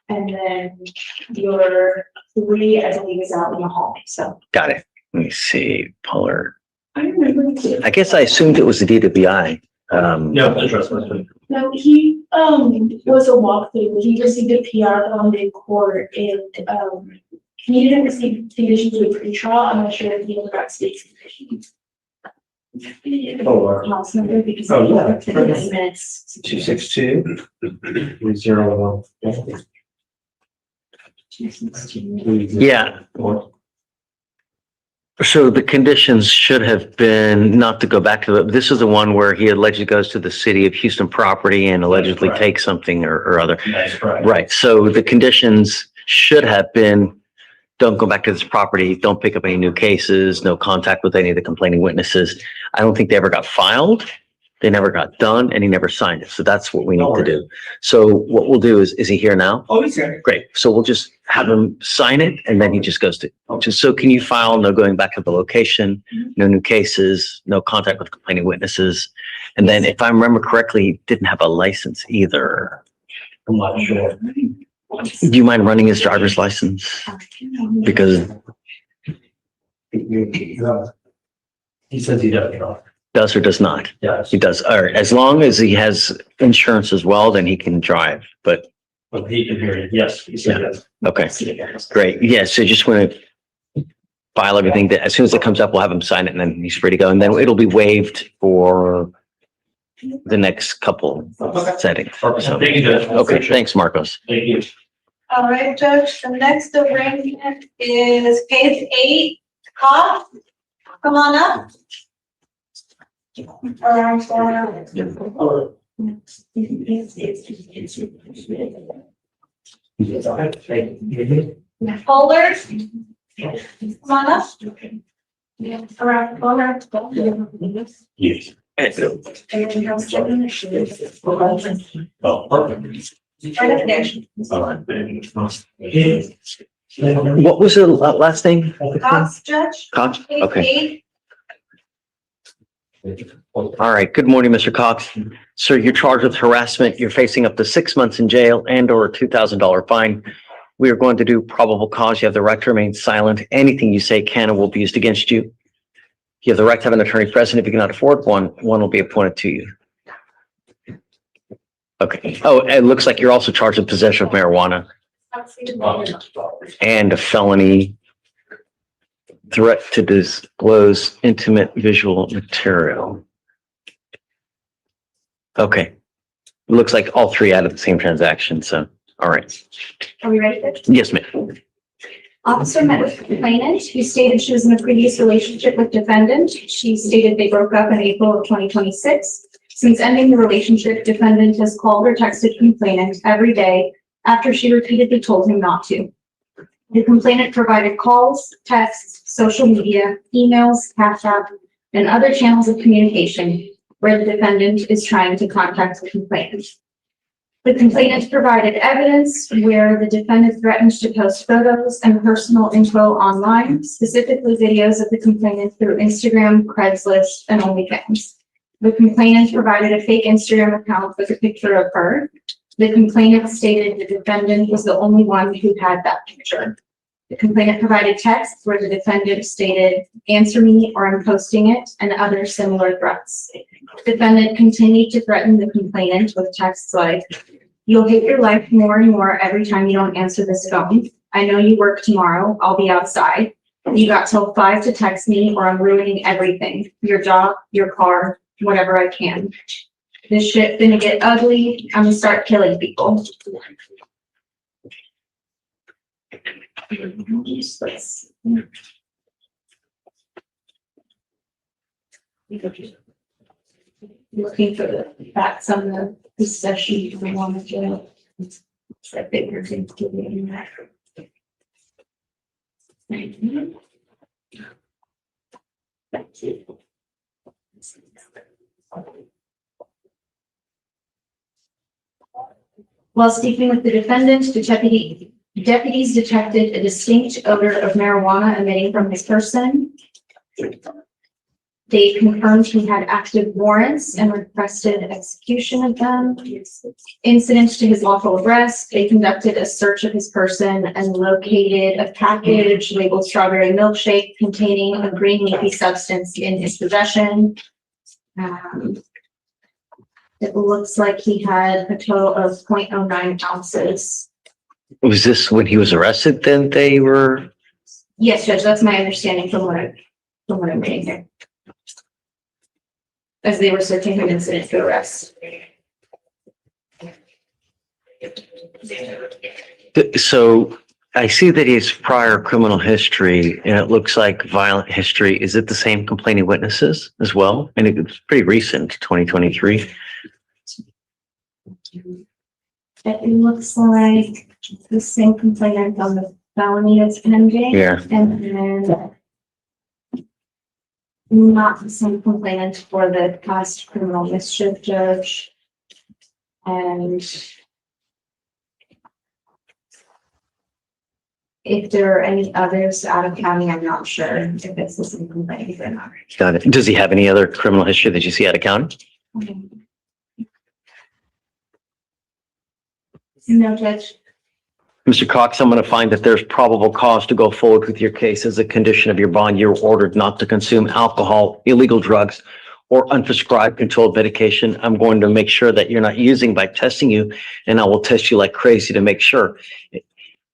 and then your 3, I believe, is out in the hall. So Got it. Let me see. Polar. I remember. I guess I assumed it was the DWI. Yeah, the trespass. No, he was a walkthrough. He received a PR on the court, and he didn't receive conditions with pre-trial. I'm not sure if he ever got state conditions. Oh, wow. House number because Oh, yeah. of the minutes. 262 0 Yeah. So the conditions should have been not to go back to this is the one where he allegedly goes to the city of Houston property and allegedly Right. takes something or other. That's correct. Right. So the conditions should have been, don't go back to this property, don't pick up any new cases, no contact with any of the complaining witnesses. I don't think they ever got filed. They never got done and he never signed it. So that's what we need to do. So what we'll do is he here now? Oh, he's here. Great. So we'll just have him sign it and then he just goes to, just so can you file no going back to the location, no new cases, no contact with complaining witnesses. And then if I remember correctly, he didn't have a license either. I'm not sure. Do you mind running his driver's license? Because He says he doesn't know. does or does not? Yes. He does. All right. As long as he has insurance as well, then he can drive. But But he can hear you. Yes, he said yes. okay, great. Yeah. So just want to file everything that as soon as it comes up, we'll have him sign it and then he's free to go. And then it'll be waived for the next couple settings. Perfect. So- Thank you, Judge. Okay. Thanks, Marcos. Thank you. All right, Judge, the next arraignment is case 8, Cobb. Come on up. Pollard. Come on up. Yes. Oh, perfect. Right up there. All right. What was the last name? Cox, Judge. Cox? Case Okay. 8. All right. Good morning, Mr. Cox. Sir, you're charged with harassment. You're facing up to 6 months in jail and or a $2,000 fine. We are going to do probable cause. You have the right to remain silent. Anything you say can and will be used against you. You have the right to have an attorney present. If you cannot afford one, one will be appointed to you. Okay. Oh, it looks like you're also charged with possession of marijuana and a felony threat to disclose intimate visual material. Okay. Looks like all three out of the same transaction. So, all right. Are we ready? Yes, ma'am. Officer met with complainant who stated she was in a previous relationship with defendant. She stated they broke up in April of 2026. Since ending the relationship, defendant has called or texted complainant every day after she repeatedly told him not to. The complainant provided calls, texts, social media, emails, Cash App, and other channels of communication where the defendant is trying to contact the complainant. The complainant provided evidence where the defendant threatened to post photos and personal info online, specifically videos of the complainant through Instagram, Craigslist, and OnlyFans. The complainant provided a fake Instagram account with a picture of her. The complainant stated the defendant was the only one who had that picture. The complainant provided texts where the defendant stated, "Answer me or I'm posting it," and other similar threats. Defendant continued to threaten the complainant with texts like, "You'll hate your life more and more every time you don't answer this phone. I know you work tomorrow. I'll be outside. You got till 5 to text me or I'm ruining everything. Your job, your car, whatever I can. This shit gonna get ugly. I'm gonna start killing people." Looking for the facts on the possession of the one of jail. It's that bigger thing to be in that. Thank you. While speaking with the defendant, deputies detected a distinct odor of marijuana emitting from his person. They confirmed he had active warrants and requested execution of them. Incident to his lawful arrest, they conducted a search of his person and located a package labeled strawberry milkshake containing a green leafy substance in his possession. It looks like he had a total of 0.09 ounces. Was this when he was arrested then they were? Yes, Judge, that's my understanding from what I'm reading here. As they were searching for incident to arrest. So I see that he has prior criminal history and it looks like violent history. Is it the same complaining witnesses as well? And it's pretty recent, 2023. It looks like the same complainant on the felony that's pending. Yeah. And then not the same complainant for the past criminal mischief, Judge. And if there are any others out of county, I'm not sure if it's the same complainant or not. Got it. Does he have any other criminal history that you see out of county? No, Judge. Mr. Cox, I'm going to find that there's probable cause to go forward with your case as a condition of your bond. You're ordered not to consume alcohol, illegal drugs, or unprescribed controlled medication. I'm going to make sure that you're not using by testing you, and I will test you like crazy to make sure.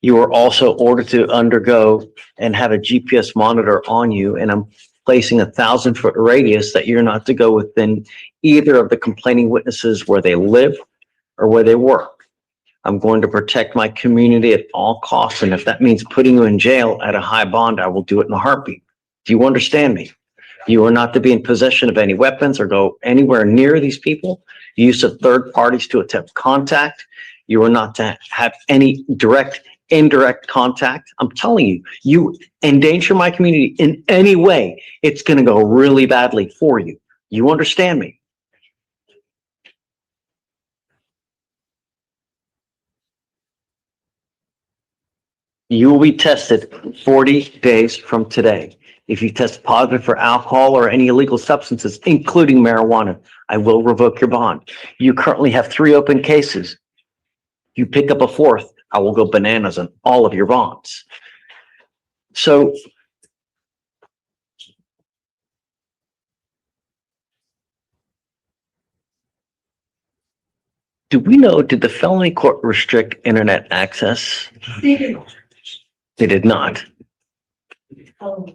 You are also ordered to undergo and have a GPS monitor on you, and I'm placing a 1,000-foot radius that you're not to go within either of the complaining witnesses where they live or where they work. I'm going to protect my community at all costs, and if that means putting you in jail at a high bond, I will do it in a heartbeat. Do you understand me? You are not to be in possession of any weapons or go anywhere near these people. Use of third parties to attempt contact. You are not to have any direct, indirect contact. I'm telling you, you endanger my community in any way, it's going to go really badly for you. You understand me? You will be tested 40 days from today. If you test positive for alcohol or any illegal substances, including marijuana, I will revoke your bond. You currently have 3 open cases. You pick up a 4th, I will go bananas on all of your bonds. So do we know, did the felony court restrict internet access? They did not. All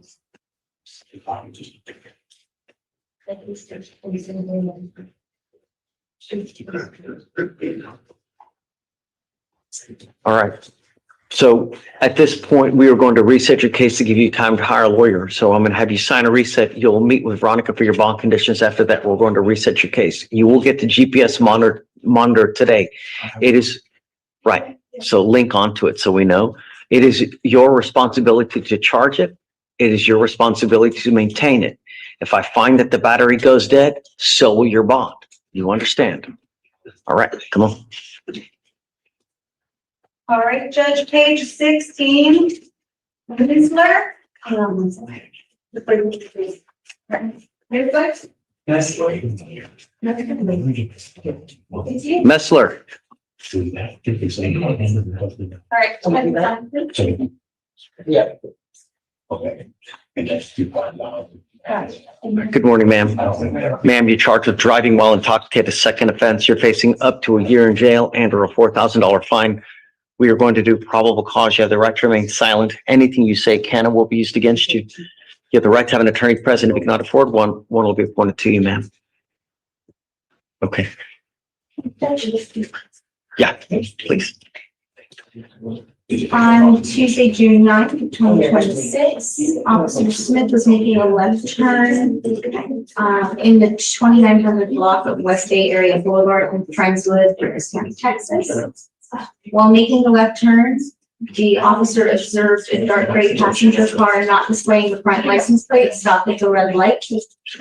right. So at this point, we are going to reset your case to give you time to hire a lawyer. So I'm going to have you sign a reset. You'll meet with Veronica for your bond conditions. After that, we're going to reset your case. You will get the GPS monitor today. It is right. So link onto it so we know. It is your responsibility to charge it. It is your responsibility to maintain it. If I find that the battery goes dead, so will your bond. You understand? All right, come on. All right, Judge, page 16. Messler? Messler, All right. Yeah. Okay. And that's 2.9. good morning, ma'am. Ma'am, you're charged with driving while intoxicated, second offense. You're facing up to a year in jail and or a $4,000 fine. We are going to do probable cause. You have the right to remain silent. Anything you say can and will be used against you. You have the right to have an attorney present. If you cannot afford one will be appointed to you, ma'am. Okay. Yeah, please. On Tuesday, June 9th, 2026, Officer Smith was making a left turn in the 2900 block of West Bay Area Boulevard in Friendswood, Fergus County, Texas. While making the left turn, the officer observed a dark gray passenger car not displaying the front license plate stopped at the red light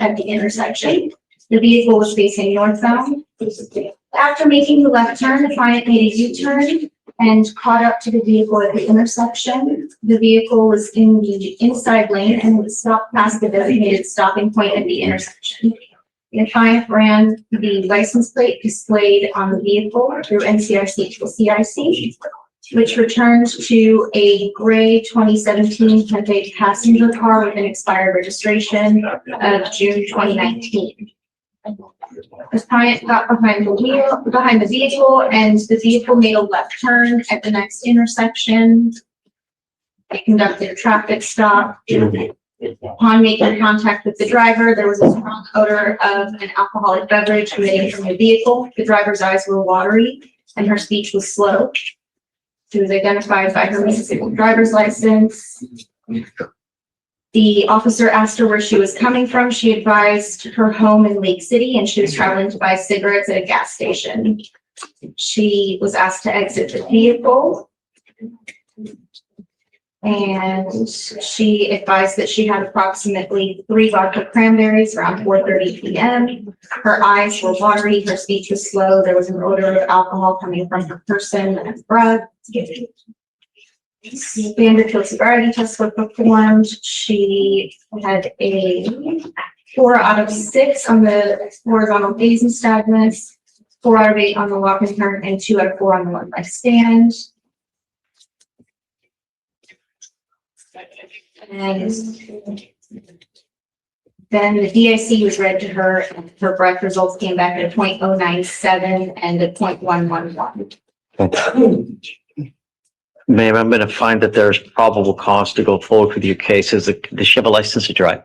at the intersection. The vehicle was facing northbound. After making the left turn, the client made a U-turn and caught up to the vehicle at the intersection. The vehicle was in the inside lane and was stopped past the designated stopping point at the intersection. The client ran the license plate displayed on the vehicle through NCRC to CIC, which returned to a gray 2017 Hyundai passenger car with an expired registration of June 2019. The client got behind the vehicle, and the vehicle made a left turn at the next intersection. They conducted a traffic stop. Upon making contact with the driver, there was a strong odor of an alcoholic beverage emitting from the vehicle. The driver's eyes were watery and her speech was slow. She was identified by her Mississippi driver's license. The officer asked her where she was coming from. She advised her home in Lake City, and she was traveling to buy cigarettes at a gas station. She was asked to exit the vehicle. And she advised that she had approximately 3 vodka cranberries around 4:30 p.m. Her eyes were watery, her speech was slow, there was an odor of alcohol coming from her person and breath. Vanderbilt sobriety tests were performed. She had a 4 out of 6 on the horizontal gaze nystagmus, 4 out of 8 on the walk and turn, and 2 out of 4 on the one by stand. And then the DIC was read to her, and her breath results came back at 0.097 and at 0.111. Ma'am, I'm going to find that there's probable cause to go forward with your case. Does she have a license to drive?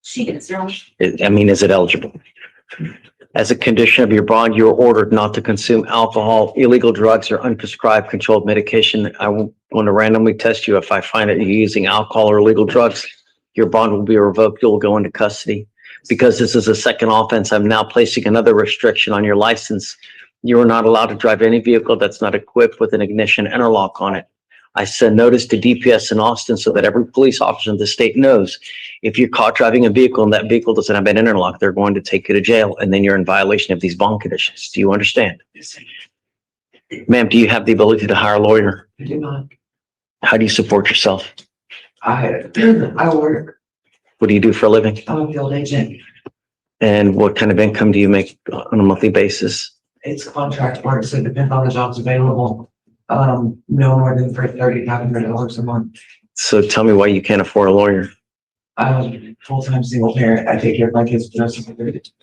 She did, sir. I mean, is it eligible? As a condition of your bond, you are ordered not to consume alcohol, illegal drugs, or unprescribed controlled medication. I want to randomly test you. If I find that you're using alcohol or illegal drugs, your bond will be revoked. You'll go into custody. Because this is a second offense, I'm now placing another restriction on your license. You are not allowed to drive any vehicle that's not equipped with an ignition interlock on it. I send notice to DPS in Austin so that every police officer in the state knows if you're caught driving a vehicle and that vehicle doesn't have an interlock, they're going to take you to jail, and then you're in violation of these bond conditions. Do you understand? Ma'am, do you have the ability to hire a lawyer? I do not. How do you support yourself? I work. What do you do for a living? I'm a field agent. And what kind of income do you make on a monthly basis? It's contract work, so it depends on the jobs available. No more than for $3,500 a month. So tell me why you can't afford a lawyer. I'm full-time single parent. I take care of my kids for the rest.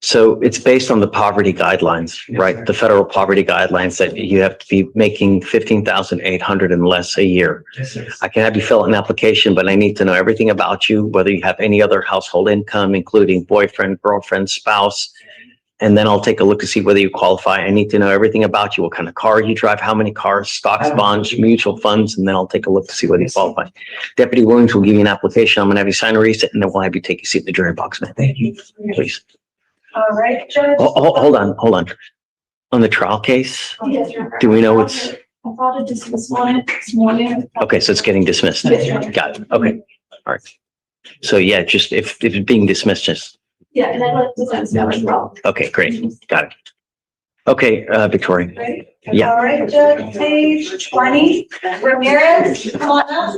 So it's based on the poverty guidelines, Yes, right? sir. The federal poverty guidelines that you have to be making 15,800 and less a year. Yes, sir. I can have you fill out an application, but I need to know everything about you, whether you have any other household income, including boyfriend, girlfriend, spouse. And then I'll take a look to see whether you qualify. I need to know everything about you, what kind of car you drive, how many cars, stocks, bonds, mutual funds, and then I'll take a look to see whether you Yes, sir. qualify. Deputy Williams will give you an application. I'm gonna have you sign a receipt, and then we'll have you take your seat in the jury box, man. Thank you. Please. All right, Judge. Hold on. On the trial case, do we know what's, I thought it dismissed one this morning. okay, so it's getting dismissed. Got it. Okay. All right. So yeah, just if it's being dismissed, just, Yeah, and I let the defense know as well. okay, great. Got it. Okay, Victoria. Right? Yeah. All right, Judge, page 20, Ramirez, come on up.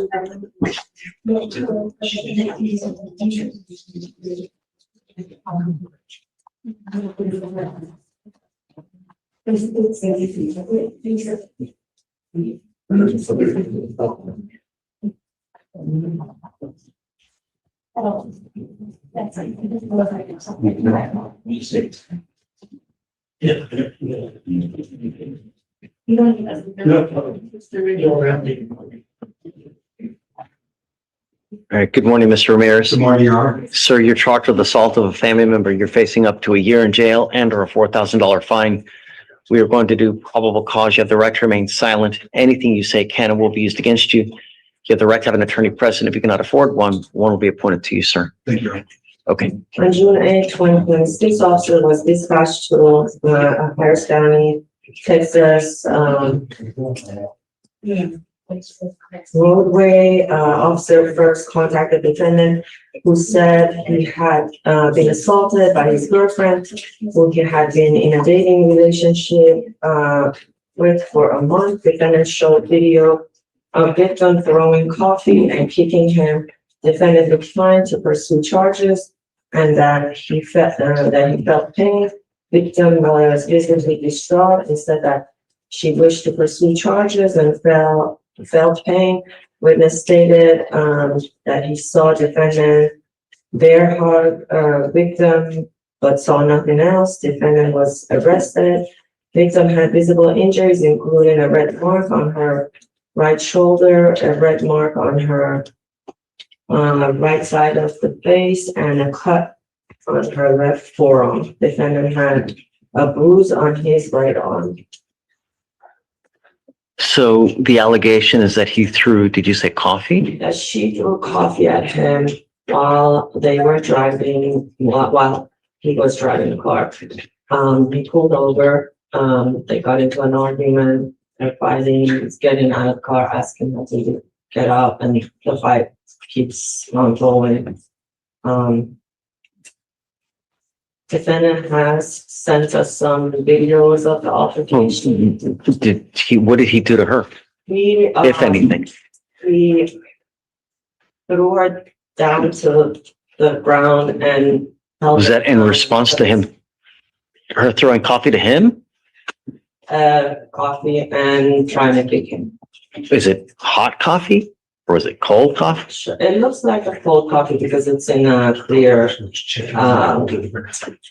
All right. Good morning, Mr. Ramirez. Good morning, Your Honor. Sir, you're charged with assault of a family member. You're facing up to a year in jail and or a $4,000 fine. We are going to do probable cause. You have the right to remain silent. Anything you say can and will be used against you. You have the right to have an attorney present. If you cannot afford one will be appointed to you, sir. Thank you. Okay. On June 8, 2026, officer was dispatched to Harris County, Texas, roadway. Officer first contacted the defendant, who said he had been assaulted by his girlfriend, who he had been in a dating relationship with for a month. Defendant showed video of victim throwing coffee and kicking him. Defendant declined to pursue charges and that he felt pain. Victim was visibly distraught and said that she wished to pursue charges and felt pain. Witness stated that he saw defendant bear hug victim but saw nothing else. Defendant was arrested. Victim had visible injuries, including a red mark on her right shoulder, a red mark on her right side of the face, and a cut on her left forearm. Defendant had a bruise on his right arm. So the allegation is that he threw, did you say coffee? That she threw coffee at him while they were driving, while he was driving the car. He pulled over, they got into an argument, they're fighting, he's getting out of the car, asking her to get out, and the fight keeps on going. Defendant has sent us some videos of the altercation. What did he do to her, We, if anything? we threw her down to the ground and held Was that in her response to him, her throwing coffee to him? coffee and trying to kick him. Is it hot coffee or is it cold coffee? It looks like a cold coffee because it's in a clear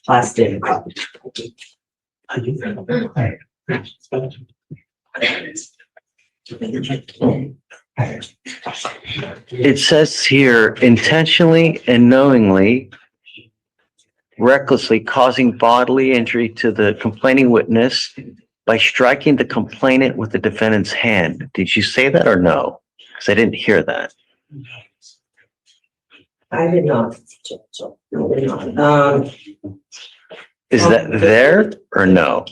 plastic cup. It says here intentionally and knowingly, recklessly causing bodily injury to the complaining witness by striking the complainant with the defendant's hand. Did you say that or no? Because I didn't hear that. I did not. Is that there or no?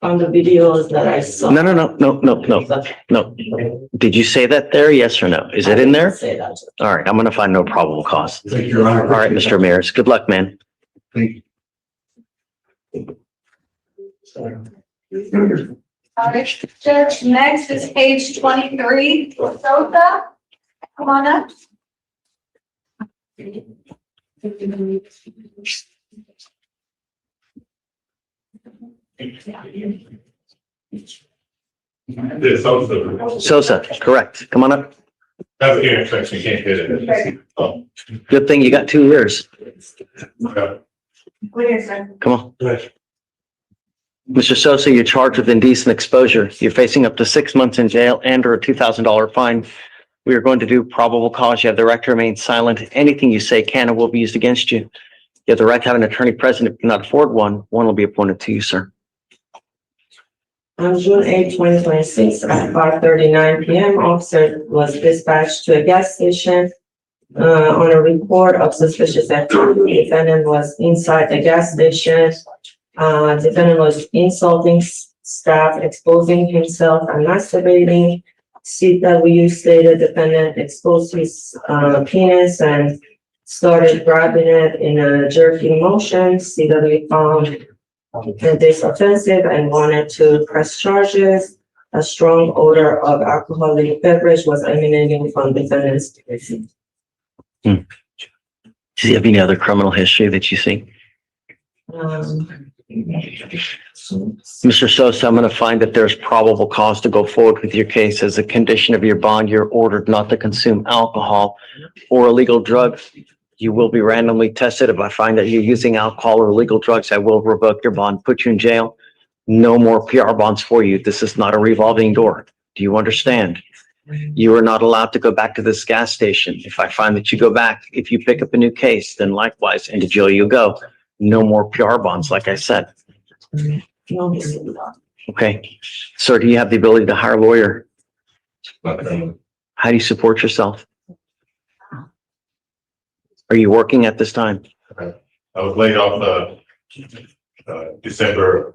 On the videos that I saw. No. Did you say that there? Yes or no? Is it in there? Say that. All right, I'm gonna find no probable cause. Thank you, Your Honor. All right, Mr. Ramirez, good luck, man. Thank you. All right, Judge, next is page 23, Sosa. Come on up. This also, Sosa, correct. Come on up. that's the intersection, you can't hit it. Oh, Good thing you got 2 years. yeah. Where is it? Come on. Mr. Sosa, you're charged with indecent exposure. You're facing up to 6 months in jail and or a $2,000 fine. We are going to do probable cause. You have the right to remain silent. Anything you say can and will be used against you. You have the right to have an attorney present. If you cannot afford one will be appointed to you, sir. On June 8, 2026, at 5:39 p.m., officer was dispatched to a gas station on a report of suspicious activity. Defendant was inside the gas station. Defendant was insulting staff, exposing himself and masturbating. CW stated defendant exposed his penis and started grabbing it in a jerky motion. CW found this offensive and wanted to press charges. A strong odor of alcoholic beverage was emanating from defendant's person. Does he have any other criminal history that you see? Mr. Sosa, I'm going to find that there's probable cause to go forward with your case. As a condition of your bond, you're ordered not to consume alcohol or illegal drugs. You will be randomly tested. If I find that you're using alcohol or illegal drugs, I will revoke your bond, put you in jail. No more PR bonds for you. This is not a revolving door. Do you understand? You are not allowed to go back to this gas station. If I find that you go back, if you pick up a new case, then likewise into jail you go. No more PR bonds, like I said. Okay. Sir, do you have the ability to hire a lawyer? How do you support yourself? Are you working at this time? I was laid off, November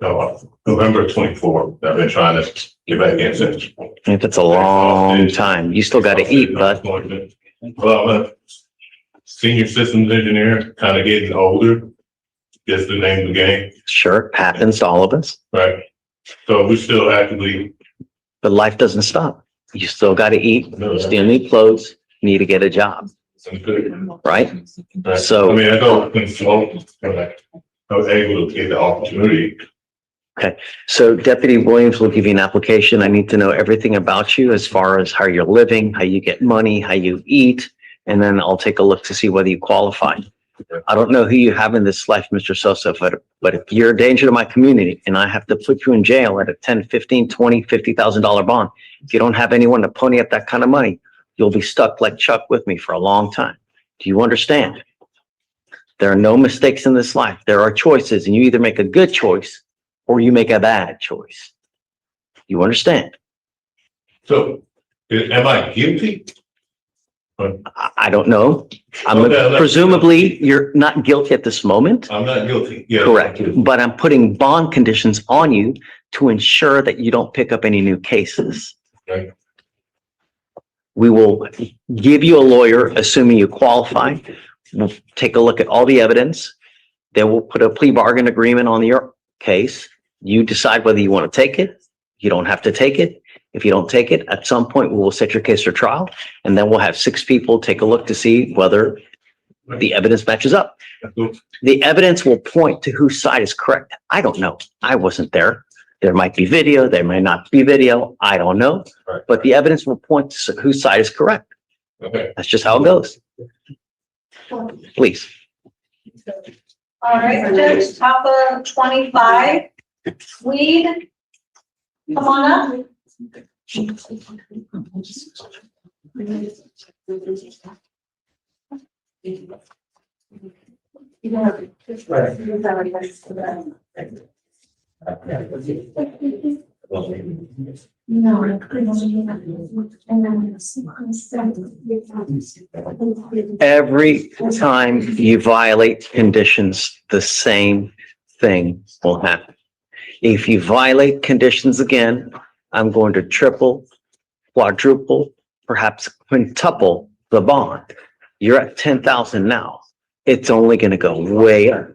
24th. I've been trying to get back in since. If it's a long time, you still got to eat, bud. Well, I'm a senior systems engineer, kind of getting older. That's the name of the game, Sure, happens to all of us. right? So we still actively, But life doesn't stop. You still got to eat, you still need clothes, you need to get a job, right? I So, mean, I don't consult, I was able to get the opportunity. so Deputy Williams will give you an application. I need to know everything about you as far as how you're living, how you get money, how you eat, and then I'll take a look to see whether you qualify. I don't know who you have in this life, Mr. Sosa, but if you're a danger to my community and I have to put you in jail at a 10, 15, 20, $50,000 bond, if you don't have anyone to pony up that kind of money, you'll be stuck like Chuck with me for a long time. Do you understand? There are no mistakes in this life. There are choices, and you either make a good choice or you make a bad choice. You understand? So, am I guilty? I don't know. Okay. Presumably, you're not guilty at this moment. I'm not guilty. Yeah. Correct. But I'm putting bond conditions on you to ensure that you don't pick up any new cases. Okay. We will give you a lawyer, assuming you qualify. We'll take a look at all the evidence. Then we'll put a plea bargain agreement on your case. You decide whether you want to take it. You don't have to take it. If you don't take it, at some point, we will set your case for trial, and then we'll have 6 people take a look to see whether the evidence matches up. The evidence will point to whose side is correct. I don't know. I wasn't there. There might be video, there may not be video. I don't know. Right. But the evidence will point to whose side is correct. Okay. That's just how it goes. Please. All right, Judge, top of 25, weed. Come on up. Every time you violate conditions, the same thing will happen. If you violate conditions again, I'm going to triple, quadruple, perhaps quintuple the bond. You're at 10,000 now. It's only going to go way up.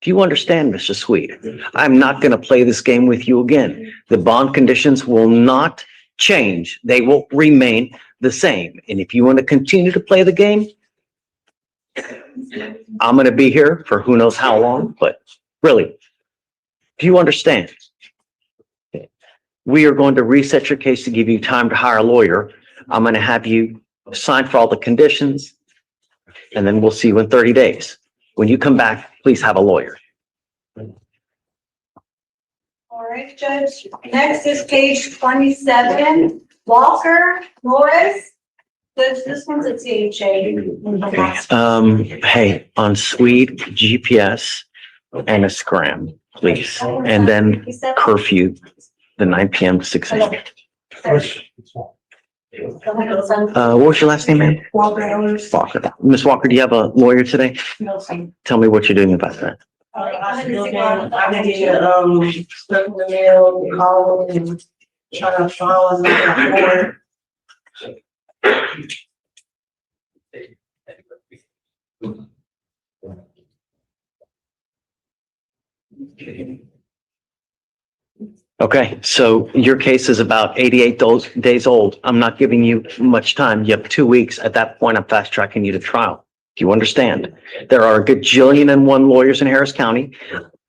Do you understand, Mr. Sweet? I'm not going to play this game with you again. The bond conditions will not change. They will remain the same. And if you want to continue to play the game, I'm going to be here for who knows how long, but really, do you understand? We are going to reset your case to give you time to hire a lawyer. I'm going to have you sign for all the conditions, and then we'll see you in 30 days. When you come back, please have a lawyer. All right, Judge. Next is page 27, Walker Morris. This one's a CHA. Hey, on Swede, GPS and a scram, please. And then curfew, the 9 p.m. to 6 a.m. What was your last name, ma'am? Walker. Walker. Ms. Walker, do you have a lawyer today? Tell me what you're doing about that. I did, stuff in the mail, call and try to follow up. Okay, so your case is about 88 days old. I'm not giving you much time. You have 2 weeks. At that point, I'm fast tracking you to trial. Do you understand? There are a gajillion and one lawyers in Harris County.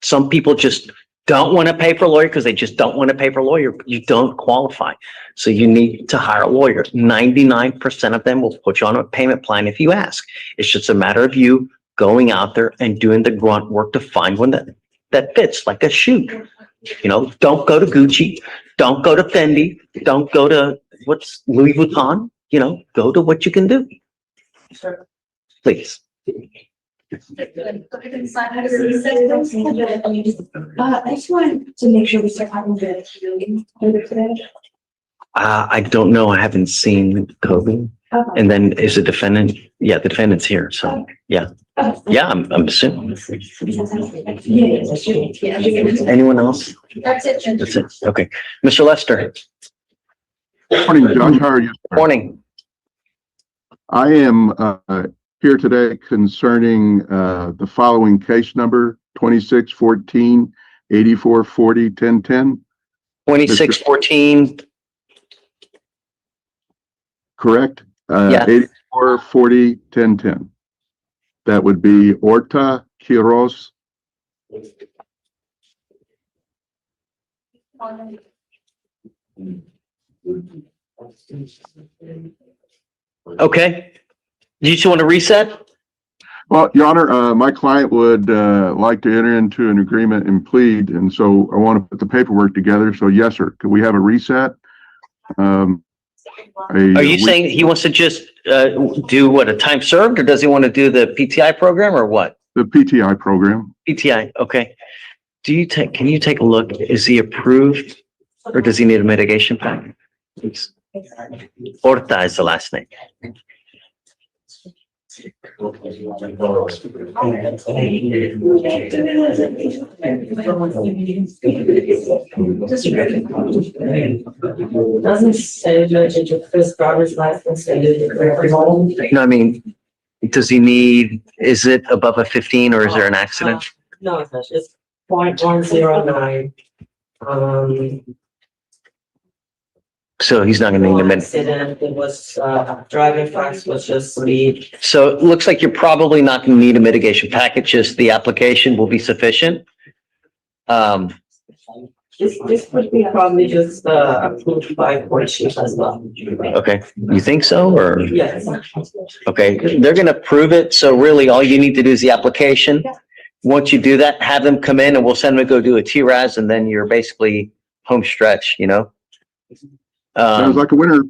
Some people just don't want to pay for a lawyer because they just don't want to pay for a lawyer. You don't qualify. So you need to hire a lawyer. 99% of them will put you on a payment plan if you ask. It's just a matter of you going out there and doing the grunt work to find one that fits like a shoe. You know, don't go to Gucci, don't go to Fendi, don't go to Louis Vuitton, you know, go to what you can do. Please. I just wanted to make sure we start having the hearing today. I don't know. I haven't seen Kobe. And then is the defendant? Yeah, the defendant's here. So yeah. Yeah, I'm assuming. Anyone else? That's it, Judge. That's it. Okay. Mr. Lester, Morning, Judge. How are you? morning. I am here today concerning the following case number 2614-8440-1010. 2614, correct? Yeah. 84, 40, 10, 10. That would be Horta, Quiroz. okay. Do you just want to reset? Well, Your Honor, my client would like to enter into an agreement and plead, and so I want to put the paperwork together. So yes, sir. Could we have a reset? Are you saying he wants to just do what, a time served, or does he want to do the PTI program, or what? The PTI program? PTI, okay. Can you take a look? Is he approved, or does he need a mitigation pack? Please. Horta is the last name. Doesn't say Judge, your first driver's license, say you declare home. No, I mean, does he need, is it above a 15, or is there an accident? No, it's not, it's 0.109. So he's not gonna need a minute. Accident, it was, driving facts was just speed. So it looks like you're probably not gonna need a mitigation package, just the application will be sufficient. This would be probably just, approved by court chief as well. Okay, you think so, or? Yes. Okay, they're gonna approve it, so really all you need to do is the application. Once you do that, have them come in and we'll send them to go do a TRAS, and then you're basically home stretch, you know? Sounds like a winner.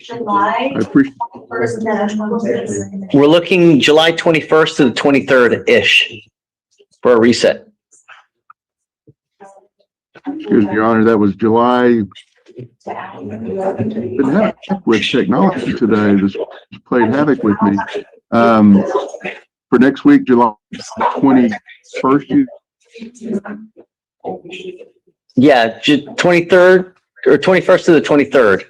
July I appreciate. 1st. We're looking July 21st to the 23rd-ish for a reset. Excuse me, Your Honor, that was July. Been having heck with technology today. This played havoc with me. For next week, July 21st. Yeah, 23rd or 21st to the 23rd.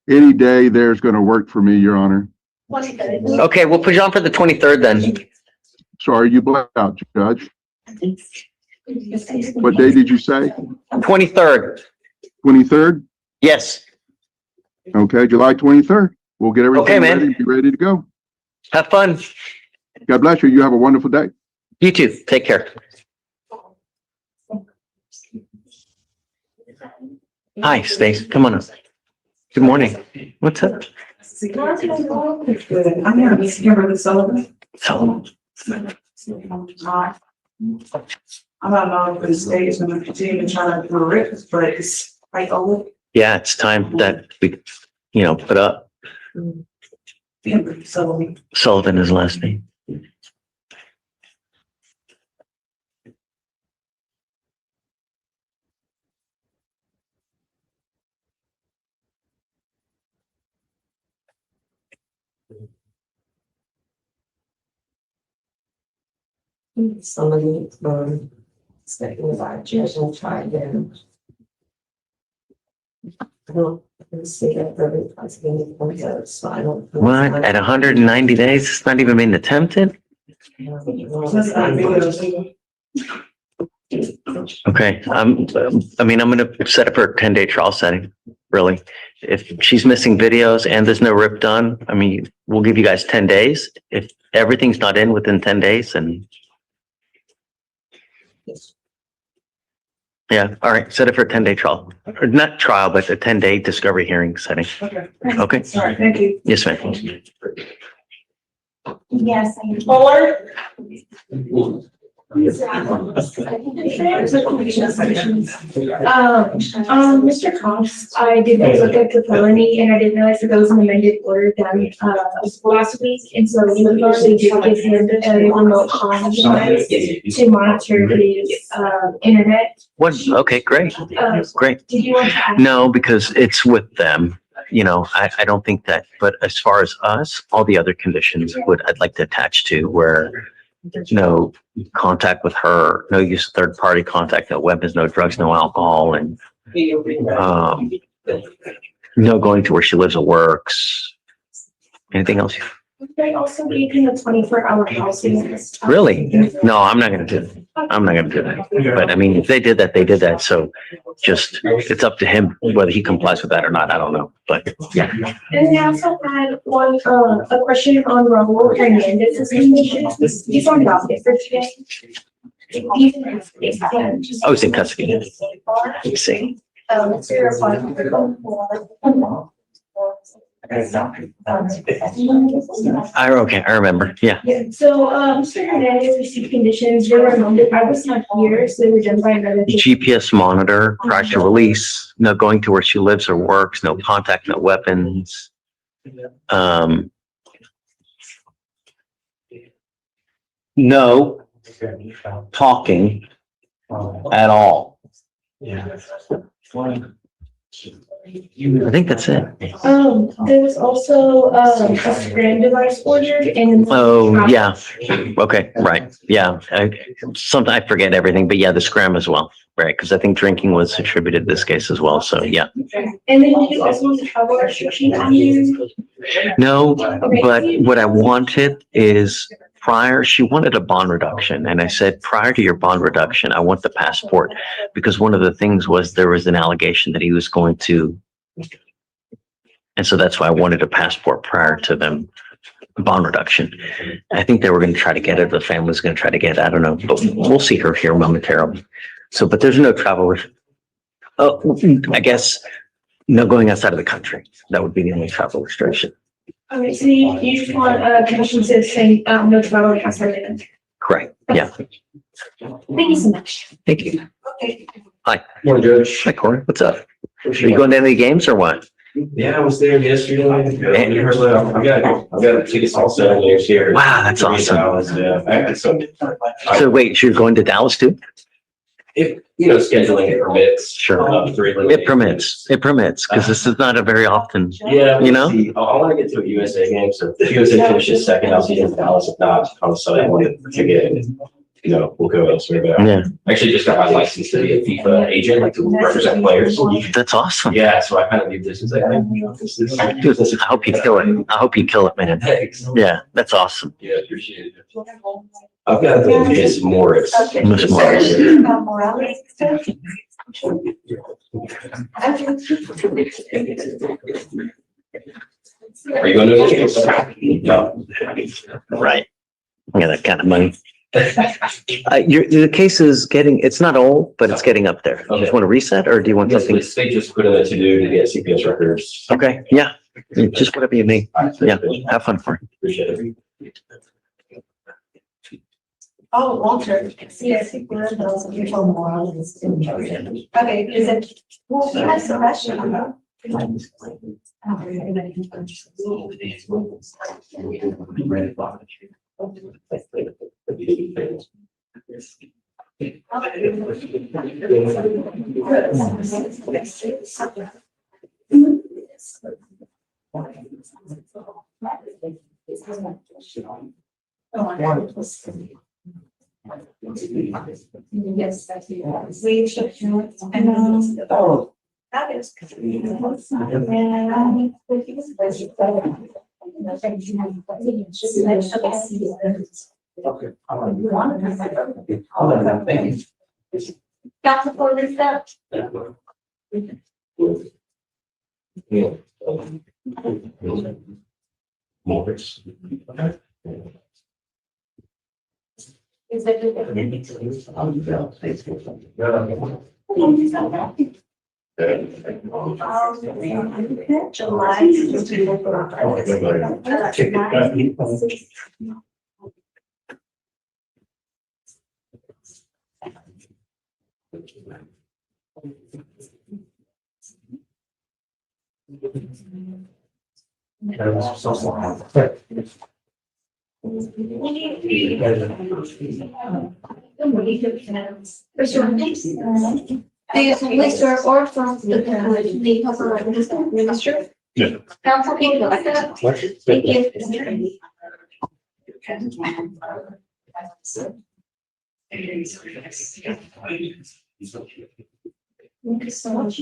Any day there's going to work for me, Your Honor. Okay, we'll put you on for the 23rd then. Sorry, you blacked out, Judge. What day did you say? 23rd. 23rd? Yes. Okay, July 23rd. We'll get everything Okay, man. ready and be ready to go. Have fun. God bless you. You have a wonderful day. You too. Take care. Hi, Stace. Come on up. Good morning. What's up? I'm here, Miss Kimberly Sullivan. So, I'm not long for the state is gonna continue trying to do it, but it's quite old. yeah, it's time that we, put up. Kimberly Sullivan. Sullivan is last name. Somebody, speaking about judge and try again. I don't see that very possible point out, so I don't. What? At 190 days? It's not even been attempted? Okay, I'm gonna set up for a 10-day trial setting, really. If she's missing videos and there's no rip done, we'll give you guys 10 days. If everything's not in within 10 days, and yeah, all right, set it for a 10-day trial, or not trial, but a 10-day discovery hearing setting. Okay. Okay, All right, thank you. yes, ma'am. Yes. Mr. Cox, I did not look at the felony and I didn't realize that there was an amended order done, last week. And so we usually do give him a remote phone device to monitor his, internet. What? Okay, great, great. Did you want to add? No, because it's with them. I don't think that, but as far as us, all the other conditions I'd like to attach to where no contact with her, no use of third party contact, no weapons, no drugs, no alcohol, and no going to where she lives or works. Anything else? They also gave him a 24-hour policy. Really? No, I'm not gonna do that. I'm not gonna do that. But I mean, if they did that, they did that. So just, it's up to him whether he complies with that or not. I don't know, but yeah. And we also had one, a question on Raul Hernandez's conditions. He's on docket for today. He's in custody. I was in custody. Let's see. It's your appointment. Okay, I remember. Yeah. Yeah, so, Mr. Hernandez received conditions, they were amended, I was not here, so they were done by another. GPS monitor prior to release, no going to where she lives or works, no contact, no weapons. No talking at all. I think that's it. There was also, a scram device ordered and. Oh, yeah. Okay, right. Yeah. I forget everything, but yeah, the scram as well. Right, because I think drinking was attributed to this case as well. So, yeah. And then did you also want the travel restriction on you? No, but what I wanted is she wanted a bond reduction. And I said, prior to your bond reduction, I want the passport. Because one of the things was there was an allegation that he was going to. And so that's why I wanted a passport prior to them bond reduction. I think they were going to try to get it. The family was going to try to get it. I don't know, but we'll see her here momentarily. So, but there's no travel. Oh, I guess no going outside of the country. That would be the only travel restriction. Okay, so you just want, conditions to say, no travel outside of the country. Correct. Yeah. Thank you so much. Thank you. Okay. Morning, Judge. Hi, Corey. What's up? Are you going to any games or what? Yeah, I was there yesterday. I've got tickets all set next year. Wow, that's awesome. Yeah, So wait, you're going to Dallas too? if, scheduling it permits. Sure. It permits, because this is not a very often, Yeah. You know? I want to get to a USA game, so if USA finishes second, I'll see in Dallas. If not, on Sunday, I want to ticket and, we'll go elsewhere. But yeah, I actually just got my license to be a FIFA agent, like to represent players. that's awesome. Yeah, so I kind of view this as like, this is. Dude, I hope you kill it. I hope you kill it, man. Thanks. Yeah, that's awesome. Yeah, appreciate it. I've got the Miss Morris. Miss Morris. Are you going to the game? No. Right. Yeah, that kind of money. The case is it's not old, but it's getting up there. You just want to reset, or do you want something? They just put in a to-do to get CPS records. Okay, yeah, just whatever you need. Yeah, have fun for it. Appreciate it. Oh, Walter, yes, we're those of you told more. Okay, is it, well, he has a question. Yes, that's it. We should. Oh. That is. Got the folder stuff. Morris. Is it? July. Mr. or from the cover minister. Yeah. Council, can you go like that? Thank you. Thank you so much.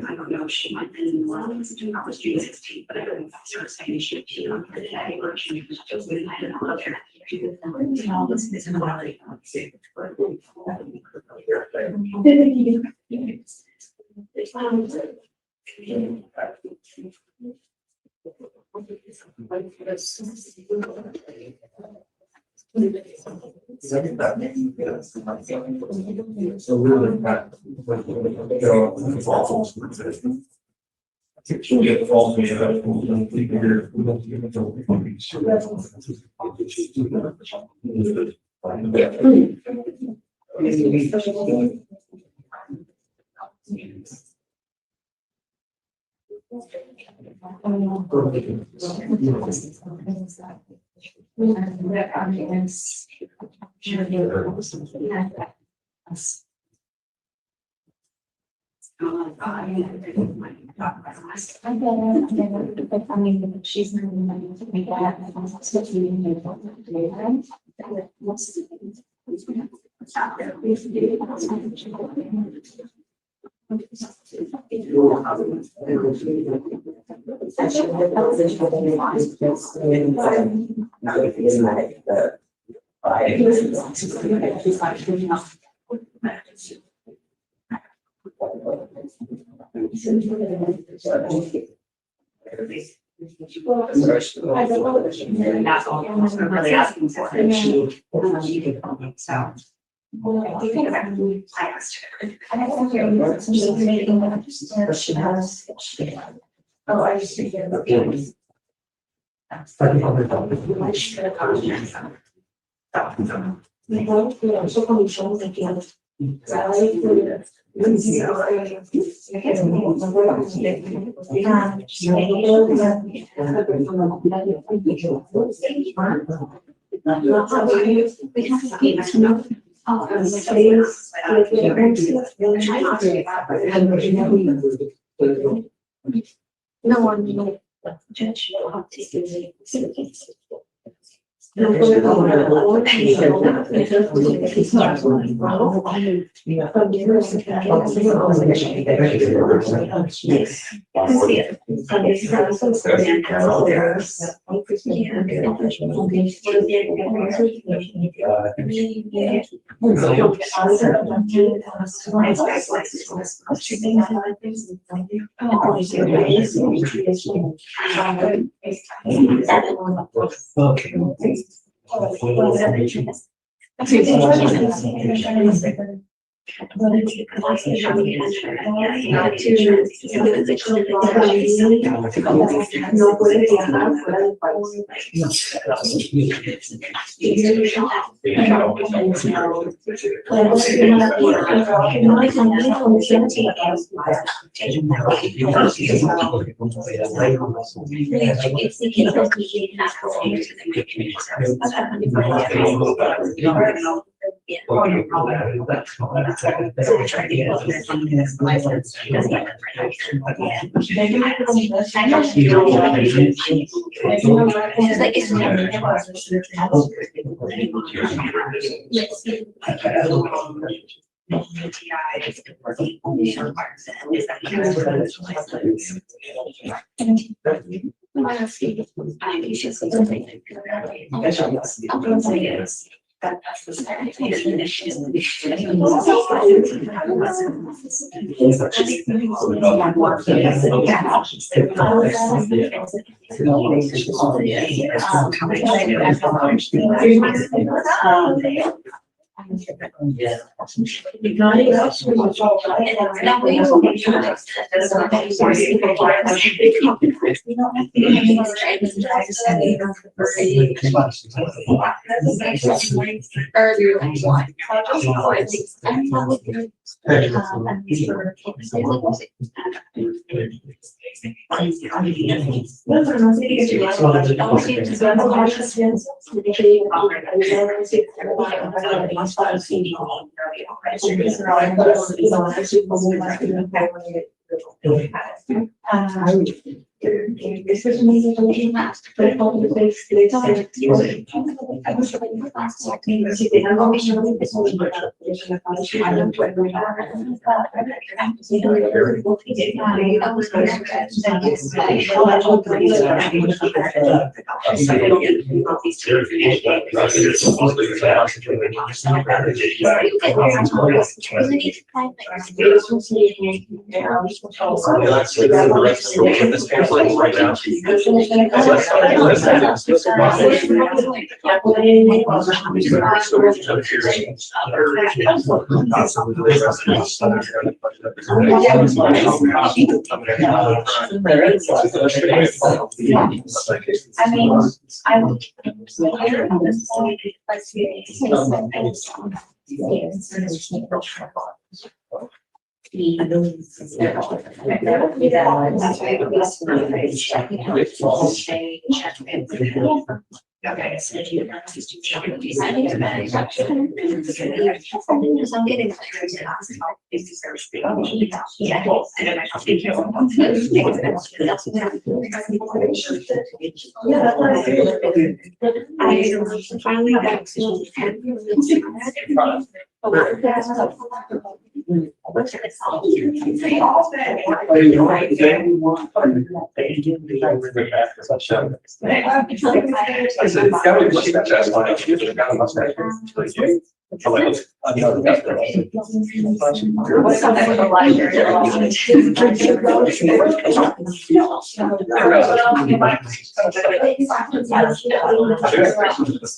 I don't know if she might be in one, I was June 16th, but I don't know if that's her saying she on the day or she was just with I don't know. This is quality. She's That's all I'm really asking for. So. Do you think about plans? Oh, I just think no one, Judge.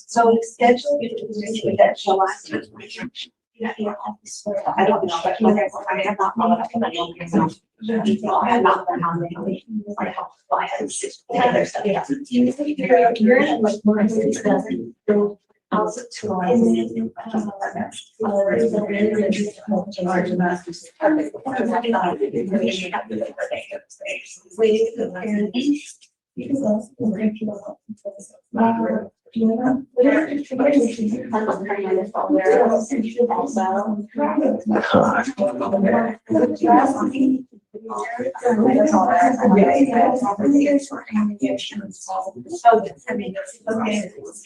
So it's scheduled that July. I don't know, but I have not followed up on any. I have not done on any. I have six.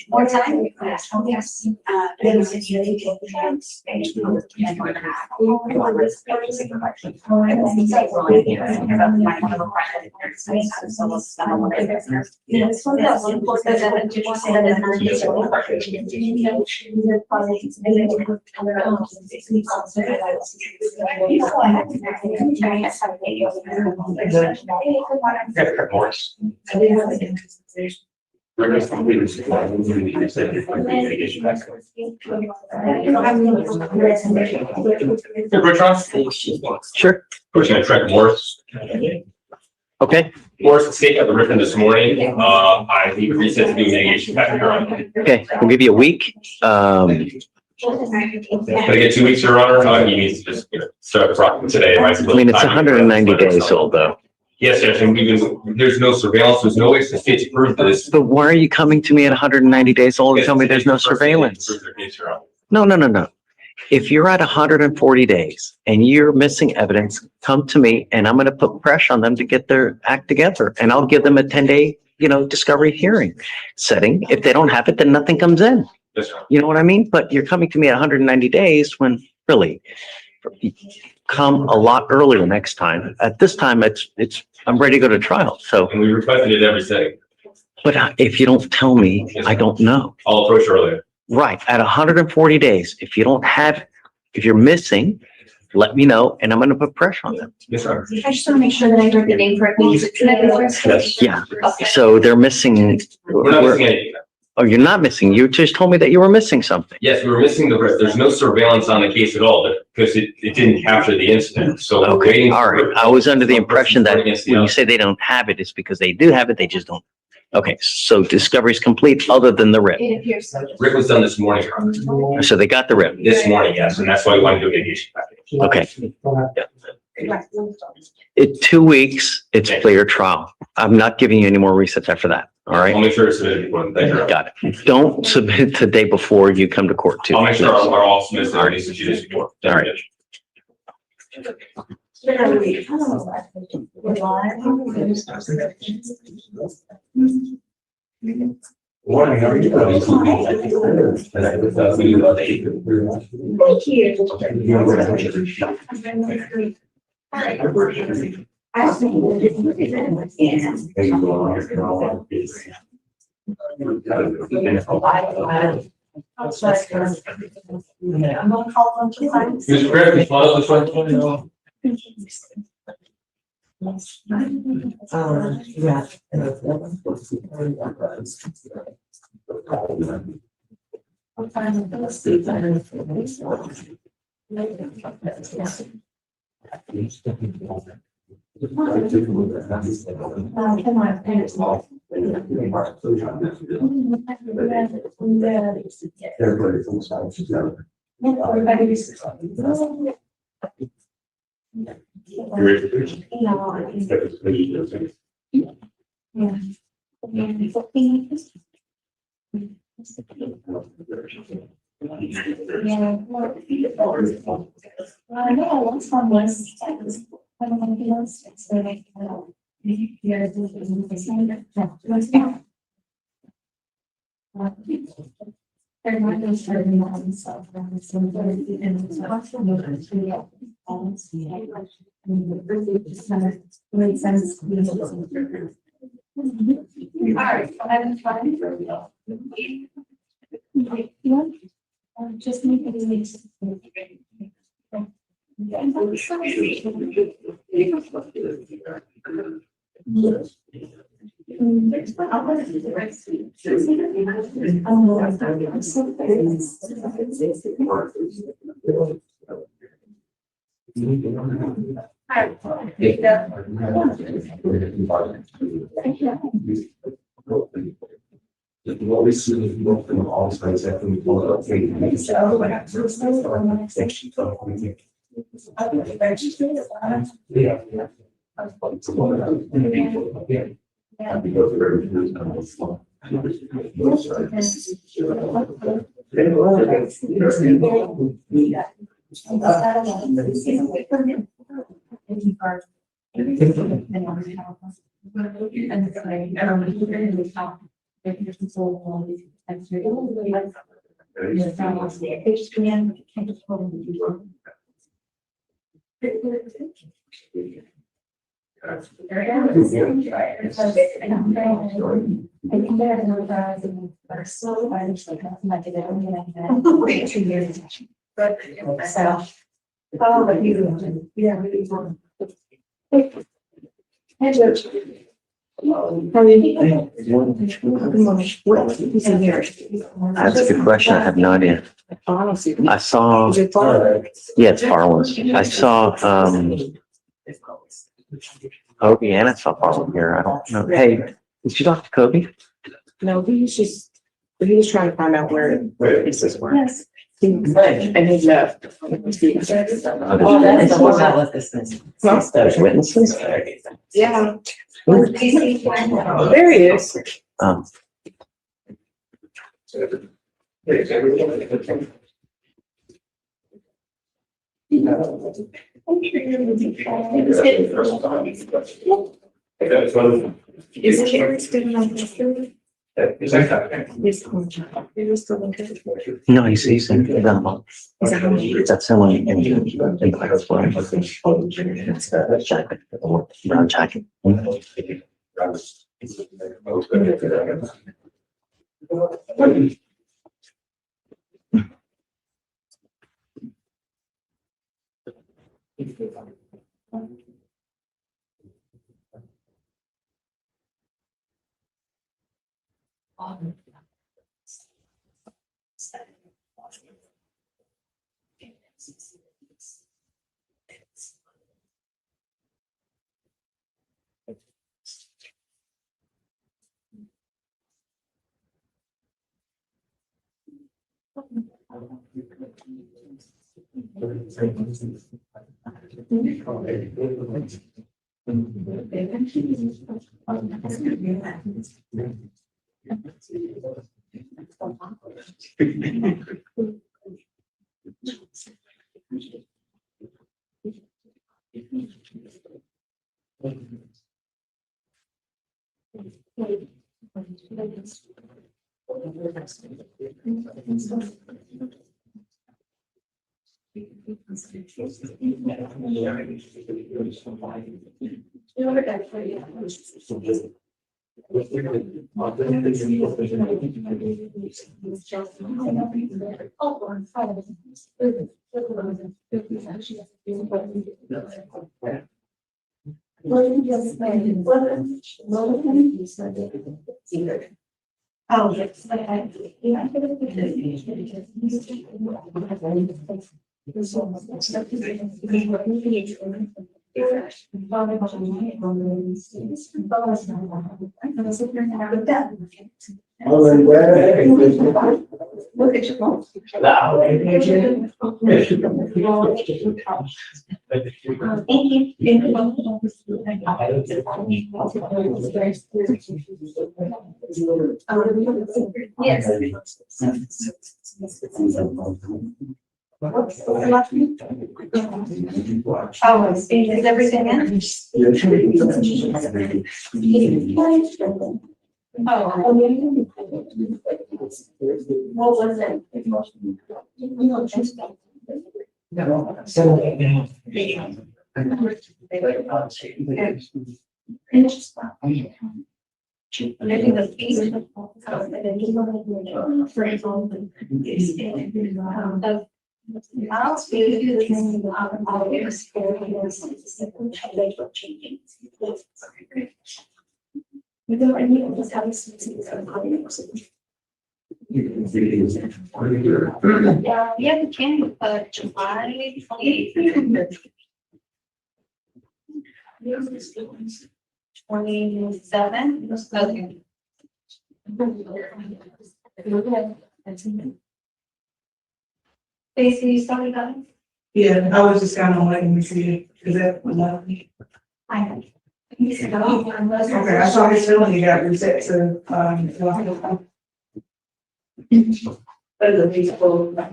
More time? Yes. Sure. Commissioner Trent Morris. Okay. Morris, the state of the written this morning. I need to reset to do mitigation back here. Okay. We'll give you a week. Can I get 2 weeks, Your Honor? He needs to just start processing today. I mean, it's 190 days old though. Yes, Judge, and there's no surveillance, there's no way for the state to prove this. But why are you coming to me at 190 days old and tell me there's no surveillance? No. If you're at 140 days and you're missing evidence, come to me and I'm going to put pressure on them to get their act together, and I'll give them a 10-day, discovery hearing setting. If they don't have it, then nothing comes in. Yes, sir. You know what I mean? But you're coming to me at 190 days when really come a lot earlier next time. At this time, I'm ready to go to trial. So, And we requested it every setting. but if you don't tell me, I don't know. I'll approach earlier. Right. At 140 days, if you're missing, let me know and I'm going to put pressure on them. Yes, sir. I just want to make sure that I heard the name correctly. Is it Trevor? Yes. Yeah. So they're missing. We're not missing anything. Oh, you're not missing. You just told me that you were missing something. Yes, we were missing the writ. There's no surveillance on the case at all because it didn't capture the incident. So we're Okay, waiting. all for right. writ. I was under the impression that Against the when you other. say they don't have it, it's because they do have it, they just don't. Okay, so discovery is complete other than the writ. It appears so. Writ was done this morning, Your Honor. So they got the writ. This morning, yes, and that's why we wanted to do a mediation package. Okay. In 2 weeks, it's clear trial. I'm not giving you any more resets after that. All I'll right? make sure it's submitted before. Thank you. Got it. Don't submit the day before you come to court too. I'll make sure our office submits it at least a few days before. All right. Morning, how are you? Mr. Griffin, follow this one. Yeah. Just make it. What we see is both in all sides that we pull it up. Yeah. That's a good question. I have no idea. I saw, yeah, it's Farland's. I saw, Kobe and I saw Farland here. I don't know. Hey, did you talk to Kobe? No, he was trying to find out where pieces were. Yes. And he left. Oh, that's the one that was dismissed. There's witnesses? Yeah. There he is. Is Carrie still on the street? He's still in good. No, he's in the, that's someone in class for him. It's a jacket, brown jacket. Oh, yes. Look at your phone. Thank you. Yes. Oh, is everything in? Oh. What was it? Maybe the fees. I'll speak to the thing about our experience. We don't need to have yeah, we can, July 28th. 27. Okay. Stacy, you started on? Yeah, I was just kind of letting you see it, is that enough? I have. Okay, I saw his feeling, you got reset to,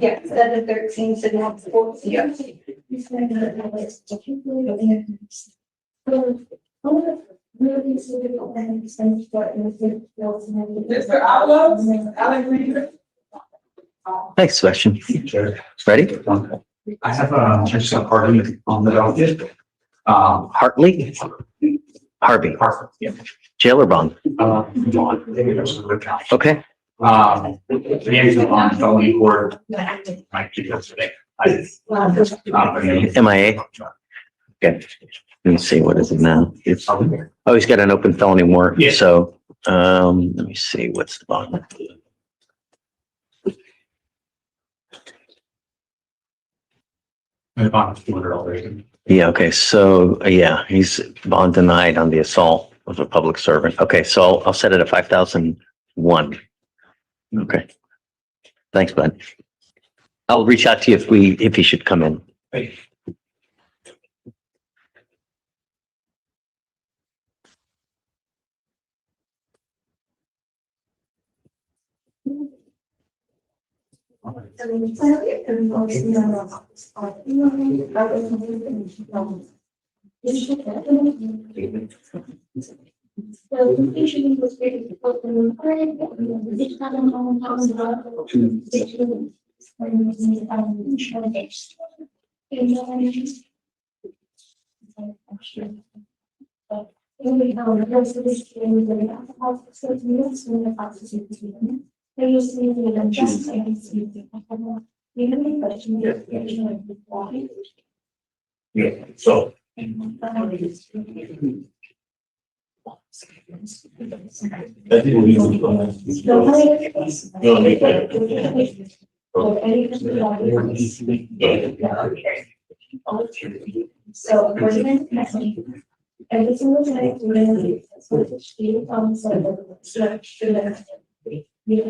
Yeah, 7/13, so now it's 4. Yeah. Mr. Outlaw? Next question. Ready? I have just a pardon on the docket. Hartley? Harvey? Yeah. Jail or bond? Bond. Okay. The answer on felony court. Might be yesterday. MIA? Okay. Let me see, what is it now? It's, oh, he's got an open felony warrant. Yeah. So, let me see, what's the bond? My bond is $200. Yeah, okay, so, yeah, he's bond denied on the assault of a public servant. Okay, so I'll set it at 5,001. Okay. Thanks, bud. I'll reach out to you if he should come in. Thank you. Yeah, so. So, every single day, we're gonna be, Maybe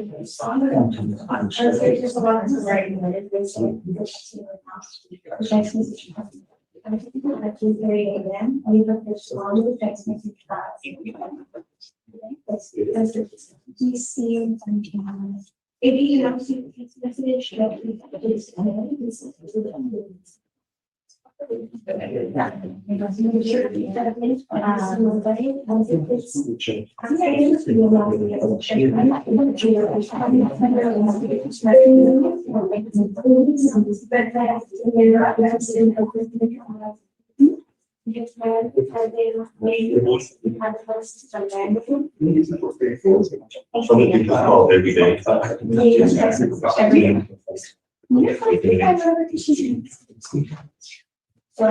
you have to message. Every day. So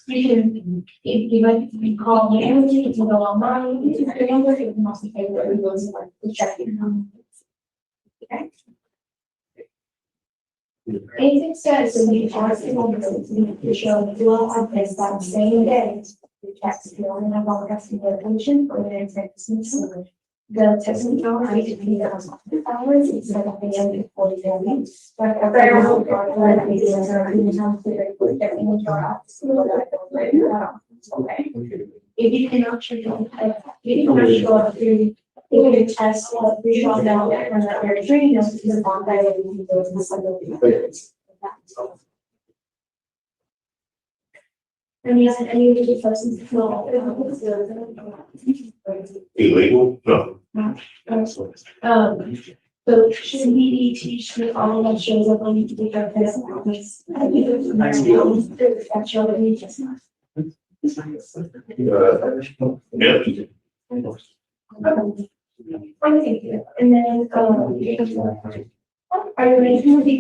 you can, if you like, you can call me, you can go online, you can go over, you can also pay for everyone's like the checking. Okay. Anything says that you are to show that you all have this that same day. You text, you only have all the rest of the attention for the next the testing hour, I need to be there hours instead of being able to 44 minutes. But a very long part of that is okay. If you can actually go, if you can actually go through, you can test what we shot now and that you're training us to the bond that you can go. And yes, any of the persons feel. Illegal? No. So should we teach the all that shows up on each of our business? I think it's actually just. Thank you. And then, are you ready to be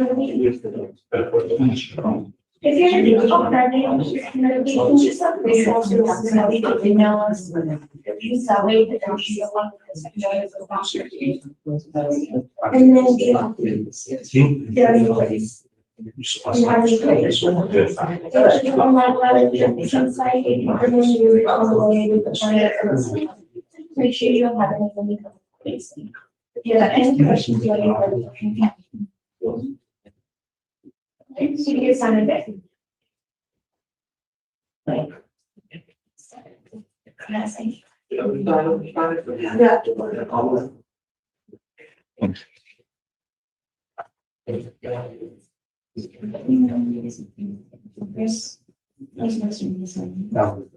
if you're going to be on that day, you can just have this also email us. Use that way to actually go on the posture. And then you have on that level, inside, and then you're on the way with the client. Make sure you don't have anything. If you have any questions, let me know. So you can sign it back.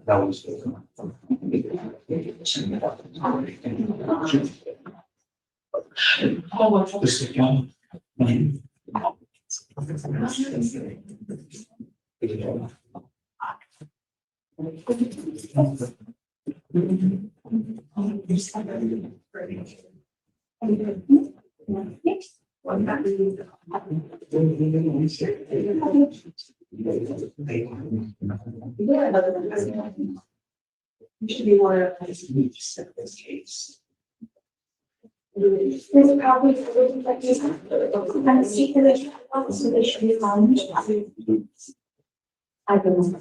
That was. This is again. Should be one of this case. There's probably like this. I'm secret, so they should be found. I don't know.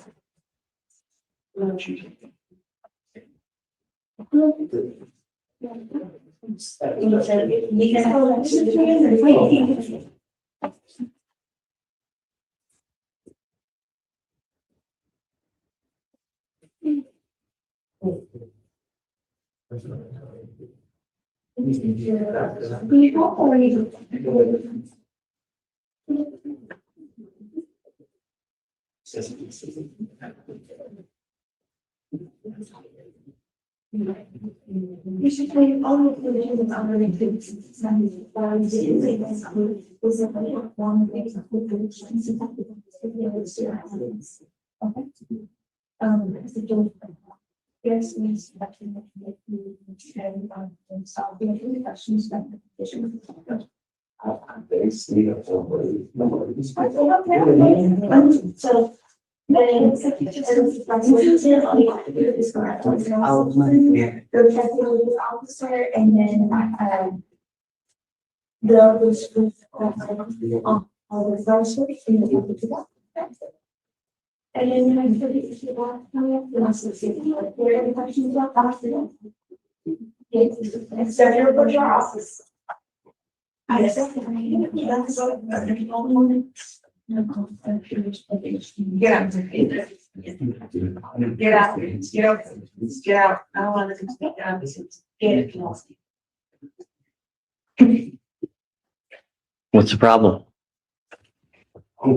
You should play all of the videos on the things. Yes, means that you can solve the questions that so then the officer and then the first and then I put it if you want there are any questions about that. It's your office. Get out. Get out. Get out. I don't want to speak down. Get out. What's the problem?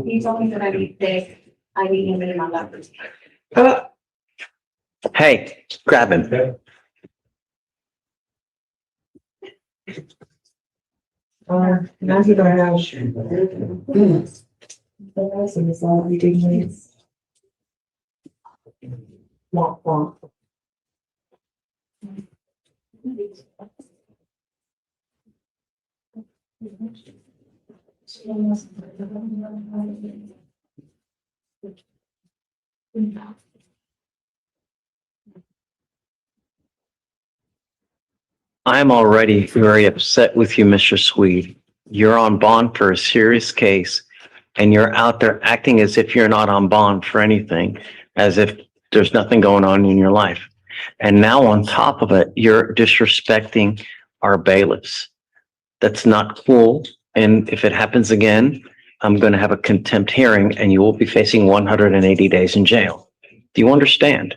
He told me that I need big, I need him in my lap. Hey, grab him. Now he don't have. The rest of it's all ridiculous. Womp womp. I'm already very upset with you, Mr. Swede. You're on bond for a serious case and you're out there acting as if you're not on bond for anything, as if there's nothing going on in your life. And now on top of it, you're disrespecting our bailiffs. That's not cool. And if it happens again, I'm going to have a contempt hearing and you will be facing 180 days in jail. Do you understand?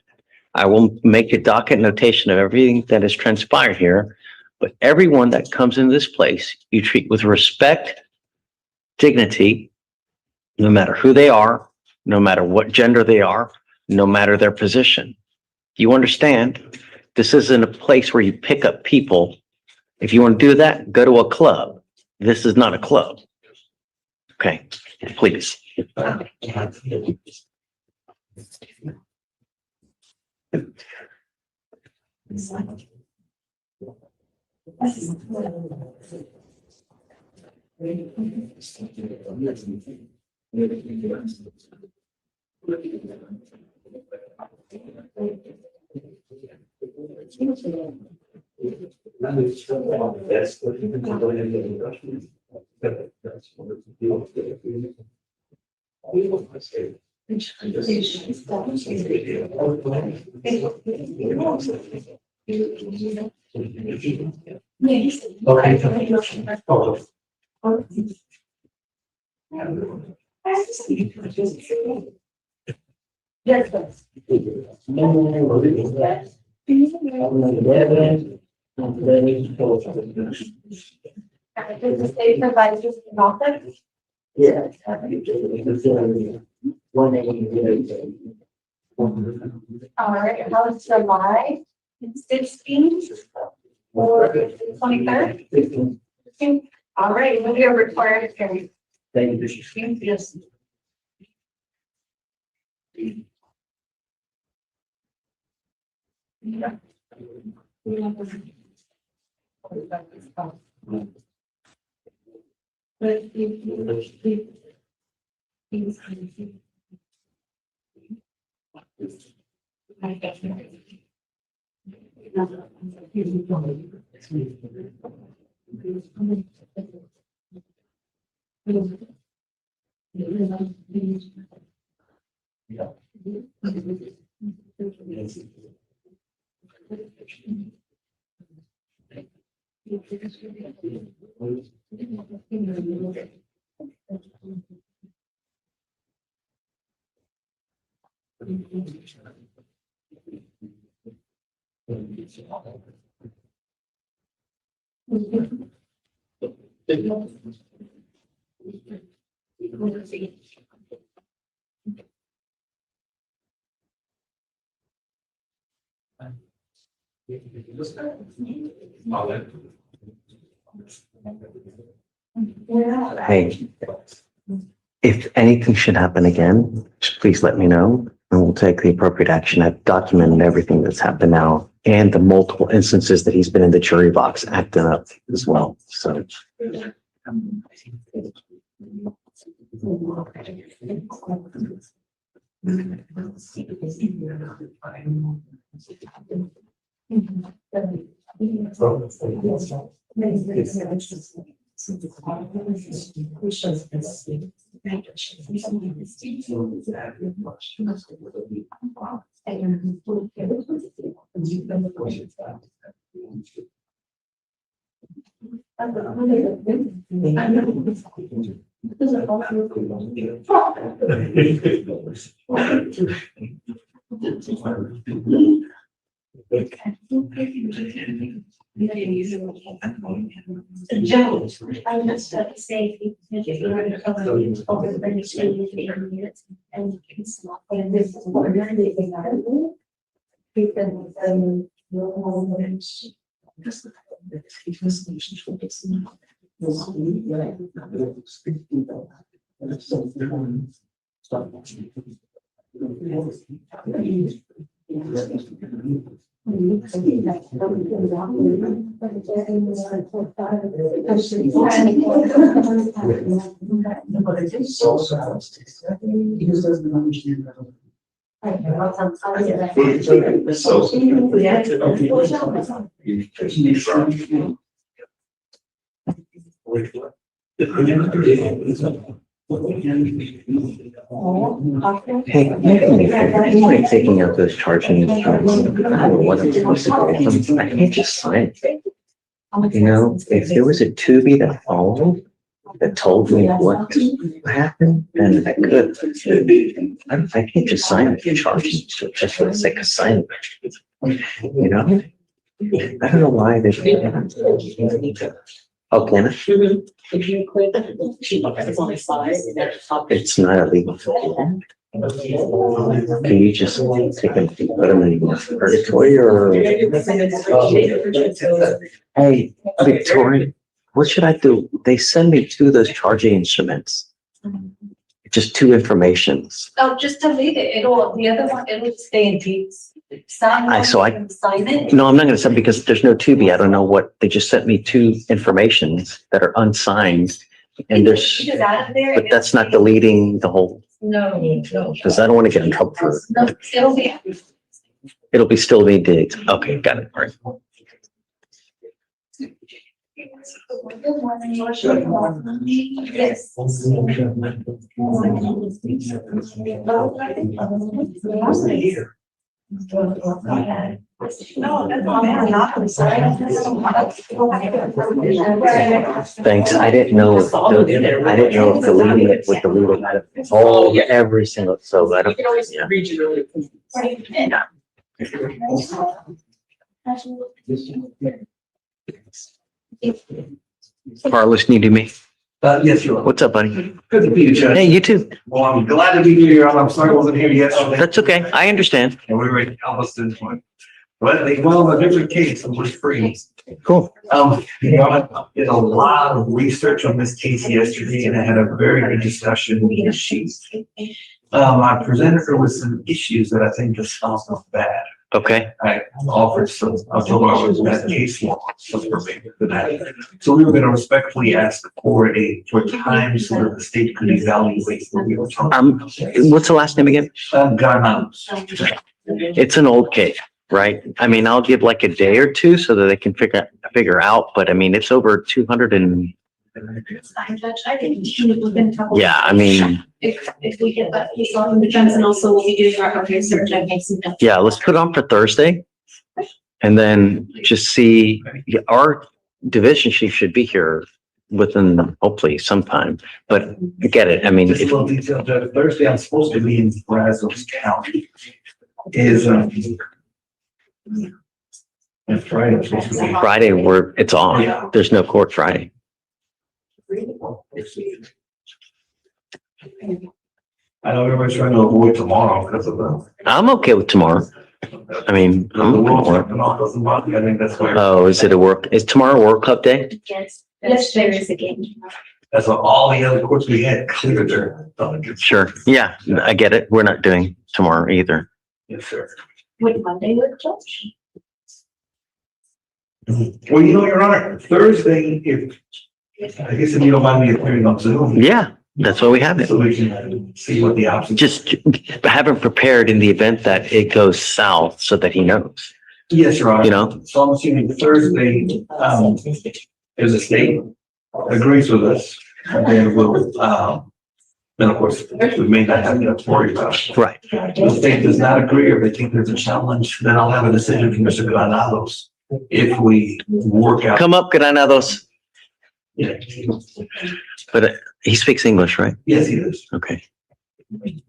I will make a docket notation of everything that has transpired here, but everyone that comes into this place, you treat with respect, dignity, no matter who they are, no matter what gender they are, no matter their position. You understand? This isn't a place where you pick up people. If you want to do that, go to a club. This is not a club. Okay, please. All right, how is July 16th or 23rd? All right, we'll be required to. Yes. Hey, if anything should happen again, just please let me know and we'll take the appropriate action. I've documented everything that's happened now and the multiple instances that he's been in the jury box acting up as well. So. I just say. Hey, maybe taking out those charging instruments. I don't know what I'm supposed to do with them. I can't just sign it. You know, if there was a Tubi that followed, that told me what happened, then I could. I can't just sign the charging instrument just for the sake of signing it. You know? I don't know why they. Oh, can I? If you click, it's on the side, that's top. It's not illegal. Can you just take them, put them in purgatory or? Hey, Victoria, what should I do? They send me two of those charging instruments. Just two informations. Oh, just delete it. The other one, it'll stay in peace. Sign I it. No, I'm not gonna send because there's no Tubi. I don't know what, they just sent me two informations that are unsigned. And there's, You just add it there. but that's not deleting the whole, No. because I don't want to get in trouble for it. No, It'll be still be digged. Okay, got it. All right. Yes. No, that's not. I'm sorry. Thanks. I didn't know if deleting it would delete it. Oh, yeah, every single, so I don't. You can always Yeah. read it. Carlos, need to me. Yes, you are. What's up, buddy? Good to be you, Judge. Hey, you too. Well, I'm glad to be here. I'm sorry I wasn't here yesterday. That's okay. I understand. And we were almost in one. But they involve a different case and we're free. Cool. I did a lot of research on this case yesterday and I had a very good discussion with the chief. I presented her with some issues that I think just sounds bad. Okay. I offered some, I told her I was that case law. So we were gonna respectfully ask for time so that the state could evaluate what we were talking about. What's the last name again? Guidelines. It's an old case, right? I mean, I'll give like a day or two so that they can figure out, but I mean, it's over 200 and, Fine, Judge. I think within a couple. yeah, I mean, If we get that piece off in defense, and also we'll be doing our research, I make some notes. yeah, let's put it on for Thursday. And then just see, our division chief should be here within hopefully sometime, but I get it. I mean, Just a little detail, Judge. Thursday, I'm supposed to be in Brazos County. Is, and Friday, I'm supposed to be. Friday, it's on. There's no court Friday. I know everybody's trying to avoid tomorrow because of the. I'm okay with tomorrow. I mean, The I'm World okay. Cup and all doesn't bother me. I think that's why. Oh, is tomorrow World Cup day? Yes, there is a game. That's why all the other courts we had cleared their. Sure. Yeah, I get it. We're not doing tomorrow either. Yes, sir. Would Monday work, Judge? Well, Your Honor, Thursday, I guess if you don't mind me appearing on Zoom. Yeah, that's why we have it. So we can see what the options. Just have him prepared in the event that it goes south so that he knows, Yes, Your Honor. you know? So I'm assuming Thursday, if the state agrees with us, and then we'll, then of course, we may not have enough to worry about. Right. If the state does not agree or they think there's a challenge, then I'll have a decision from Mr. Granados if we work out. Come up, Granados. Yeah. But he speaks English, right? Yes, he is. Okay.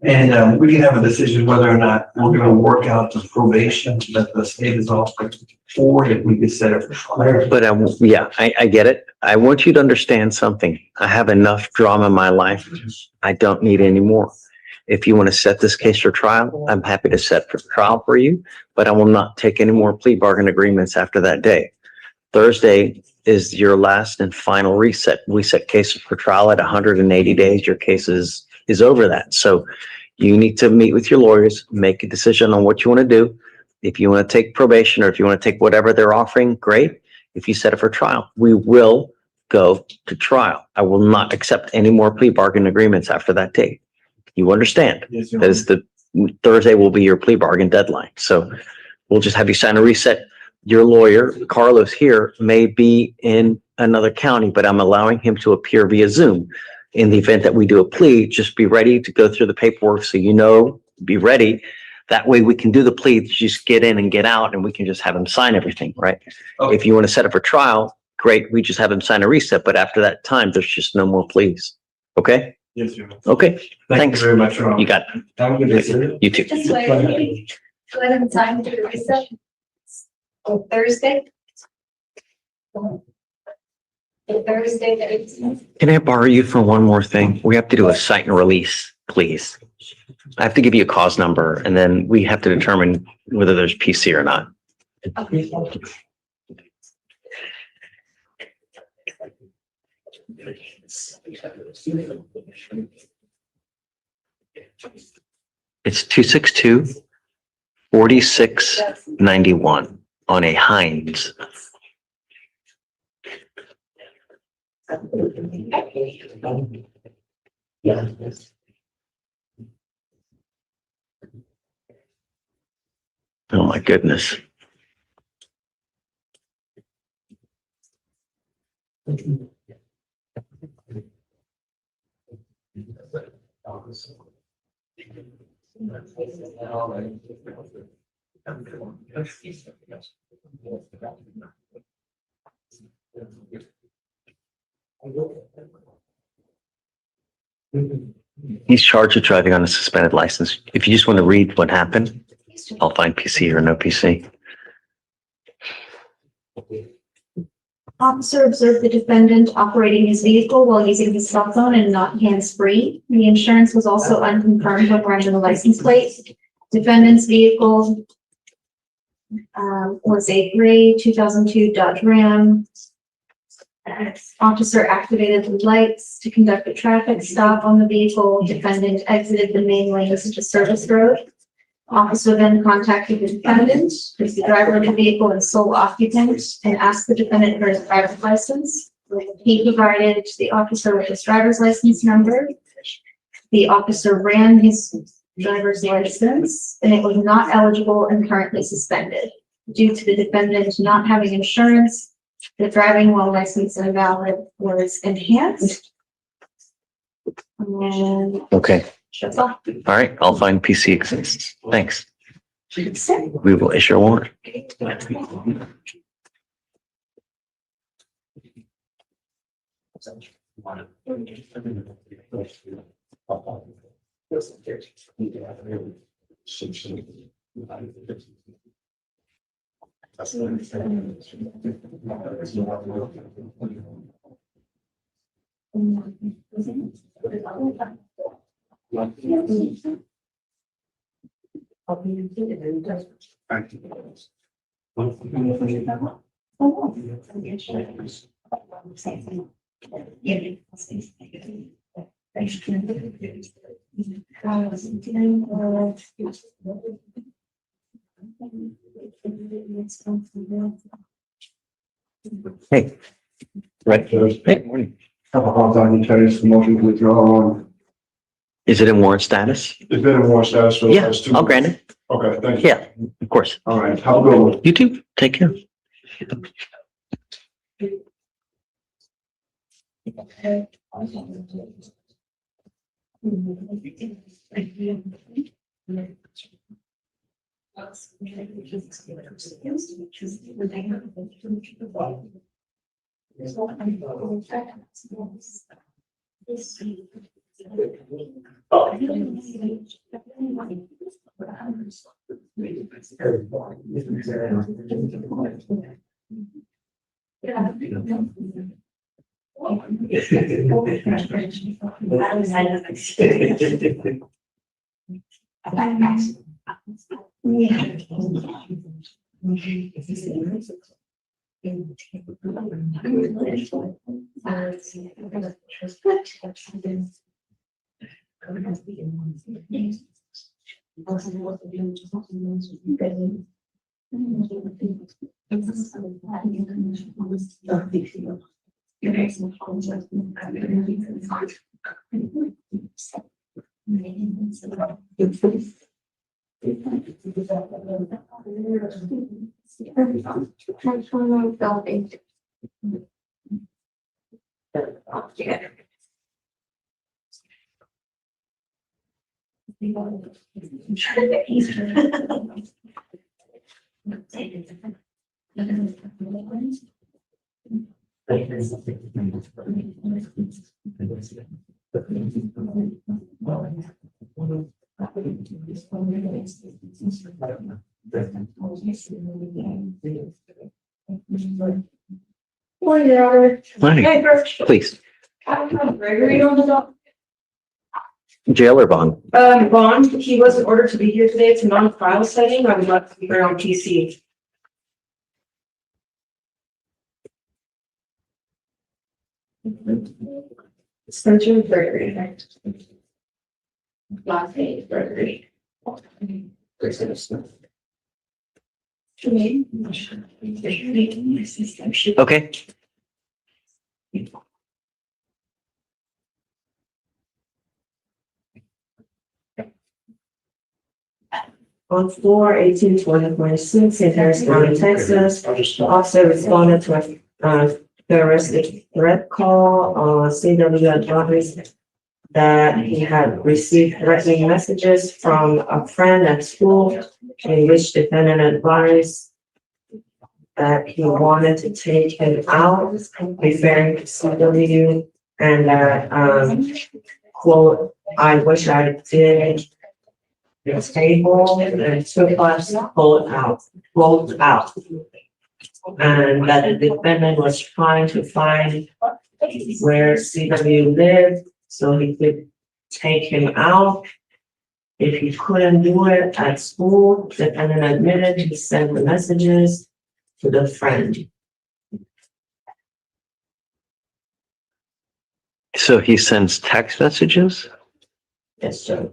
And we can have a decision whether or not we're gonna work out the probation that the state is offering, or if we could set it for trial. But I get it. I want you to understand something. I have enough drama in my life. I don't need any more. If you want to set this case for trial, I'm happy to set for trial for you, but I will not take any more plea bargain agreements after that day. Thursday is your last and final reset. We set cases for trial at 180 days. Your case is over that. So you need to meet with your lawyers, make a decision on what you want to do. If you want to take probation or if you want to take whatever they're offering, great. If you set it for trial, we will go to trial. I will not accept any more plea bargain agreements after that date. You understand? Yes, sir. That is Thursday will be your plea bargain deadline. So we'll just have you sign a reset. Your lawyer, Carlos here, may be in another county, but I'm allowing him to appear via Zoom. In the event that we do a plea, just be ready to go through the paperwork so you know, be ready. That way we can do the plea, just get in and get out, and we can just have him sign everything, right? Okay. If you want to set up for trial, great, we just have him sign a reset, but after that time, there's just no more pleas. Okay? Yes, sir. Okay, Thank you thanks. very much, Ron. You got it. Have a good day, sir. You too. Just wait, go ahead and time to the reset. On Thursday. Thursday, the 18th. Can I borrow you for one more thing? We have to do a cite and release, please. I have to give you a cause number and then we have to determine whether there's PC or not. Okay. It's 262-4691 on a Heinz. Oh my goodness. He's charged with driving on a suspended license. If you just want to read what happened, I'll find PC or no PC. Officer observed the defendant operating his vehicle while using his cell phone and not hands-free. The insurance was also unconfirmed when running the license plate. Defendant's vehicle was a gray 2002 Dodge Ram. Officer activated the lights to conduct a traffic stop on the vehicle. Defendant exited the main lanes to service road. Officer then contacted the defendant, who's the driver of the vehicle and sole occupant, and asked the defendant for his driver's license. He provided the officer with his driver's license number. The officer ran his driver's license, and it was not eligible and currently suspended. Due to the defendant not having insurance, the driving while licensed and valid was enhanced. And Okay, that's all. all right, I'll find PC exists. Thanks. We will issue a warrant. Hey. Right. Hey, morning. Motion to withdraw. Is it in warrant status? It's been a more status for the Yeah, last 2 I'll grant it. Okay, thank you. Yeah, of course. All right, have a good one. You too. Take care. Morning, Your Honor. Morning. Hey, first, Please, I have Gregory on the dock. jail or bond? Bond, he wasn't ordered to be here today. It's a non-file setting. I would like to be here on PC. Spencer Gregory. Last name Gregory. Okay, On 4/18/2026 in Harris County, Texas, the officer responded to a terroristic threat call. CW advised that he had received threatening messages from a friend at school in which defendant advised that he wanted to take him out, referring to CW, and that, quote, "I wish I did." The table and took us pulled out. And that the defendant was trying to find where CW lived so he could take him out. If he couldn't do it at school, the defendant admitted he sent the messages to the friend. so he sends text messages Yes, sir.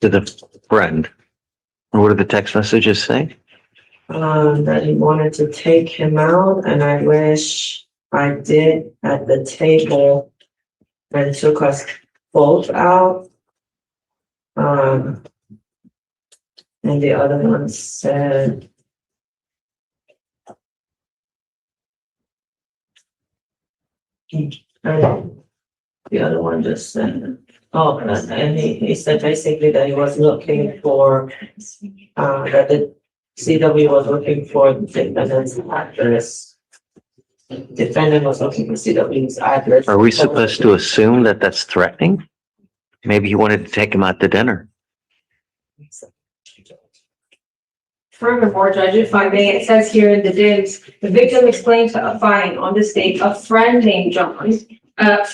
to the friend. And what do the text messages say? That he wanted to take him out, and I wish I did at the table and took us both out. And the other one said, and the other one just said, oh, and he said basically that he was looking for, that the CW was looking for the defendant's address. Defendant was looking for CW's address. Are we supposed to assume that that's threatening? Maybe he wanted to take him out to dinner. Furthermore, Judge, if I may, it says here in the DIMS, the victim explained to a fine on this date, a friend named John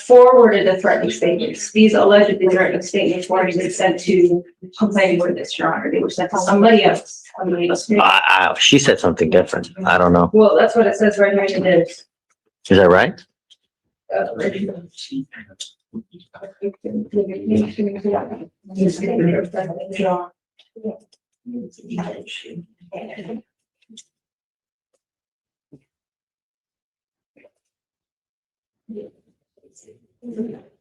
forwarded the threatening statements. These allegedly threatening statements weren't even sent to complaining witness, Your Honor. They were sent to somebody else. She said something different. I don't know. Well, that's what it says right here in the DIMS. Is that right?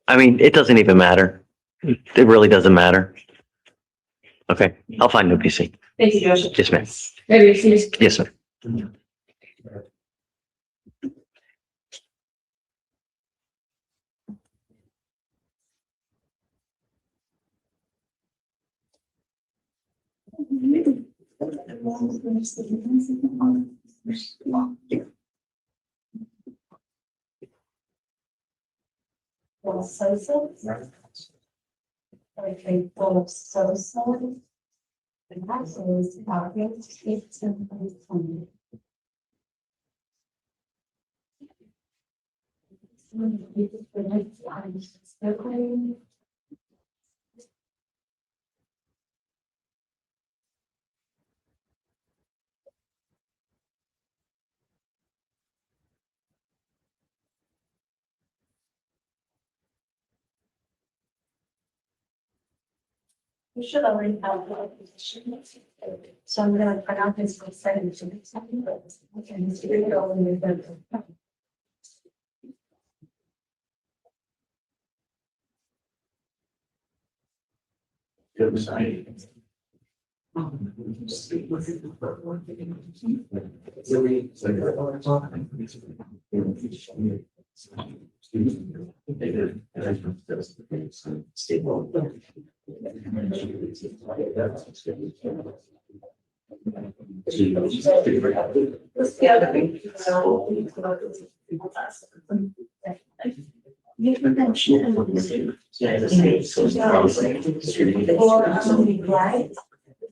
I mean, it doesn't even matter. It really doesn't matter. Okay, I'll find new PC. Thank you, Judge. Yes, ma'am. Maybe please. Yes, sir. Michael Sosa. I think Philip Sosa. And that is August 18th. You should already have the position. So I'm gonna put out this second to be something, but I can see it all in the.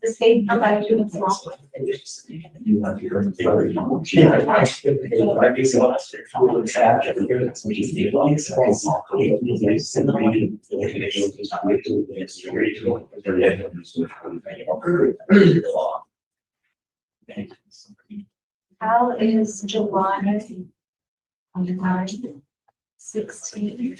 The state provided to the small. How is July? 16.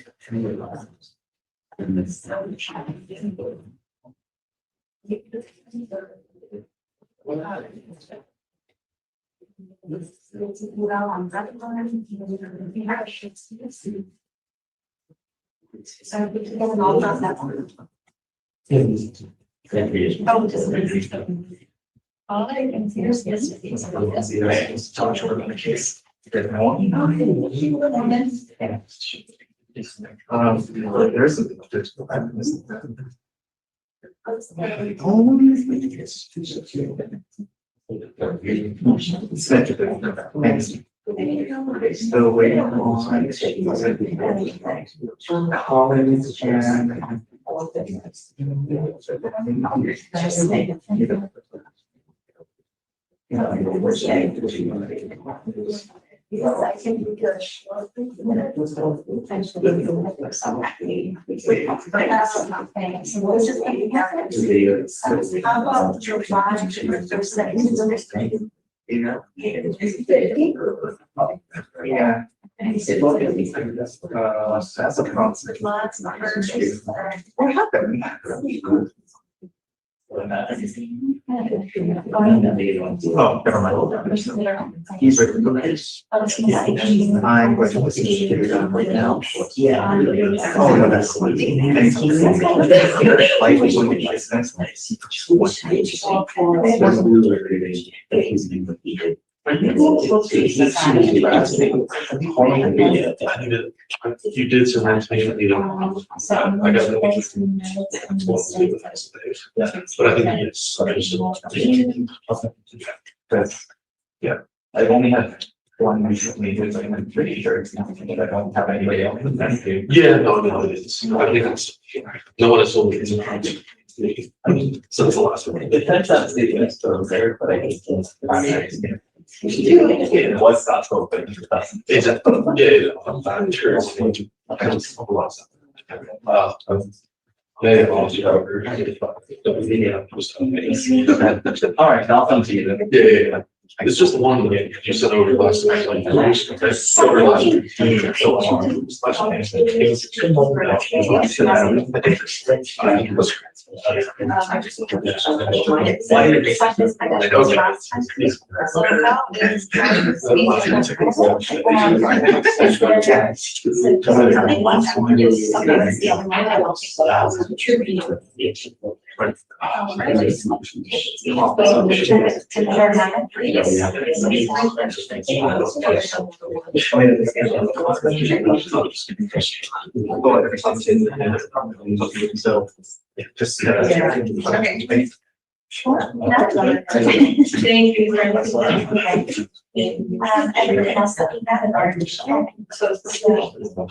All I can see is this. There's still waiting on Collins Yes, I can be good. How about July? Yeah. That's a concept. What happened? Oh, never mind. He's ready to go. I'm going to listen to it right now. Yeah. Oh, no, that's the You did some information, you know. I got the but I think it's. Yeah, I only have one recently, I'm pretty sure it's not, I don't have anybody else. Yeah, no, it's, I think it's, no one has told me it's. I mean, since the last one. It turns out the next door there, but I think it was not open. Exactly. Yeah, I'm sure. Yeah, All right, I'll come to you then. yeah. It's just the one that you sent over last night. So, just. Sure. Thank you very much. Everything else that we have in our. So.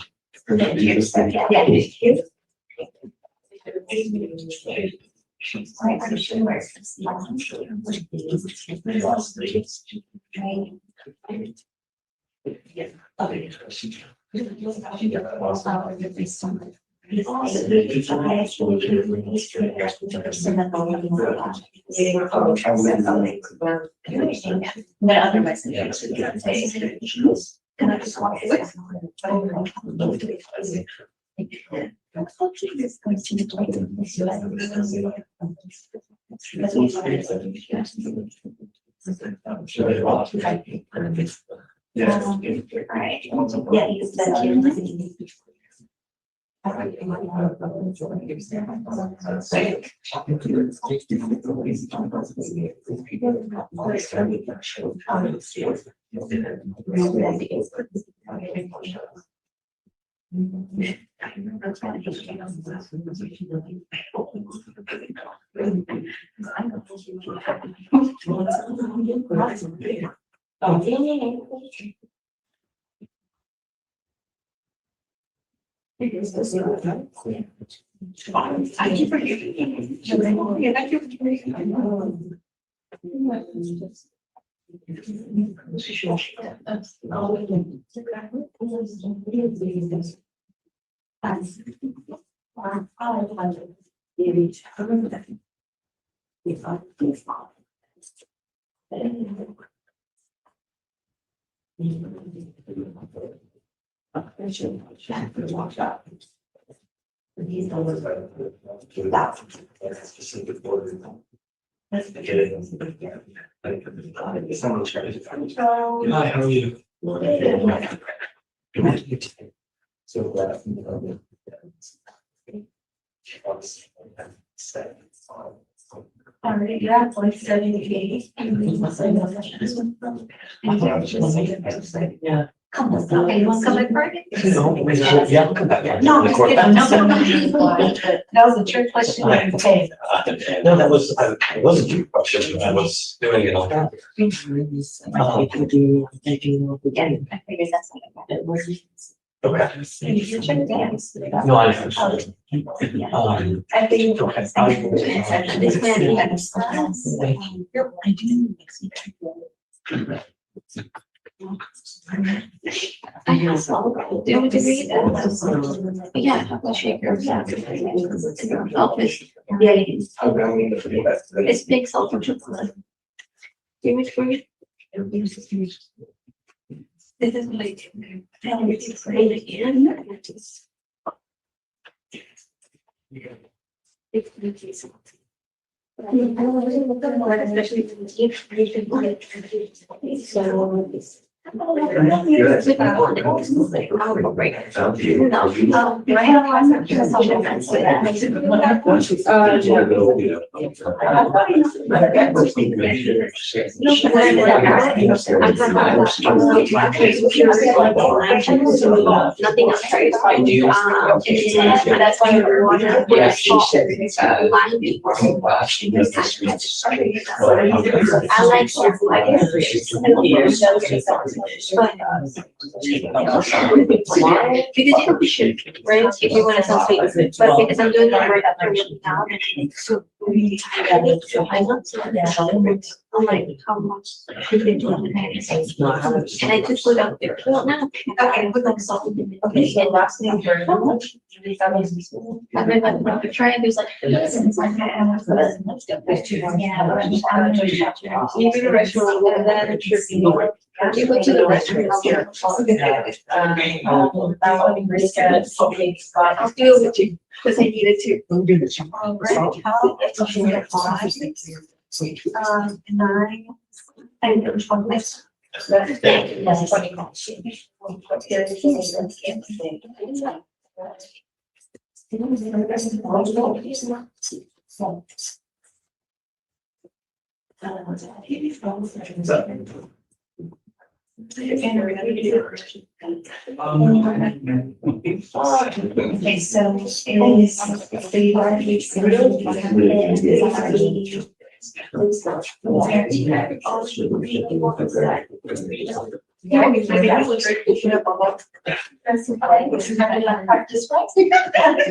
Hi, how are you? Alright, yeah, like 78. Yeah. Come on, okay, you want to come back Friday? Yeah, I'll come back. No, The just court- kidding. No. That was a trick question. Okay. No, that was, it wasn't your question, I was doing it on. Yeah, I figured that's not a problem. Okay. You check the dance. No, I understand. I think. Okay. This man, I have some. Do you want to read that? Yeah, how about shaker? Yeah. Office. Yeah. It's big sulfur chocolate. Do you want to read? This is like. It's great again. Especially. So. Nothing else. That's why we're water. Yeah, she said. I like because you should, right? If you want to sound sweet, but because I'm doing it right after now, so I love to. I'm like, how much? And I just put out there. Well, no, okay, put like salt. Okay, and last name. And then I'm trying to like. Yeah. You go to restaurant and then it should be. You go to the restaurant. I'll do it with you because I needed to. Alright, 9. And it was 1 minute. That's funny. Okay, so Yeah, we can do it. That's fine. This is not a practice, right? Yeah.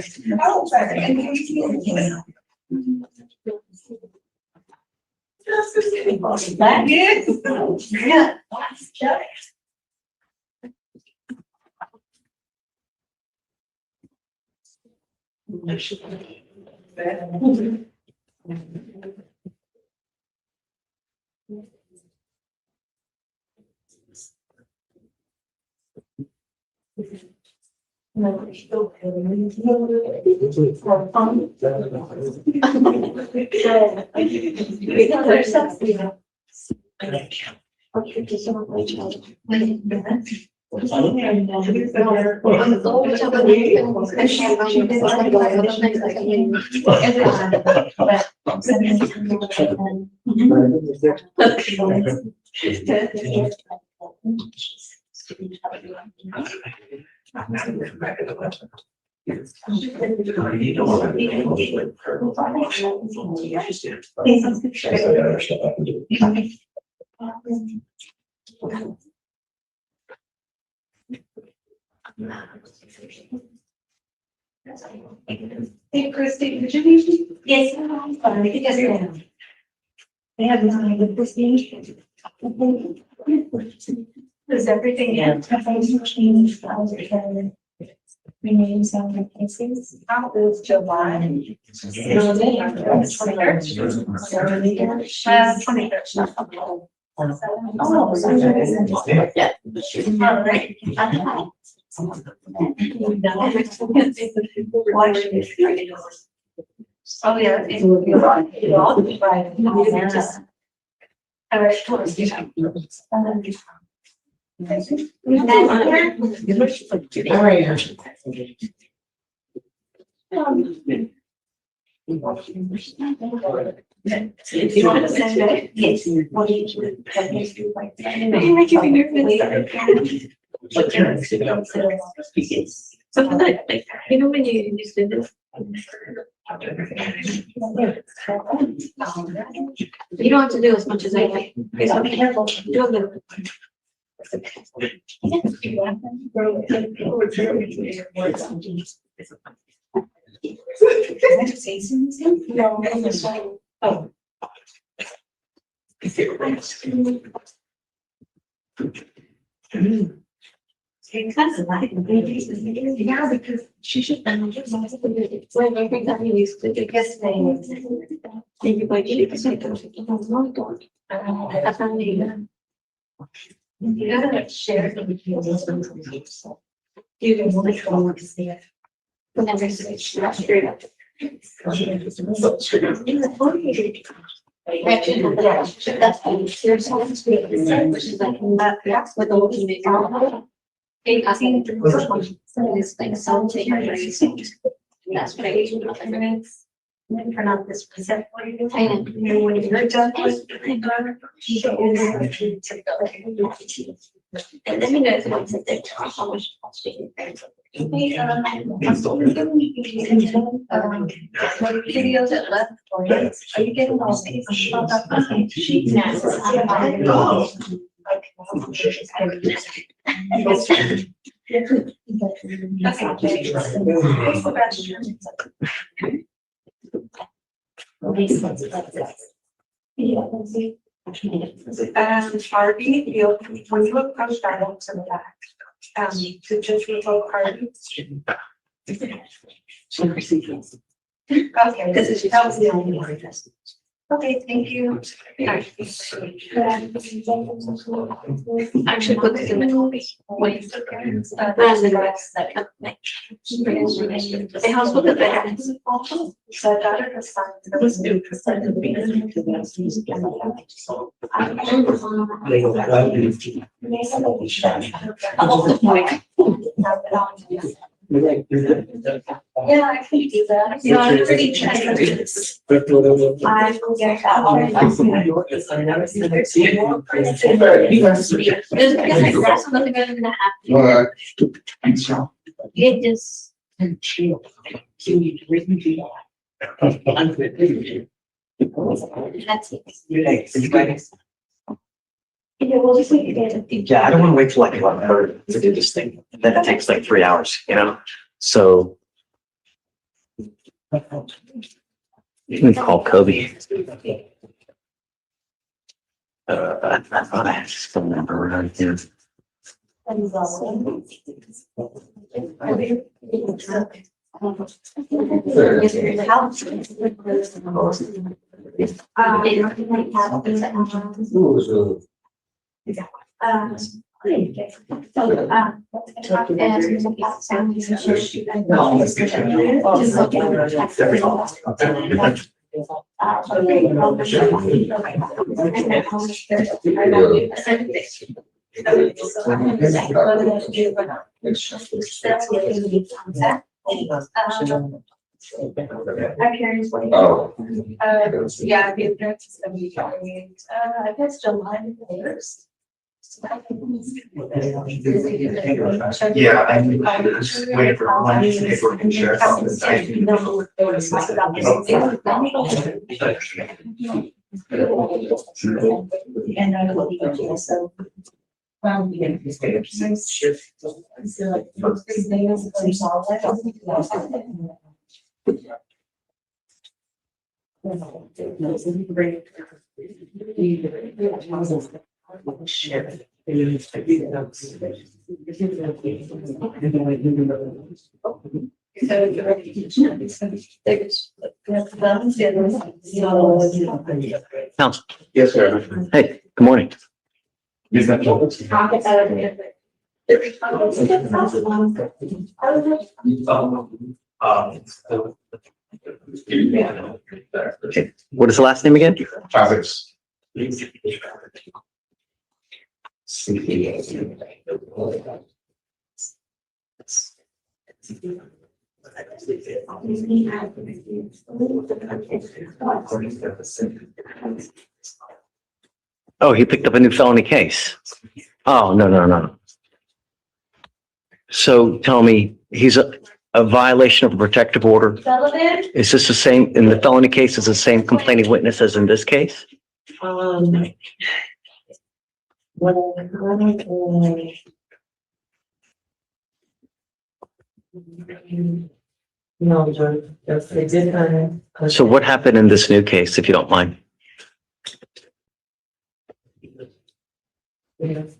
Hey, Christy, did you leave? Yes. Yes. They have nothing with this meeting. Is everything in? Change rename some of cases. How is July? 23rd. 23rd. Oh, yeah. It would be all right. Just. I was told you. If you want to send it, yes. What do you do? Something like, you know, when you used to do this. You don't have to do as much as I like. So be careful. Do a little. Oh. Yeah, because she should. When I think that we used to do yesterday. Maybe like she could say that. I found it. You gotta share it with you. You can only go to see it. Whenever it's not straight up. Actually, that's there's so much which is like that's what the whole thing is. I think the first one is like something. That's what I usually turn on this present. And when you're done with and then you guys want to think how much videos that left or are you getting all Harvey, when you approach dialogue to the back, to just revoke Harvey. Okay, that was the only one. Okay, thank you. Actually, put this in the copy. Wait. It helps with the veterans. So I got it assigned. It was due to send the yeah, I can do that. You know, I'm pretty generous. I will get that all. There's nothing better than happen. It just. That's it. Yeah, we'll just leave it. Yeah, I don't want to wait till like 11:30 to do this thing. And then it takes like 3 hours, you know? So. You can call Kobe. I thought I had his phone number around here. Oh. Yeah, the address is gonna be, I guess July 1st. Yeah, I'm just waiting for lunch to take work and share. And I will be also. Council. Yes, sir. Hey, good morning. Is that Okay. What is the last name again? Travis. Oh, he picked up a new felony case. Oh, no. So tell me, he's a violation of a protective order. Is this the same, in the felony case, is the same complaining witness as in this case? No, Judge, yes, they did. So what happened in this new case, if you don't mind?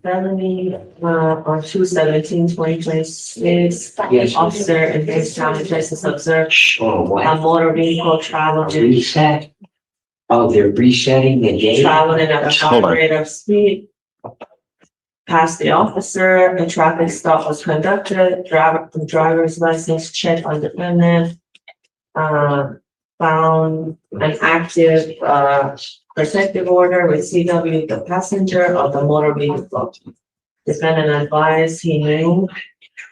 Felony, on 2/17/2026, the officer in this town places observed a motor vehicle traveling. Reset. Oh, they're resetting the game. Traveling at a Hold high on. rate of speed. Past the officer, a traffic stop was conducted, driver's license check on defendant. Found an active, protective order with CW, the passenger of the motor vehicle. Defendant advised he knew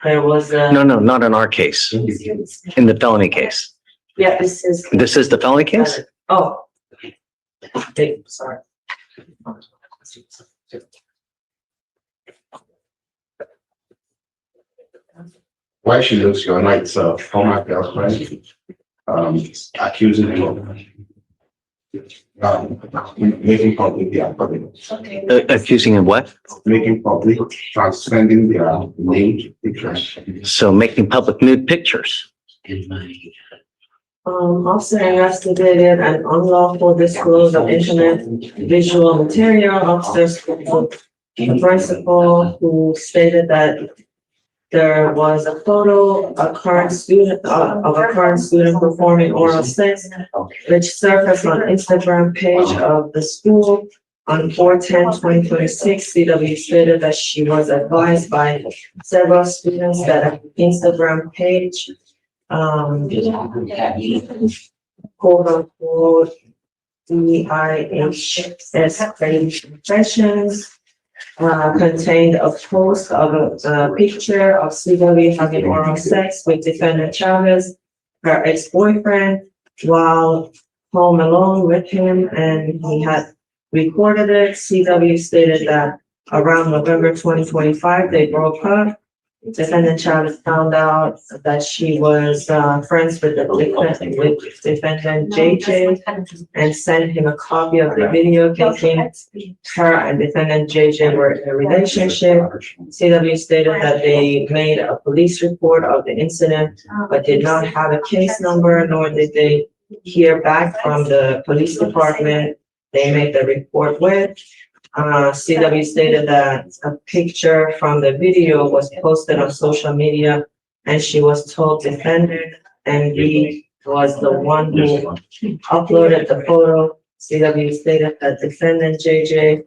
there was a. No, not in our case, in the felony case. Yeah, this is. This is the felony case? Oh. Okay, sorry. Why she lives your nights home at their friend, accusing him of making public their property, Accusing him what? making public, transcending their named pictures. So making public nude pictures. Officer investigated an unlawful disclosure of internet visual material. Officers, the principal who stated that there was a photo of a current student performing oral sex, which surfaced on Instagram page of the school on 4/10/2026. CW stated that she was advised by several students that an Instagram page, quote unquote, DIHS confessions, contained a post of a picture of CW having oral sex with defendant Chavez, her ex-boyfriend, while home alone with him, and he had recorded it. CW stated that around November 2025, they broke up. Defendant Chavez found out that she was friends with defendant JJ and sent him a copy of the video thinking her and defendant JJ were in a relationship. CW stated that they made a police report of the incident, but did not have a case number, nor did they hear back from the police department they made the report with. CW stated that a picture from the video was posted on social media and she was told defendant and he was the one who uploaded the photo. CW stated that defendant JJ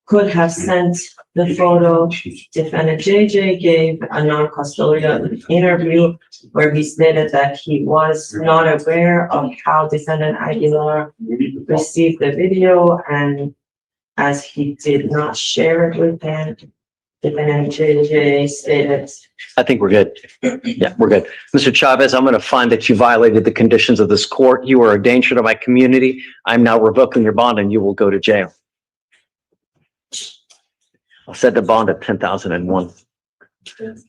could have sent the photo. Defendant JJ gave a non-custodial interview where he stated that he was not aware of how defendant Aguilar received the video, and as he did not share it with him, defendant JJ stated. I think we're good. Yeah, we're good. Mr. Chavez, I'm going to find that you violated the conditions of this court. You are a danger to my community. I'm now revoking your bond and you will go to jail. I'll set the bond at 10,001.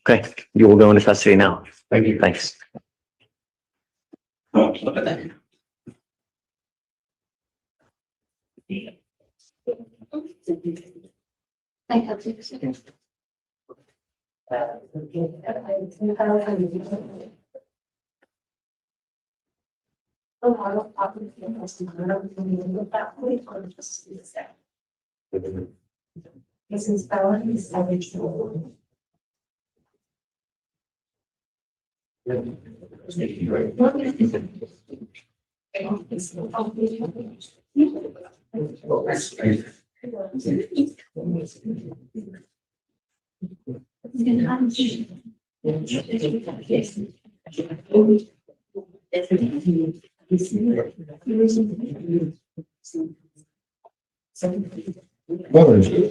Okay, you will go into custody now. Thank you. Thanks. I have to. This is felony savage.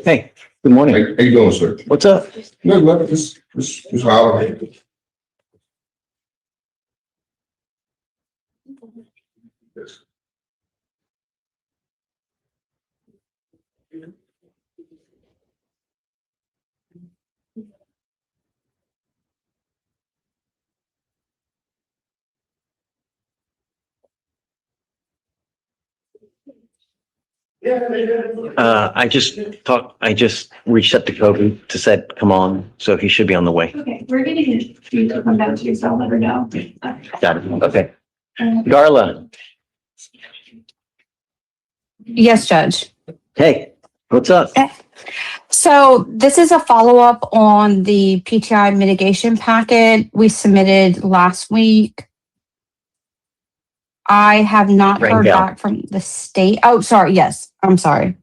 Hey, good morning. How you doing, sir? What's up? Look, just holler. I just reached out to Kobe to said, come on, so he should be on the way. Okay, we're getting you to come down to your cell, let her know. Got it. Okay. Darla, Yes, Judge. hey, what's up? So this is a follow-up on the PTI mitigation packet we submitted last week. I have not heard Rangel. back from the state. Oh, sorry. Yes, I'm sorry.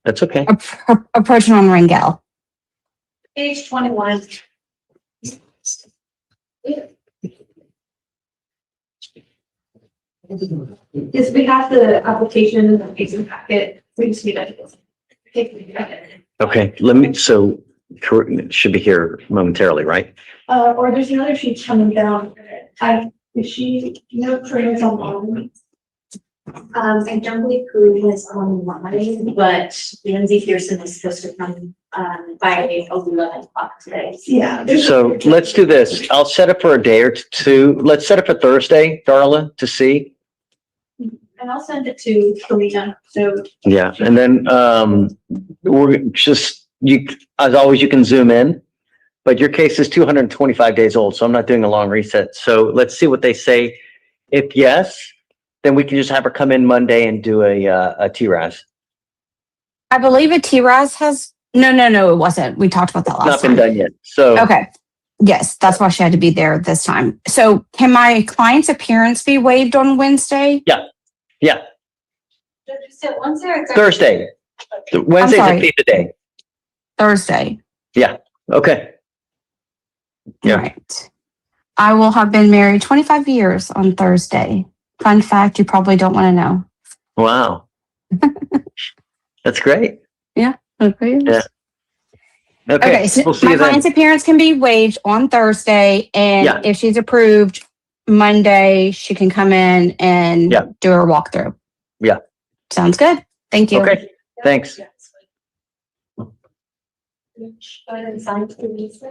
That's okay. Approaching on Rangel. Page 21. Yes, we have the application in the pacing packet. We just need to take a look at it. Okay, let me, so should be here momentarily, right? Or there's another sheet coming down. Is she, Corinne's online? I don't believe Corinne is online, but Lindsay Pearson is supposed to come, by 11 o'clock today. Yeah. So let's do this. I'll set it for a day or two. Let's set it for Thursday, Darla, to see. And I'll send it to Karina, so. Yeah, and then we're just, as always, you can zoom in, but your case is 225 days old, so I'm not doing a long reset. So let's see what they say. If yes, then we can just have her come in Monday and do a TRAS. I believe a TRAS has, no, it wasn't. We talked about that Not last been time. done yet, so. Okay. Yes, that's why she had to be there this time. So can my client's appearance be waived on Wednesday? Yeah, Wednesday or Thursday. Wednesday's a sorry. fee today. Thursday. Okay. Yeah. Right. I will have been married 25 years on Thursday. Fun fact you probably don't want to know. Wow. That's great. Okay. Yeah. Okay, so We'll see my you then. client's appearance can be waived on Thursday, and Yeah. if she's approved, Monday she can come in and Yeah. do her walkthrough. Yeah. Sounds good. Thank you. Okay, thanks. Go ahead and sign, please.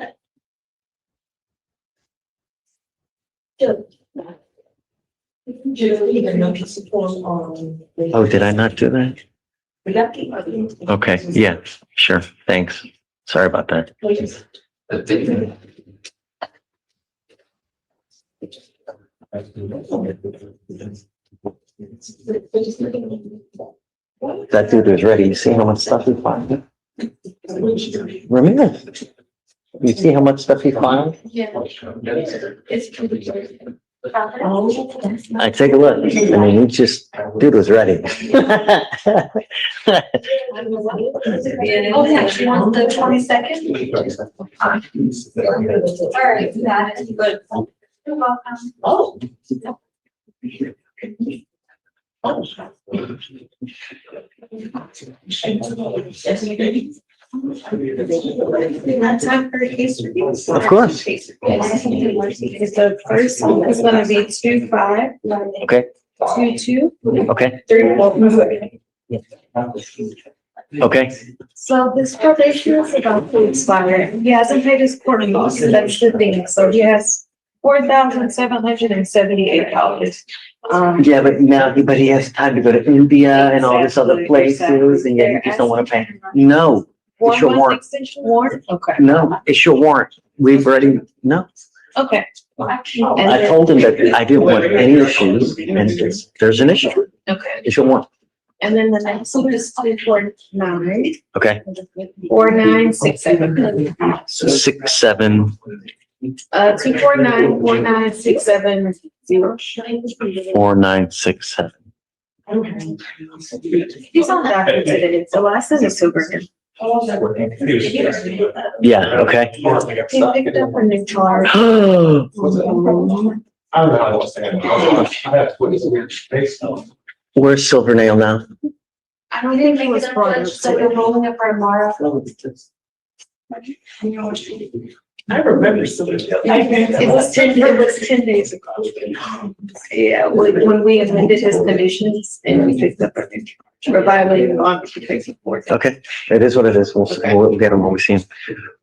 Oh, did I not do that? Okay, yeah, sure, thanks. Sorry about that. That dude was ready. You see how much stuff he filed? Remember? You see how much stuff he filed? Yeah. I take a look. I mean, he just, dude was ready. Oh, yeah, she wants the 22nd. All right, got it. Good. You're welcome. Oh. That's time for a case review. Of course. The first one is gonna be 2-5. Okay, 2-2. okay, 3-4. okay. So this probation is about to expire. He hasn't paid his court costs, that's the thing. So he has $4,778. Yeah, but now, but he has time to go to India and all this other places, and yet you just don't want to pay. No, it's your warrant. Extension warrant? Okay. No, it's your warrant. We've already, no. Okay. I told him that I didn't want any issues, and there's an issue. Okay. It's your warrant. And then the next one is 249. Okay, 4967. so 6-7, 249 49670. 4967. He's on that today. The last one is sober. Yeah, okay. He picked up a new charge. I don't know how to say it. Where's Silvernail now? I don't think he was brought up. So you're rolling it for tomorrow. I remember something. It was 10 days ago. Yeah, when we amended his conditions and we picked up a new charge for violating on the board. Okay, it is what it is. We'll get him when we see him.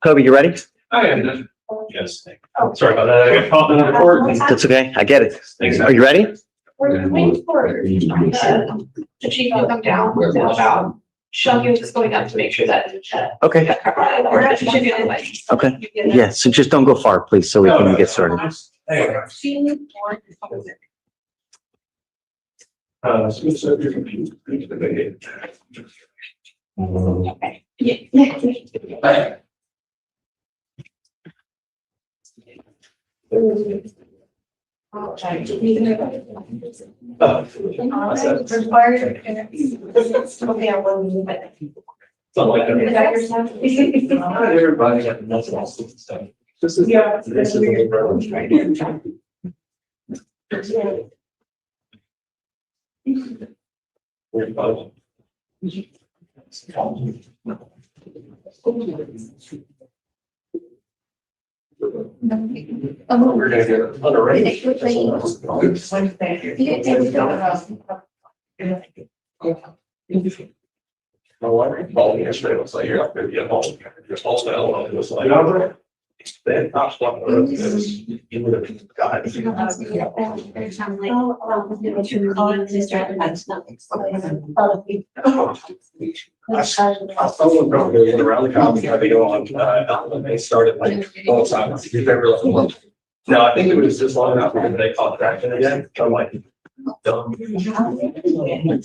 Kobe, you ready? I am. Yes. Sorry about that. I got caught in the court. That's okay. I get it. Thanks. Are you ready? We're waiting for the chief to come down about Shuggy was going up to make sure that. Okay, okay. Yeah, so just don't go far, please, so we can get started. Everybody got nothing else to say. This is. This is the approach, right? We're gonna get another raise. My wife called me yesterday, it was like, you're not gonna get home, just all style, and it was like, then I was walking around, it was, you would have got it. I saw one girl going around the county, I think on, and they started like, all the time, because they were like, no, I think it was just long enough because they caught traction again, I'm like, dumb.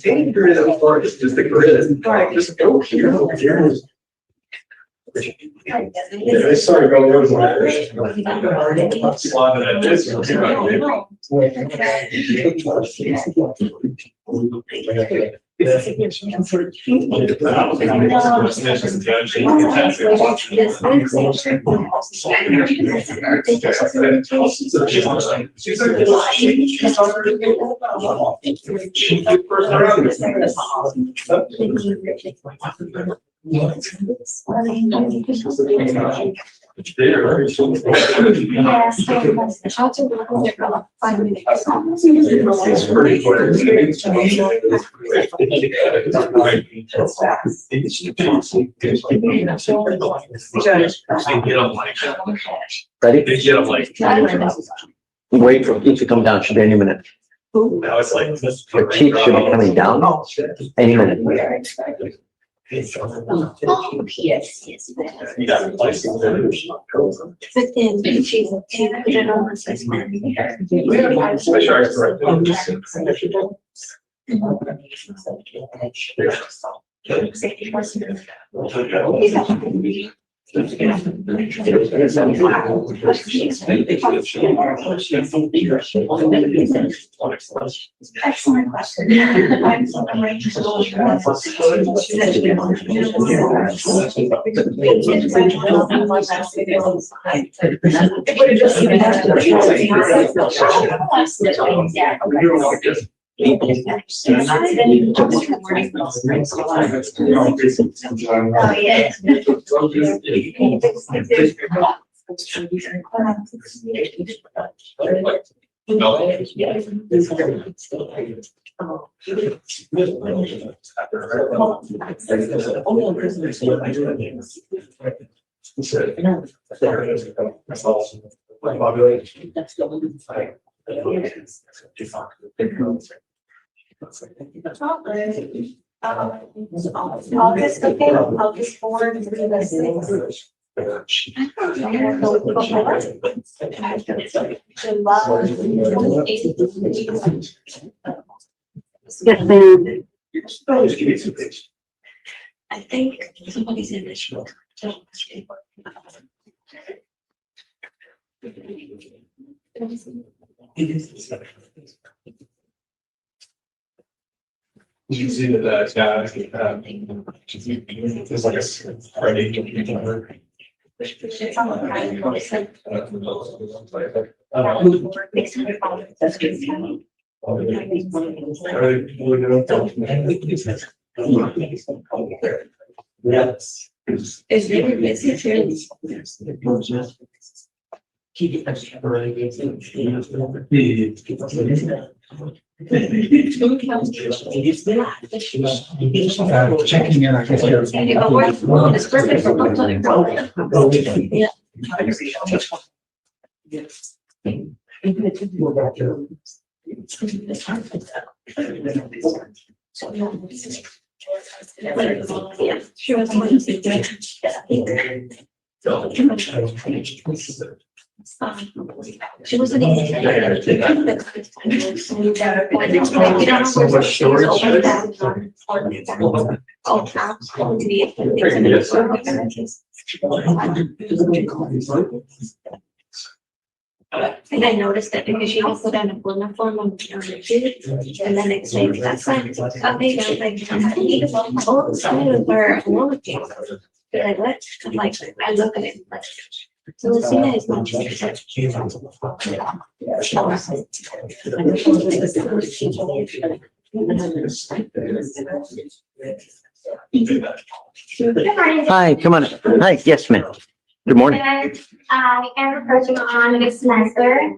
Any grid of course, it's just a grid, just go here, go here. Yeah, they started going over there. It's pretty Ready? They get them like. Wait for it to come down, should be any minute. Now it's like this. The chief should be coming down any minute. Oh, yes, yes. You got to place it there. But then she put it on the assessment. Make sure I correct Excellent question. Oh, yeah. August, okay, August 4, 3 by 6. I think somebody's in this room. You see that, it's like a Friday. Yes. Is very busy too. Checking in, I guess. It's perfect for one time. Yeah. Yeah, she was one of she wasn't So much storage. all caps to be. And I noticed that because she also done a bullet form on the sheet, and then it says that's fine. Okay, I was like, I need to all the time for a lot. Like what? I'm like, I look at it like. So Lucina is not just. Hi, come on. Hi, yes, ma'am. Good morning. And I am approaching on this semester.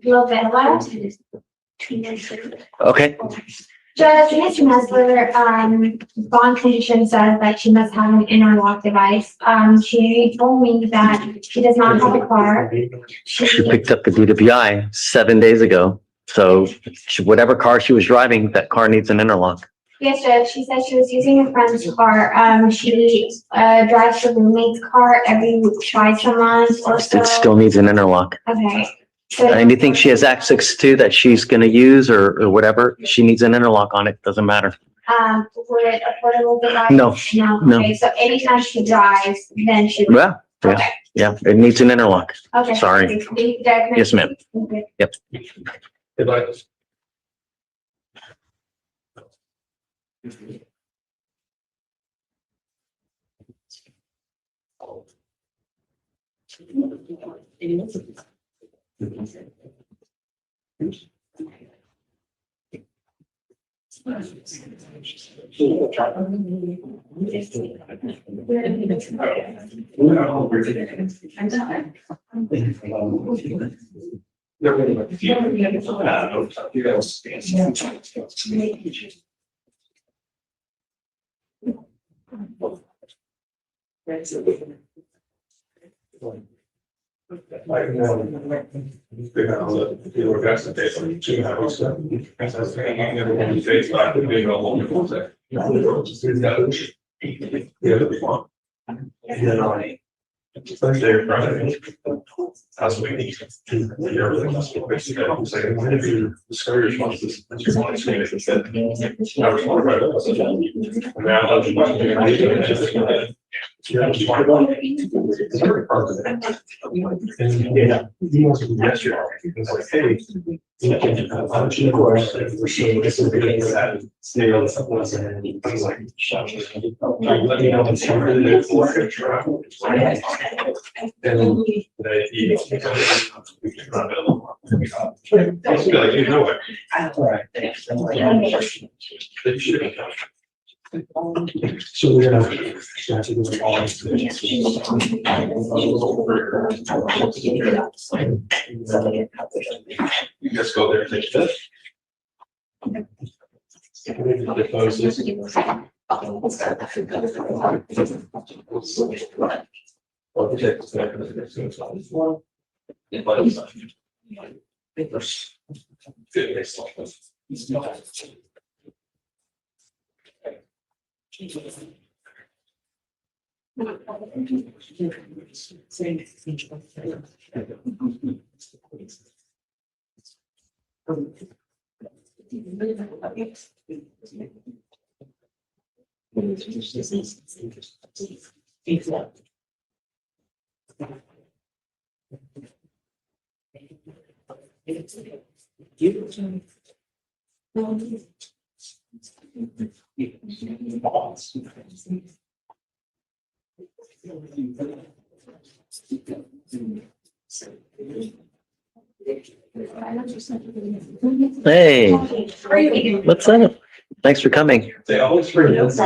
Novella. Okay, Just this semester, bond condition says that she must have an interlock device. She told me that she does not have a car. she picked up the DWI 7 days ago. So whatever car she was driving, that car needs an interlock. Yes, Judge, she said she was using a friend's car. She drives her roommate's car every twice a month or so. It still needs an interlock. Okay. So Anything she has access to that she's gonna use or whatever, she needs an interlock on it, doesn't matter. would a portable device? No, no. Okay, so anytime she drives, then she. Yeah, yeah, Okay. yeah, it needs an interlock. Okay. Sorry. Thank you, Judge. Yes, ma'am. Okay. Yep. Goodbye. Thursday or Friday. That's what we need. You're really must be basically, I'm saying, if you discourage ones, this is one thing that said. I was wondering about it. Now, I'm just like, yeah, it's fine. It's very part of it. And, yeah, he wants to do yesterday. It's like, hey. Of course, we're seeing this is the beginning of that. Snail, something else. And I was like, let me know what's really there for it. And then they eat. We can run it a little more. I feel like you know it. They should have done. So we're gonna. You just go there and take a Hey, what's up? Thanks for coming. They always bring it. Yeah, it's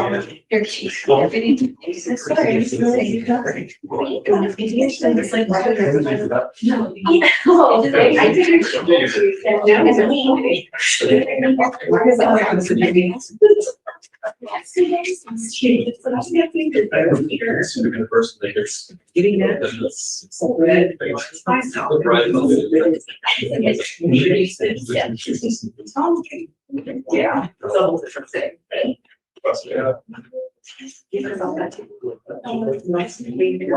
a whole different thing. Yeah. Nice to meet you.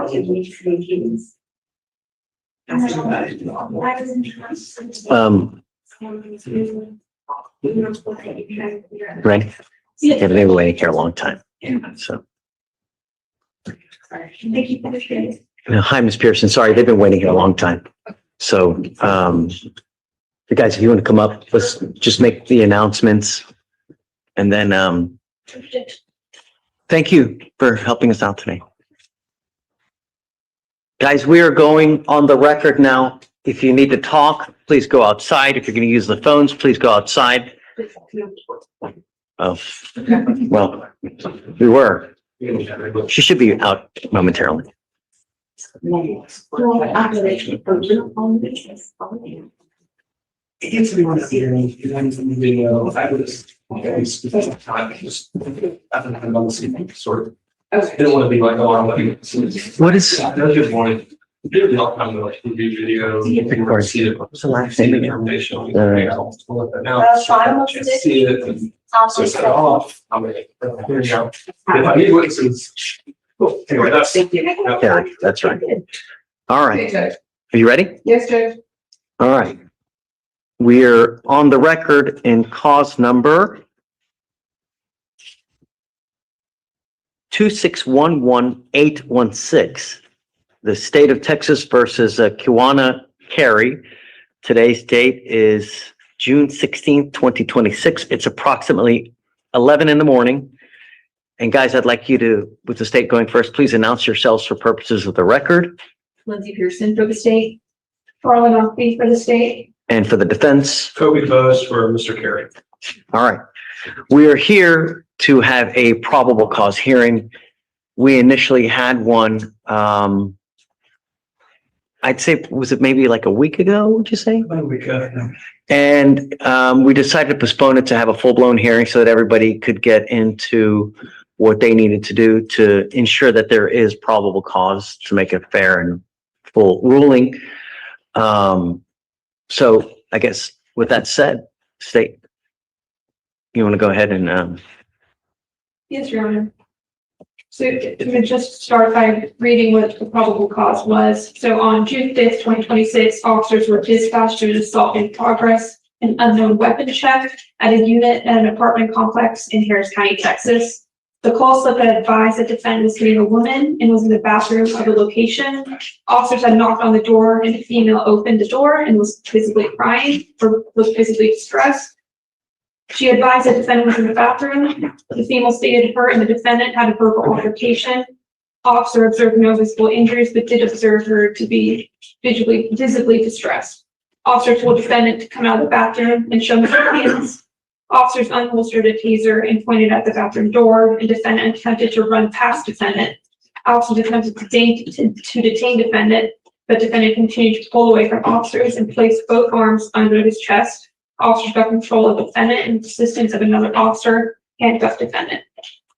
Randy, yeah, they've been waiting here a long time. So, hi, Ms. Pearson. Sorry, they've been waiting here a long time. So, you guys, if you want to come up, let's just make the announcements. And then, thank you for helping us out today. Guys, we are going on the record now. If you need to talk, please go outside. If you're going to use the phones, please go outside. Oh, well, we were. She should be out momentarily. It's we want to see the video. I was time just I don't have on the scene sort of. I didn't want to be like, oh, I'm letting it. What is? I just wanted really all kind of like video. Of course. See it. What's the last name again? Information. Now, See it. So set it off. I'm like, here you go. If I need witnesses. Cool. Anyway, that's. yeah, that's right. All right. Are you ready? Yes, Judge. All right. We're on the record in cause number 2611816. The state of Texas versus Kiwana Carey. Today's date is June 16th, 2026. It's approximately 11 in the morning. And guys, I'd like you to, with the state going first, please announce yourselves for purposes of the record. Lindsay Pearson for the state. Carla Duffy for the state. And for the defense. Kobe Bose for Mr. Carey. All right. We are here to have a probable cause hearing. We initially had one, I'd say, was it maybe like a week ago, would you say? About a week ago. And we decided to postpone it to have a full-blown hearing so that everybody could get into what they needed to do to ensure that there is probable cause to make it fair and full ruling. So I guess with that said, state, you want to go ahead and, Yes, Your Honor. So I'm gonna just start by reading what the probable cause was. So on June 5th, 2026, officers were dispatched to an assault in progress, an unknown weapon check at a unit at an apartment complex in Harris County, Texas. The call slip had advised that the defendant was hitting a woman and was in the bathroom of the location. Officers had knocked on the door and the female opened the door and was visibly crying or was visibly distressed. She advised the defendant was in the bathroom. The female stated her and the defendant had a verbal altercation. Officer observed no visible injuries, but did observe her to be visibly distressed. Officer told defendant to come out of the bathroom and show him her hands. Officers unholstered a taser and pointed at the bathroom door, and defendant attempted to run past defendant. Officers attempted to detain defendant, but defendant continued to pull away from officers and placed both arms under his chest. Officers got control of the defendant and with assistance of another officer handcuffed defendant.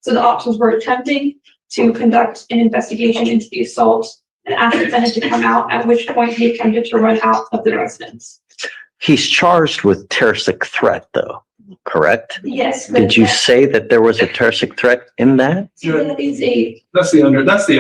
So the officers were attempting to conduct an investigation into the assault and asked the defendant to come out, at which point he attempted to run out of the residence. he's charged with terroristic threat though, correct? Yes. Did you say that there was a terroristic threat in that? That is a, That's the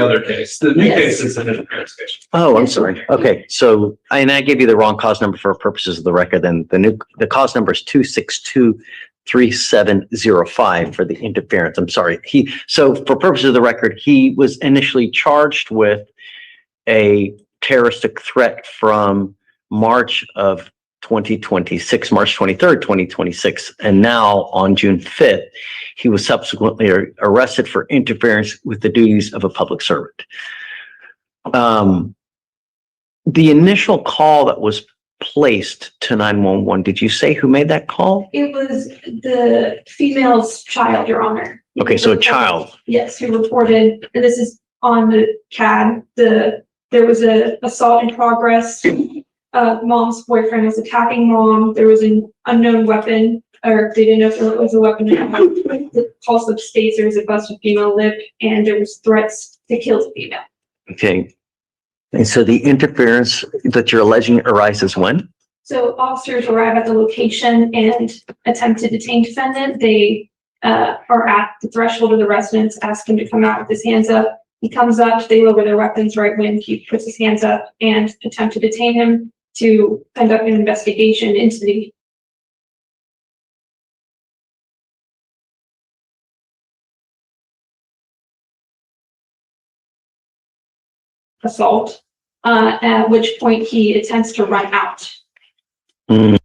other case. The new Yes. case is an interference case. Oh, I'm sorry. Okay, so, and I gave you the wrong cause number for purposes of the record, then the cause number is 2623705 for the interference. I'm sorry. So for purposes of the record, he was initially charged with a terroristic threat from March of 2026, March 23rd, 2026. And now on June 5th, he was subsequently arrested for interference with the duties of a public servant. The initial call that was placed to 911, did you say who made that call? it was the female's child, Your Honor. Okay, so a child. Yes, who reported, and this is on the CAD, there was a assault in progress. Mom's boyfriend was attacking mom. There was an unknown weapon, or they didn't know if there was a weapon. The call slip states there was a busted female lip, and there was threats to kill the female. Okay. And so the interference that you're alleging arises when? So officers arrive at the location and attempt to detain defendant. They are at the threshold of the residence, ask him to come out with his hands up. He comes up, they lower their weapons right when he puts his hands up and attempt to detain him to conduct an investigation into the assault, at which point he attempts to run out. Mm.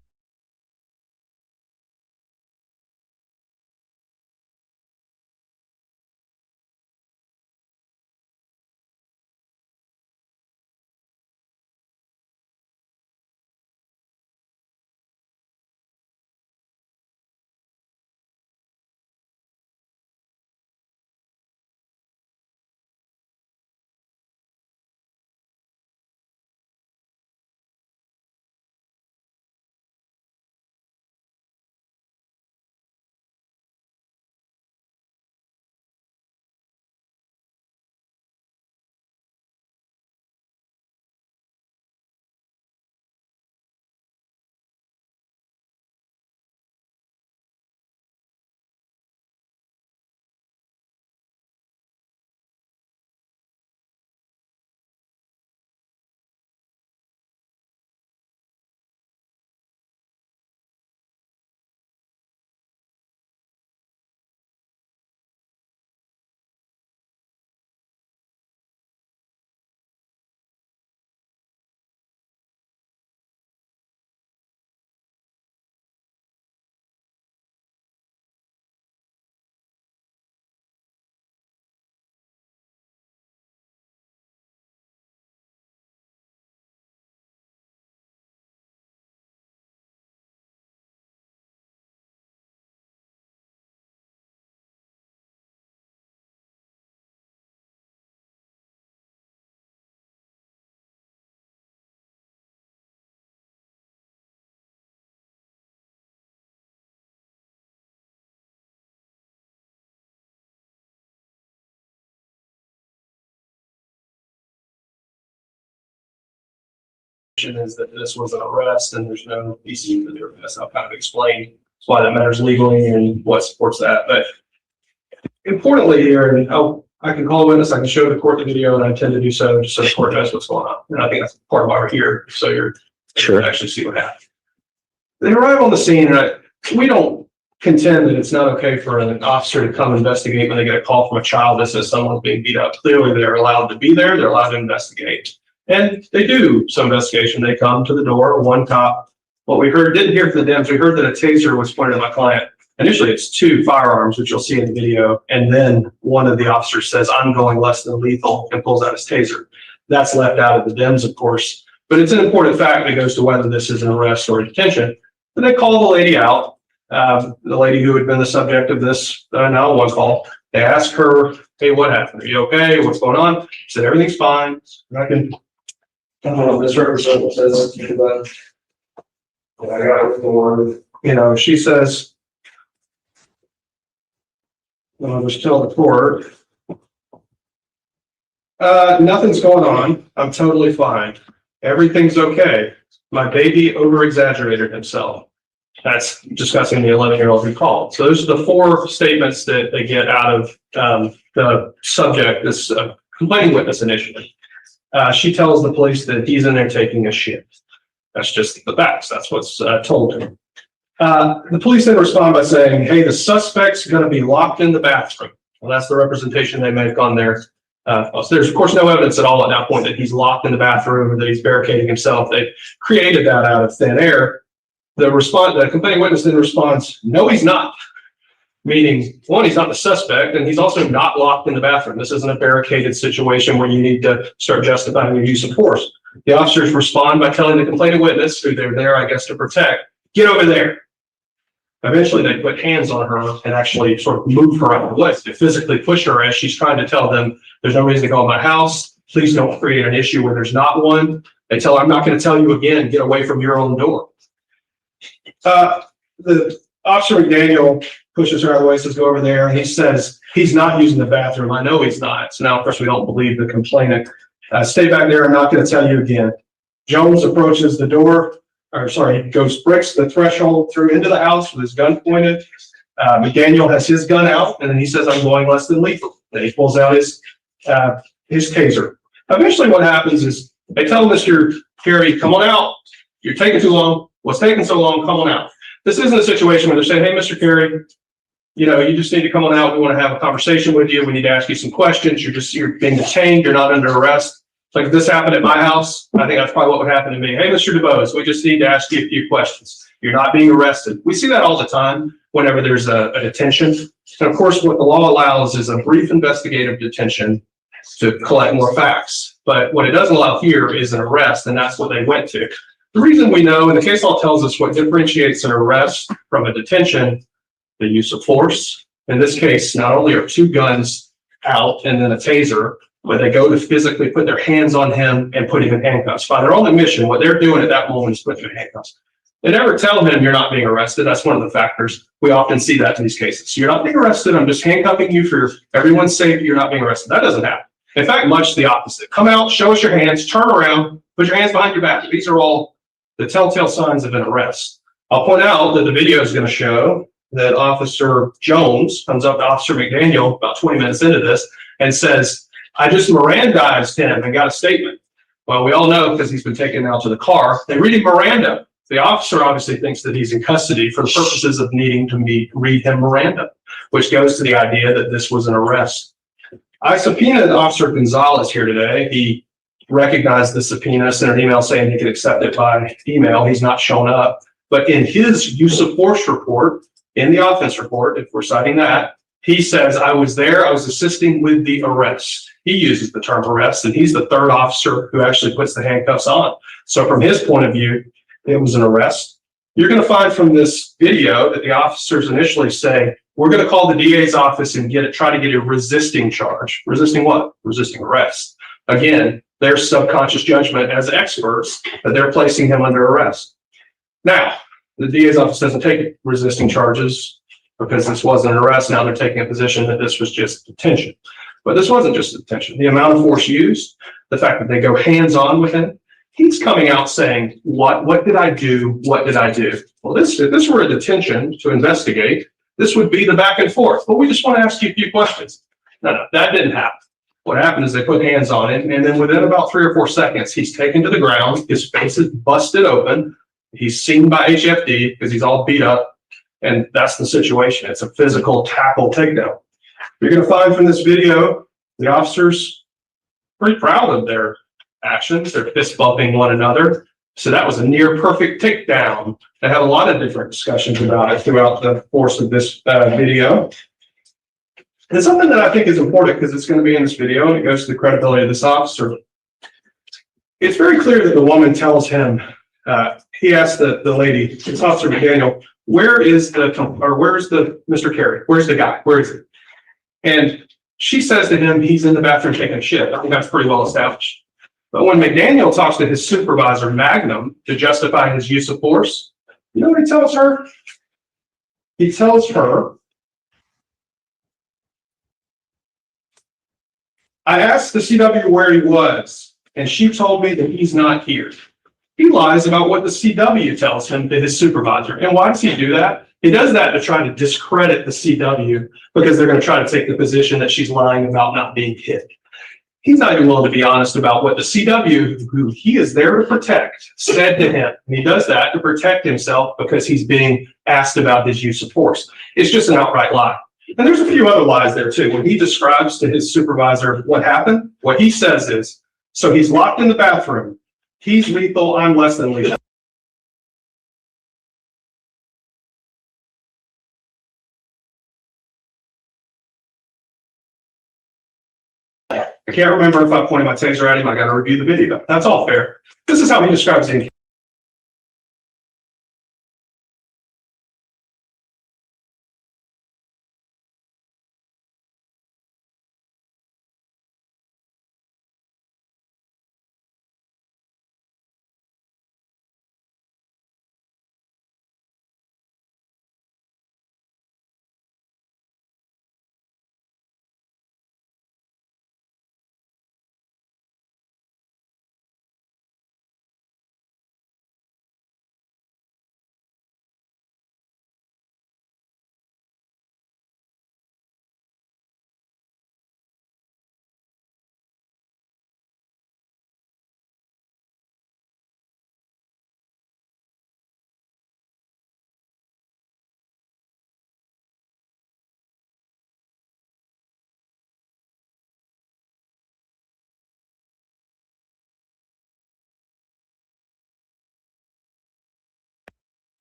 is that this was an arrest and there's no PC for the arrest. I'll kind of explain why that matters legally and what supports that. But importantly here, and I can call a witness, I can show the court the video, and I intend to do so just so the court knows what's going on. And I think that's part of why we're here, so you're Sure. actually see what happened. They arrive on the scene, and we don't contend that it's not okay for an officer to come investigate when they get a call from a child that says someone's being beat up. Clearly, they're allowed to be there. They're allowed to investigate. And they do some investigation. They come to the door, one cop. What we didn't hear from the Dems, we heard that a taser was pointed at my client. Initially, it's 2 firearms, which you'll see in the video. And then one of the officers says, "I'm going less than lethal," and pulls out his taser. That's left out of the Dems, of course. But it's an important fact that goes to whether this is an arrest or a detention. And they call the lady out, the lady who had been the subject of this 911 call. They ask her, "Hey, what happened? Are you okay? What's going on?" She said, "Everything's fine." And I don't know if this representative says, but I got it for, she says, I'll just tell the court, nothing's going on. I'm totally fine. Everything's okay. My baby over-exaggerated himself. That's discussing the 11-year-old who called. So those are the 4 statements that they get out of the subject, this complaining witness initially. She tells the police that he's in there taking a shit. That's just the facts. That's what's told to him. The police then respond by saying, "Hey, the suspect's going to be locked in the bathroom." Well, that's the representation they make on their. So there's of course no evidence at all at that point that he's locked in the bathroom or that he's barricading himself. They created that out of thin air. The complaining witness then responds, "No, he's not." Meaning, one, he's not the suspect, and he's also not locked in the bathroom. This isn't a barricaded situation where you need to start justifying your use of force. The officers respond by telling the complaining witness, who they're there, I guess, to protect, "Get over there." Eventually, they put hands on her and actually sort of move her out of the way. They physically push her as she's trying to tell them, "There's no reason to go in my house. Please don't create an issue where there's not one." They tell her, "I'm not going to tell you again. Get away from your own door." The Officer McDaniel pushes her out of the way, says, "Go over there." And he says, "He's not using the bathroom. I know he's not." So now, of course, we don't believe the complainant. "Stay back there. I'm not going to tell you again." Jones approaches the door. Breaks the threshold through into the house with his gun pointed. McDaniel has his gun out, and then he says, "I'm going less than lethal." Then he pulls out his taser. Eventually, what happens is they tell Mr. Carey, "Come on out. You're taking too long. What's taking so long? Come on out." This isn't a situation where they're saying, "Hey, Mr. Carey, you just need to come on out. We want to have a conversation with you. We need to ask you some questions. You're being detained. You're not under arrest." Like if this happened at my house, I think that's probably what would happen to me. "Hey, Mr. DeBose, we just need to ask you a few questions. You're not being arrested." We see that all the time whenever there's a detention. And of course, what the law allows is a brief investigative detention to collect more facts. But what it doesn't allow here is an arrest, and that's what they went to. The reason we know, and the case law tells us what differentiates an arrest from a detention, the use of force. In this case, not only are 2 guns out and then a taser, but they go to physically put their hands on him and put him in handcuffs. By their own admission, what they're doing at that moment is putting him in handcuffs. They never tell him, "You're not being arrested." That's one of the factors. We often see that in these cases. "You're not being arrested. I'm just handcuffing you for everyone's safety. You're not being arrested." That doesn't happen. In fact, much the opposite. "Come out, show us your hands, turn around, put your hands behind your back." These are all the telltale signs of an arrest. I'll point out that the video is going to show that Officer Jones comes up to Officer McDaniel about 20 minutes into this and says, "I just Mirandized him and got a statement." Well, we all know because he's been taken out to the car. They read him Miranda. The officer obviously thinks that he's in custody for the purposes of needing to read him Miranda, which goes to the idea that this was an arrest. I subpoenaed Officer Gonzalez here today. He recognized the subpoena, sent an email saying he could accept it by email. He's not shown up. But in his use of force report, in the offense report, if we're citing that, he says, "I was there. I was assisting with the arrest." He uses the term arrest, and he's the 3rd officer who actually puts the handcuffs on. So from his point of view, it was an arrest. You're going to find from this video that the officers initially say, "We're going to call the DA's office and try to get a resisting charge." Resisting what? Resisting arrest. Again, their subconscious judgment as experts that they're placing him under arrest. Now, the DA's office doesn't take resisting charges because this wasn't an arrest. Now they're taking a position that this was just detention. But this wasn't just detention. The amount of force used, the fact that they go hands-on with him, He's coming out saying, what did I do? What did I do? Well, if this were a detention to investigate, this would be the back and forth. But we just want to ask you a few questions. No, that didn't happen. What happened is they put hands on him, and then within about 3 or 4 seconds, he's taken to the ground. His face is busted open. He's seen by HFD because he's all beat up. And that's the situation. It's a physical tackle takedown. You're going to find from this video, the officers pretty proud of their actions. They're fist bumping one another. So that was a near perfect takedown. They have a lot of different discussions about it throughout the course of this video. And something that I think is important because it's going to be in this video and it goes to the credibility of this officer. It's very clear that the woman tells him, he asked the lady, it's Officer McDaniel, where's the Mr. Carey? Where's the guy? Where is he? And she says to him, he's in the bathroom taking a shit. I think that's pretty well established. But when McDaniel talks to his supervisor, Magnum, to justify his use of force, you know what he tells her? He tells her, I asked the CW where he was, and she told me that he's not here. He lies about what the CW tells him to his supervisor. And why does he do that? He does that to try to discredit the CW because they're going to try to take the position that she's lying about not being hit. He's not even willing to be honest about what the CW, who he is there to protect, said to him. And he does that to protect himself because he's being asked about his use of force. It's just an outright lie. And there's a few other lies there too. When he describes to his supervisor what happened, what he says is, so he's locked in the bathroom. He's lethal, I'm less than lethal. I can't remember if I pointed my taser at him. I got to review the video. That's all fair. This is how he describes it.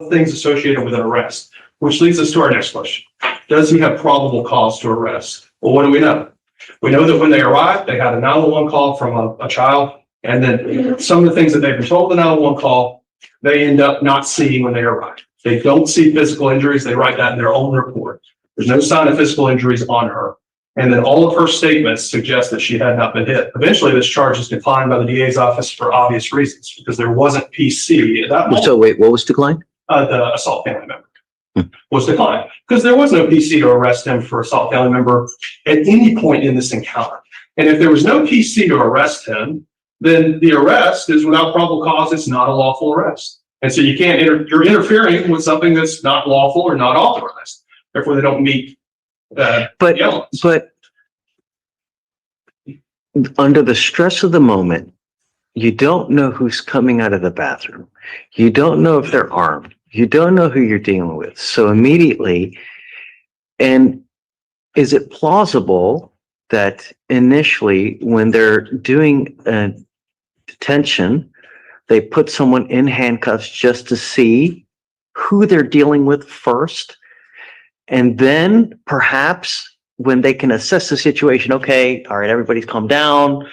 Things associated with an arrest, which leads us to our next question. Does he have probable cause to arrest? Well, what do we know? We know that when they arrived, they had a 911 call from a child, and then some of the things that they've been told the 911 call, they end up not seeing when they arrive. They don't see physical injuries. They write that in their own report. There's no sign of physical injuries on her. And then all of her statements suggest that she had not been hit. Eventually, this charge is declined by the DA's office for obvious reasons, because there wasn't PC at that moment. So wait, what was declined? The assault family member was declined because there was no PC to arrest him for assault family member at any point in this encounter. And if there was no PC to arrest him, then the arrest is without probable cause. It's not a lawful arrest. And so you can't, you're interfering with something that's not lawful or not authorized. Therefore, they don't meet the elements. But under the stress of the moment, you don't know who's coming out of the bathroom. You don't know if they're armed. You don't know who you're dealing with. So immediately, and is it plausible that initially when they're doing a detention, they put someone in handcuffs just to see who they're dealing with first? And then perhaps when they can assess the situation, okay, all right, everybody's calmed down,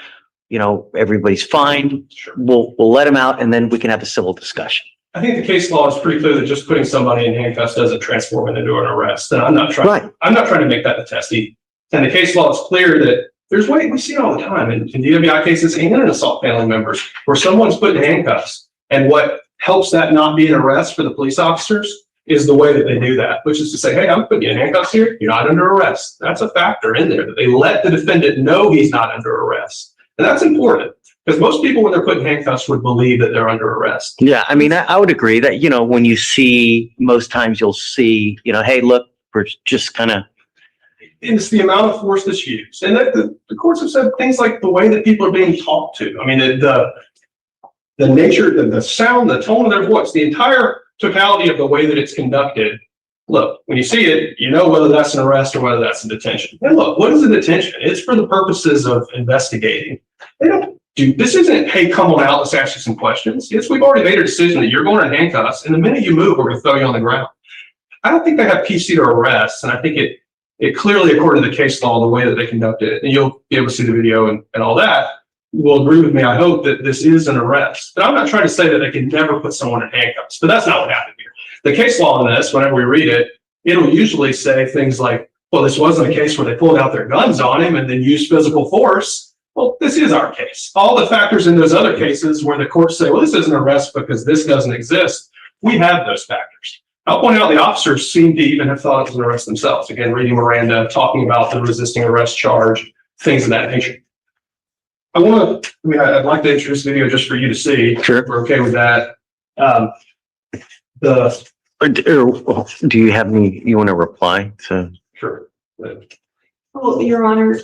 you know, everybody's fine. Sure. We'll let them out and then we can have a civil discussion. I think the case law is pretty clear that just putting somebody in handcuffs doesn't transform it into an arrest. And I'm not trying to make that the test either. And the case law is clear that there's ways, we see it all the time in DWI cases and in assault family members where someone's put in handcuffs. And what helps that not be an arrest for the police officers is the way that they do that, which is to say, hey, I'm putting you in handcuffs here. You're not under arrest. That's a factor in there that they let the defendant know he's not under arrest. And that's important because most people, when they're put in handcuffs, would believe that they're under arrest. Yeah, I mean, I would agree that, you know, when you see, most times you'll see, you know, hey, look, we're just kind of, It's the amount of force that's used. And the courts have said things like the way that people are being talked to. I mean, the nature, the sound, the tone of their voice, the entire totality of the way that it's conducted. Look, when you see it, you know whether that's an arrest or whether that's a detention. And look, what is a detention? It's for the purposes of investigating. They don't do, this isn't, hey, come on out, let's ask you some questions. It's, we've already made a decision that you're going in handcuffs, and the minute you move, we're going to throw you on the ground. I don't think they have PC to arrests, and I think it clearly, according to the case law, the way that they conduct it, and you'll be able to see the video and all that, will agree with me, I hope, that this is an arrest. But I'm not trying to say that they can never put someone in handcuffs, but that's not what happened here. The case law on this, whenever we read it, it'll usually say things like, well, this wasn't a case where they pulled out their guns on him and then used physical force. Well, this is our case. All the factors in those other cases where the courts say, well, this isn't an arrest because this doesn't exist, we have those factors. I'll point out the officers seem to even have thought it was an arrest themselves. Again, reading Miranda, talking about the resisting arrest charge, things of that nature. I'd like to introduce the video just for you to see. Sure. We're okay with that. do you have any, you want to reply to? Sure. Well, Your Honor,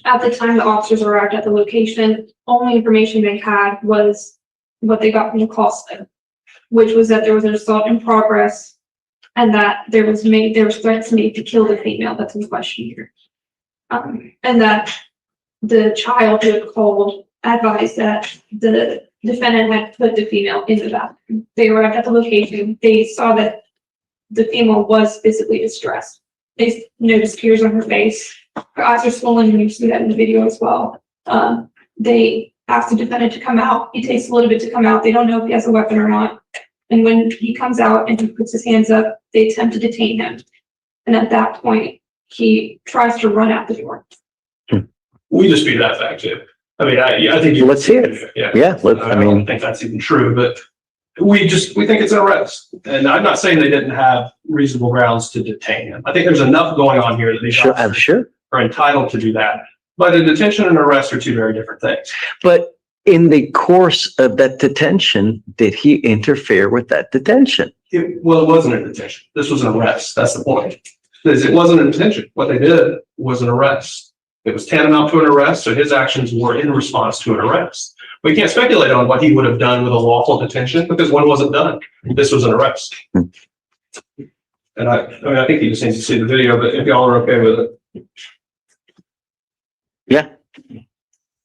at the time the officers arrived at the location, only information they had was what they got from the call center, which was that there was an assault in progress and that there was threats made to kill the female that's in question here. And that the child who had called advised that the defendant had put the female in the bathroom. They arrived at the location. They saw that the female was physically distressed. They noticed tears on her face. Her eyes are swollen, and you see that in the video as well. They asked the defendant to come out. It takes a little bit to come out. They don't know if he has a weapon or not. And when he comes out and he puts his hands up, they attempt to detain him. And at that point, he tries to run out the door. We dispute that fact too. I mean, I think you. Let's hear it. Yeah. Yeah, I don't think that's even true, but we think it's an arrest. And I'm not saying they didn't have reasonable grounds to detain him. I think there's enough going on here that they Sure. are entitled to do that. But a detention and arrest are two very different things. But in the course of that detention, did he interfere with that detention? It wasn't a detention. This was an arrest. That's the point. It wasn't a detention. What they did was an arrest. It was tantamount to an arrest, so his actions were in response to an arrest. We can't speculate on what he would have done with a lawful detention because one wasn't done. This was an arrest. And I think you just need to see the video, but if y'all are okay with it. Yeah.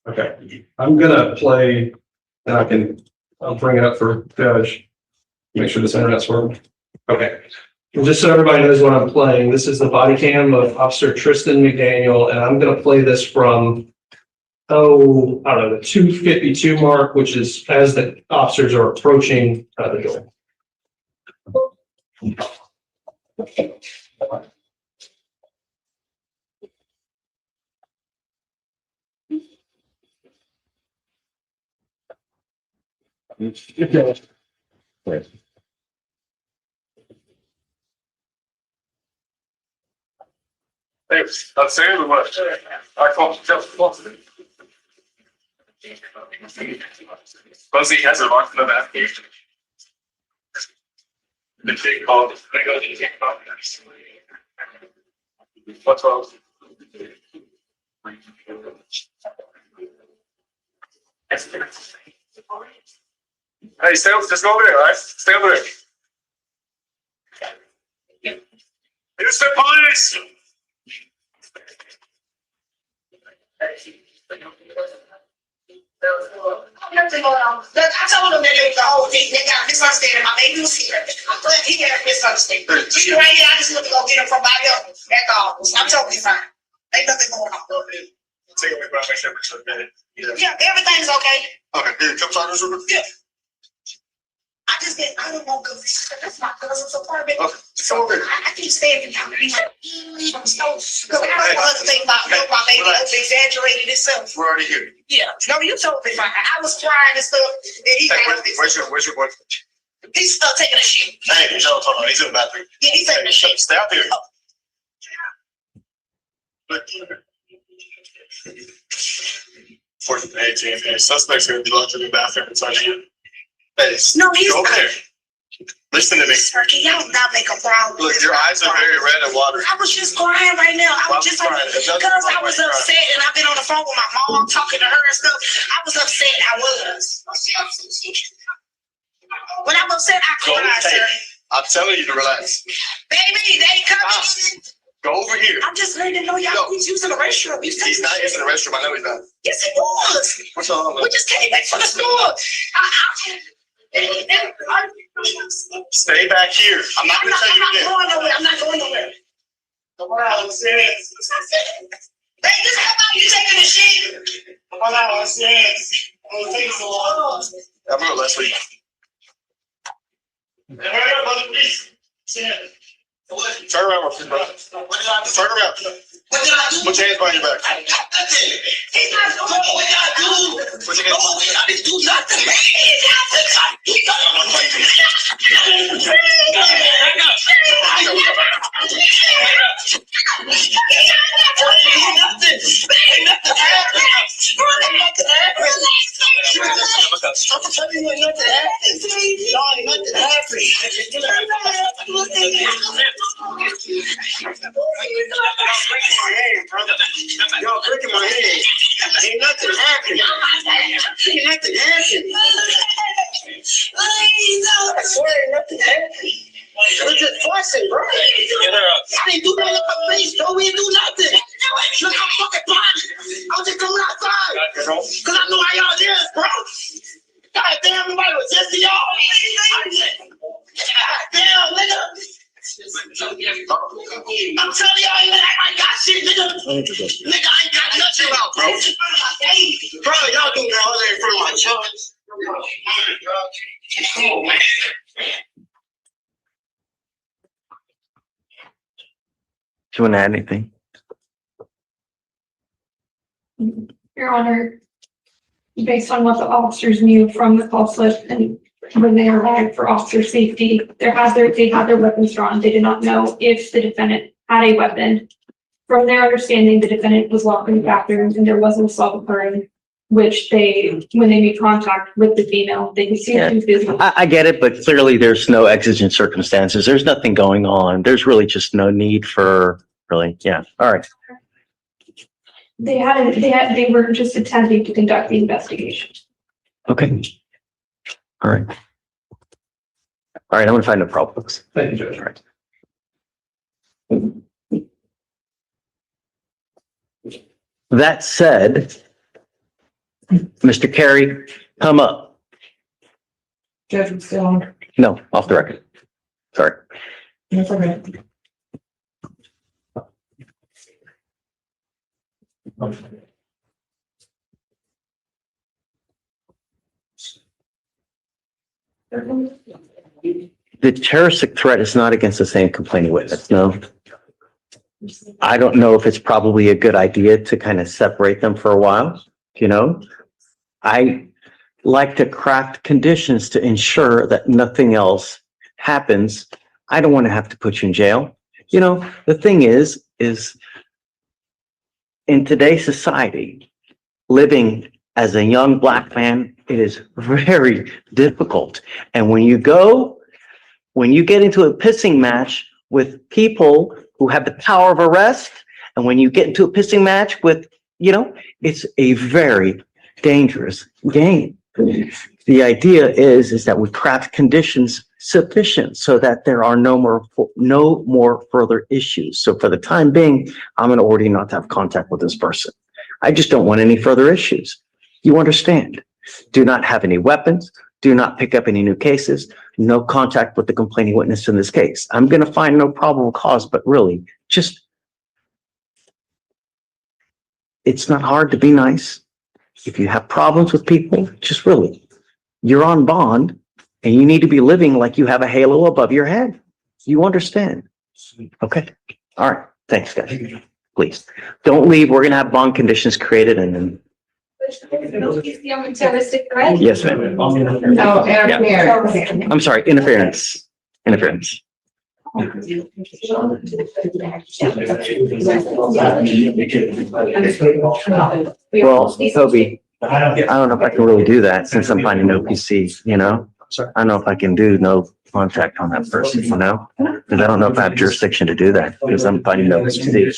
Okay. I'm gonna play, and I'll bring it up for Judge. Make sure this internet's working. Okay. And just so everybody knows what I'm playing, this is the body cam of Officer Tristan McDaniel, and I'm gonna play this from, I don't know, the 2:52 mark, which is as the officers are approaching the door. Thanks. That's it. What? I called just Fuzzy has a lot of that. The big call. I go to the call. What's wrong? Hey, stay over, just go over there, all right? Stay over there. It's the police! I told them that they the whole thing, they got misunderstanding. My baby was here. I'm glad he had a misunderstanding. You right here, I just went to go get him from my help. That's all. I'm totally fine. Ain't nothing going on. Take away my temperature a minute. Yeah, everything's okay. Okay, here, come talk to us. Yeah. I don't want to go. That's my cousin's apartment. Okay, come over here. I keep staying in town. I'm so, because I don't want to think about my baby exaggerated itself. We're already here. Yeah, no, you told me fine. I was crying and stuff. And he Where's your boyfriend? He's still taking a shit. Hey, he's on the he's in the bathroom. Yeah, he's taking a shit. Stay out here. 14th and 18th, and suspect's gonna be locked in the bathroom and touching you. No, he's Go over not. there. Listen to me. Sir, can y'all not make a problem? Look, your eyes are very red and watery. I was just crying right now. I Why was just was you like, crying? It doesn't because look I was like you're upset and I've been on the phone with my mom talking to her and stuff. I was upset. I was. When I'm upset, I Go cry, take sir. it. I'm telling you to relax. Baby, they coming. Go over here. I'm just letting them know y'all was using the restroom. You He's not using the restroom. I know he's not. Yes, he was. What's wrong We with just came back from the store. Stay back here. I'm not gonna tell you I'm again. not going nowhere. I'm not going nowhere. Come on, sis. Hey, just come out. You taking the shit. Come on, sis. Oh, take so long. I'm real, Leslie. Hurry up, brother, please. Turn around, my brother. Turn around. What did I do? Put your hands behind your back. He's not doing what I do. Put your hands behind your back. I didn't do nothing. Y'all breaking my hand. Ain't nothing happening. Ain't nothing happening. I swear ain't nothing happening. We're just fussing, bro. Get her up. I didn't do nothing to my face, bro. We didn't do nothing. Look, I'm fucking fine. I was just coming outside. Cause I know how y'all is, bro. God damn, everybody was just to y'all. God damn, nigga. I'm telling y'all, ain't act like I got shit, nigga. Nigga, I ain't got nothing about, bro. Bro, y'all do that all in front of my judge. Come on, man. Do you want to add anything? Your Honor, based on what the officers knew from the call slip and when they arrived for officer safety, they had their weapons drawn. They did not know if the defendant had a weapon. From their understanding, the defendant was locked in the bathroom and there was an assault occurring, which when they made contact with the female, they could see she was busy. I get it, but clearly there's no exigent circumstances. There's nothing going on. There's really just no need for yeah. All right. They were just attempting to conduct the investigation. Okay. All right. All right. I'm going to find no problems. Thank you, Judge. All right. That said, Mr. Carey, come up. Judge, we still on. No, off the record. Sorry. That's okay. The terroristic threat is not against the same complaining witness, no. I don't know if it's probably a good idea to kind of separate them for a while, I like to craft conditions to ensure that nothing else happens. I don't want to have to put you in jail. The thing is in today's society, living as a young Black man, it is very difficult. And when you get into a pissing match with people who have the power of arrest, and when you get into a pissing match with, it's a very dangerous game. The idea is that we craft conditions sufficient so that there are no more further issues. So for the time being, I'm going to order you not to have contact with this person. I just don't want any further issues. You understand? Do not have any weapons. Do not pick up any new cases. No contact with the complaining witness in this case. I'm going to find no probable cause, but really, it's not hard to be nice. If you have problems with people, you're on bond and you need to be living like you have a halo above your head. You understand? Okay. All right. Thanks, guys. Please don't leave. We're going to have bond conditions created and then. Terroristic threat? Yes, ma'am. No, Yeah. I'm sorry. Interference. Well, Toby, I don't get. I don't know if I can really do that since I'm finding no PC, you know? I don't know if I can do no contact on that person, you know? Because I don't know if I have jurisdiction to do that because I'm finding no PC.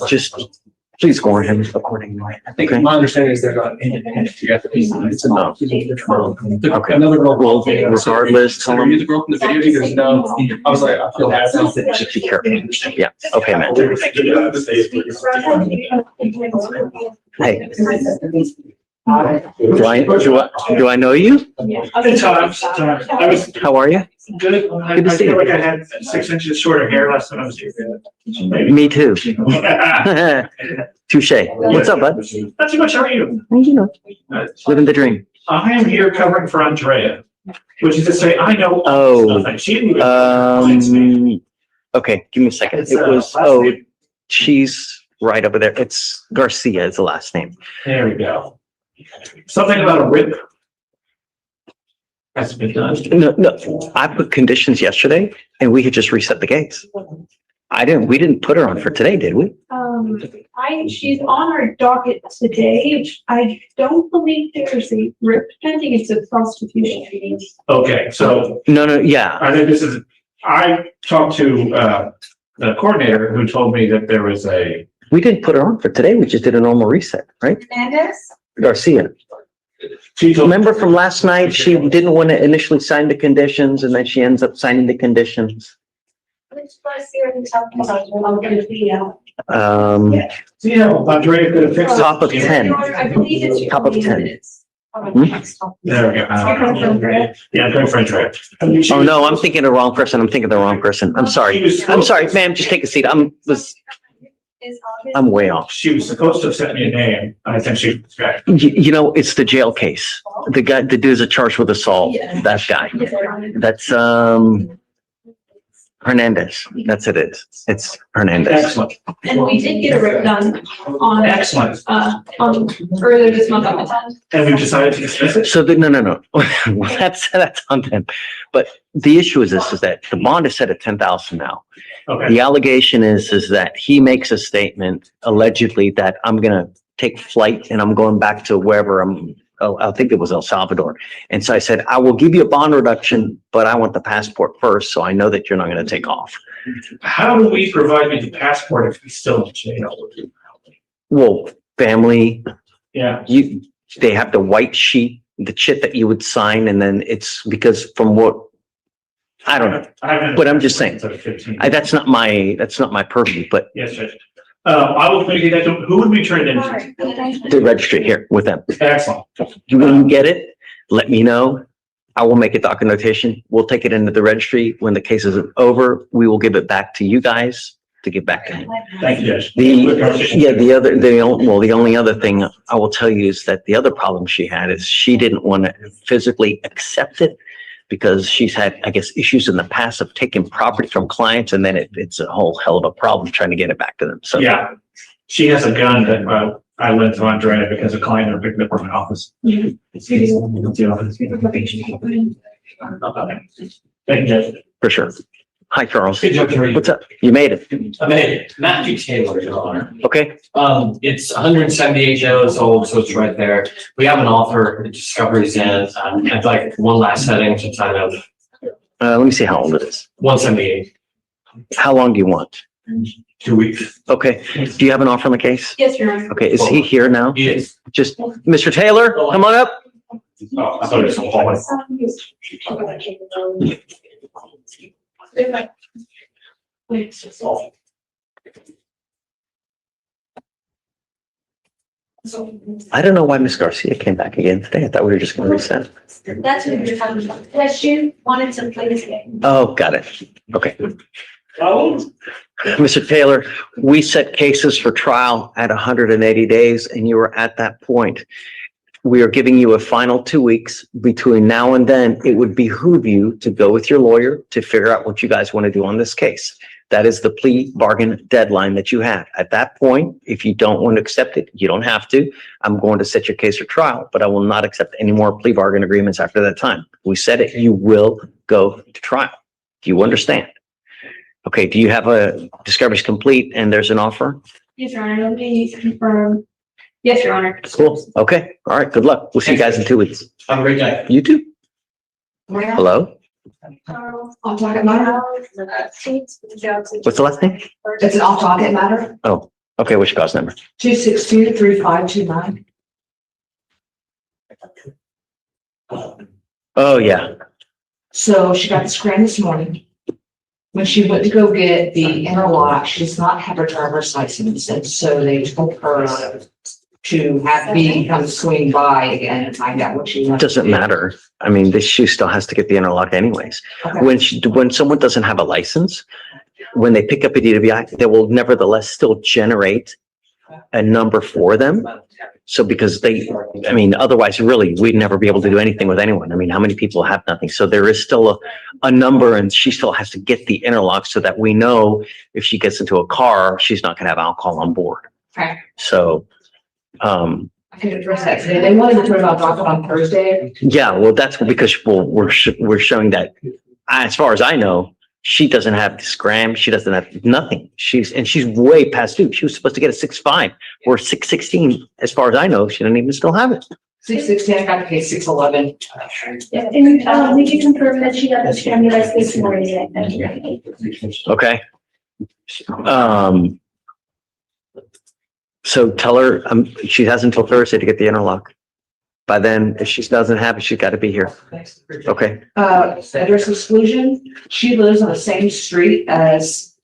Just please warn him accordingly. I think Okay. my understanding is they're not independent. You have to be. It's No. Okay. Another girl. Well, regardless, tell Are him. you the girl from the video? He goes, no. I was like, I feel bad now. Just be careful. Yeah. Okay, man. Hey. Do I know you? At times. I was How are you? good. I Good to see feel you. like I had 6 inches shorter hair last time I was here. Me too. Touche. What's up, bud? Not too much. How are you? Living the dream. I am here covering for Andrea, which is to say, I know. Oh, nothing. She didn't even. okay, give me a second. It's, It was, last oh, name. she's right over there. It's Garcia is the last name. There we go. Something about a whip. Has been done. No, I put conditions yesterday and we had just reset the case. We didn't put her on for today, did we? She's on our docket today. I don't believe there's a writ pending. It's a prostitution. Okay, so No, yeah. I think this is, I talked to the coordinator who told me that there was a. We didn't put her on for today. We just did a normal reset, right? Hernandez? Garcia. Remember from last night, she didn't want to initially sign the conditions and then she ends up signing the conditions. Yeah, Andrea could have fixed it. Top of 10. I believe it's. Top of 10. There we go. Yeah, going for Andrea. Oh, no, I'm thinking the wrong person. I'm thinking the wrong person. I'm sorry. I'm sorry, ma'am. Just take a seat. I'm way off. She was supposed to have sent me a name. I think she. You know, it's the jail case. The dude's a charged with assault. That guy. That's, Hernandez. That's it is. It's Hernandez. Excellent. And we did get a writ done on. Excellent. On earlier this month on the 10th. And we've decided to dismiss it. So no. Well, that's on them. But the issue is this, is that the bond is set at 10,000 now. Okay. The allegation is that he makes a statement allegedly that I'm gonna take flight and I'm going back to wherever I think it was El Salvador. And so I said, I will give you a bond reduction, but I want the passport first. So I know that you're not going to take off. How do we provide you the passport if he's still in jail? Well, family, Yeah. they have the white sheet, the chit that you would sign. And then it's because from what, I don't know, but I'm just saying, that's not my purview, but Yes, Judge. I will communicate that to, who would we turn it into? the registry here with them. Excellent. When you get it, let me know. I will make a docket notation. We'll take it into the registry. When the case is over, we will give it back to you guys to give back to him. Thank you, Judge. The only other thing I will tell you is that the other problem she had is she didn't want to physically accept it because she's had, I guess, issues in the past of taking property from clients and then it's a whole hell of a problem trying to get it back to them. So Yeah, she has a gun that I lent to Andrea because a client had picked it up from my office. Yeah. Thank you, Judge. for sure. Hi, Charles. Hey, Judge, how are you? What's up? You made it. I made it. Matthew Taylor, Your Honor. Okay. It's 178 years old, so it's right there. We have an offer, the discovery's in. I'd like one last heading to kind of Let me see how old it is. 178, How long do you want? 2 weeks. Okay. Do you have an offer on the case? Yes, Your Honor. Okay. Is he here now? He is. Just, Mr. Taylor, come on up. Oh, I thought it was a hallway. I don't know why Miss Garcia came back again today. I thought we were just going to reset. That's what you're talking about. Yes, you wanted to play this game. Oh, got it. Okay. Mr. Taylor, we set cases for trial at 180 days and you were at that point. We are giving you a final 2 weeks. Between now and then, it would behoove you to go with your lawyer to figure out what you guys want to do on this case. That is the plea bargain deadline that you have. At that point, if you don't want to accept it, you don't have to. I'm going to set your case for trial, but I will not accept any more plea bargain agreements after that time. We said it, you will go to trial. Do you understand? Okay, do you have a discovery's complete and there's an offer? Yes, Your Honor. Let me confirm. Yes, Your Honor. Cool. Okay. All right. Good luck. We'll see you guys in 2 weeks. Have a great day. You too. Hello? On target matter? What's the last name? It's an off target matter, Oh, okay. What's your cause number? 262-3529. Oh, yeah. So she got the scram this morning. When she went to go get the interlock, she does not have her driver's license, and so they told her to have me come swing by again and find out what she wants. Doesn't matter. I mean, she still has to get the interlock anyways. Okay. When someone doesn't have a license, when they pick up a DWI, they will nevertheless still generate a number for them. So because otherwise really, we'd never be able to do anything with anyone. I mean, how many people have nothing? So there is still a number, and she still has to get the interlock so that we know if she gets into a car, she's not gonna have alcohol on board. Okay. So, I can address that today. They wanted to turn about drop it on Thursday. yeah, well, that's because, we're showing that, as far as I know, she doesn't have the scram. She doesn't have nothing. She's way past due. She was supposed to get a 6.5 or 6.16. As far as I know, she doesn't even still have it. 616, I got to pay 611. Yeah, and, we can confirm that she got the scrammy license this morning. Okay. So tell her, she has until Thursday to get the interlock. By then, if she doesn't have it, she's got to be here. Okay. Address exclusion, she lives on the same street as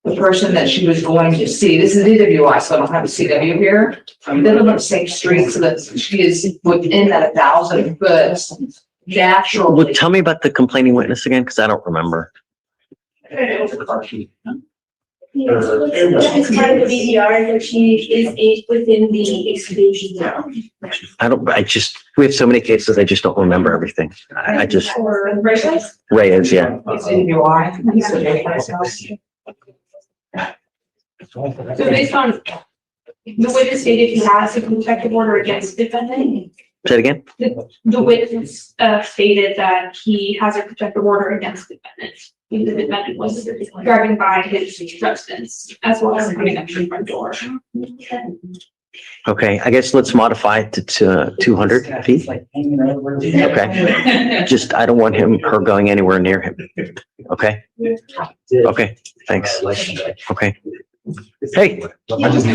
the person that she was going to see. This is DWI, so I don't have a CW here. They live on the same street, so that she is within that 1,000 foot natural. Well, tell me about the complaining witness again, because I don't remember. It's part of the BDR that she is within the exclusion zone. We have so many cases, I just don't remember everything. Or Reyes? Reyes, yeah. It's DWI. So based on the witness stated he has a protective order against defendant. Say it again? The witness stated that he has a protective order against defendant. The defendant was driving by his residence as well as coming up to the front door. Okay, I guess let's modify it to 200 feet. Okay. Just, I don't want her going anywhere near him. Okay? Okay, thanks. Okay. Hey. Okay.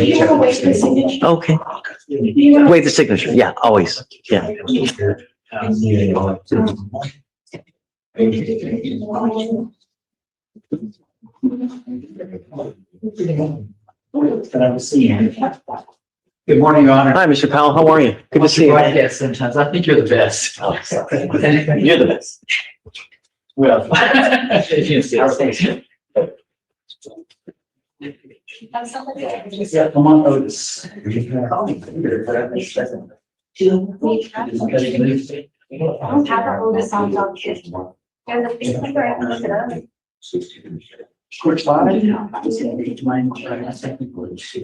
Wait, the signature. Yeah, always. Yeah. Good morning, Your Honor. Hi, Mr. Powell. How are you? Good to see you. Yes, sometimes. I think you're the best. You're the best. Well. Yeah, come on, Otis. I don't have her Otis on top. And the thing that I looked it up. Quick slide.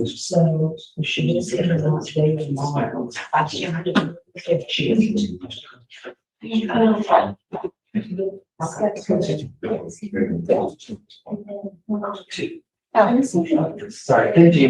So she is in the last day of tomorrow. Sorry, thank you.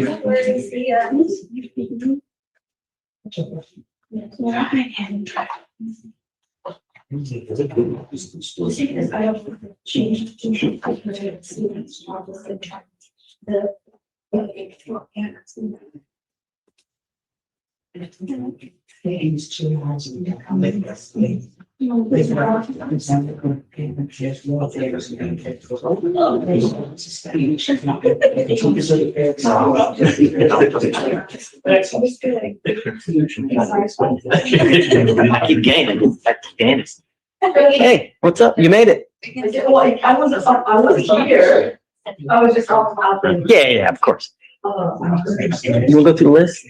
I keep gaining. Hey, what's up? You made it. I wasn't here. I was just all about them. Yeah, of course. You want to go through the list?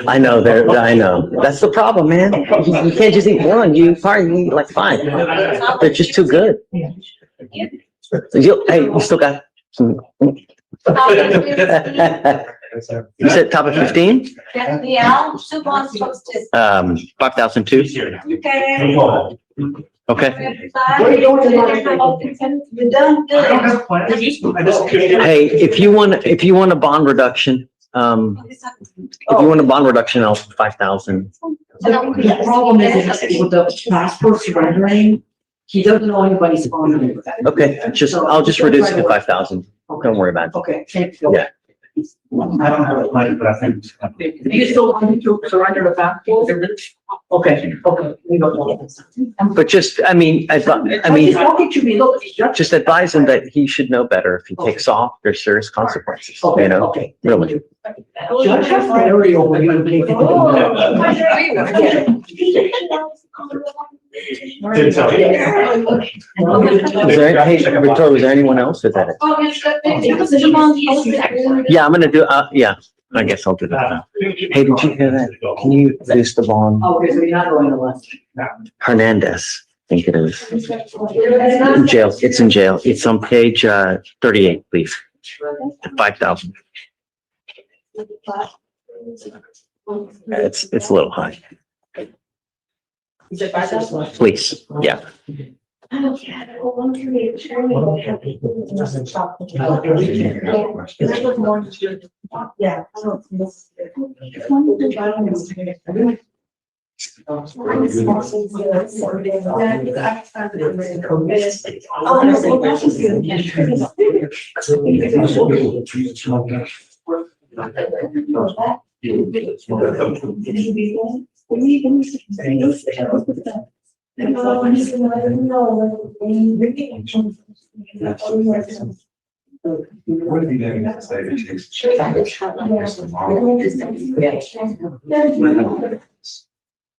I know, I know. That's the problem, man. You can't just eat one. You probably need like 5. They're just too good. Hey, you still got some. You said top of 15? Yeah, super on substance. 5,002. Okay. Okay. What are you doing? You're done, good. Hey, if you want a bond reduction, if you want a bond reduction, I'll 5,000. The problem is with the passport surrendering, he doesn't know anybody's phone. Okay, I'll just reduce it to 5,000. Don't worry about it. Okay, thank you. Yeah. I don't have a plan, but I think. You still want to surrender the passport? Okay, we don't know. But just, I mean, He's talking to me, look, he's just. just advise him that he should know better. If he takes off, there's serious consequences, you know? Okay. Really. Judge has priority over you. Is there, hey, Victoria, was there anyone else? Or is that it? Yeah, I'm gonna do, yeah, I guess I'll do that. Hey, did you hear that? Can you reduce the bond? Okay, so you're not going to lunch. Hernandez, I think it is. In jail, it's in jail. It's on page 38, please. 5,000. It's a little high. Is it 5,000? Please, yeah. Yeah. What have you done next day?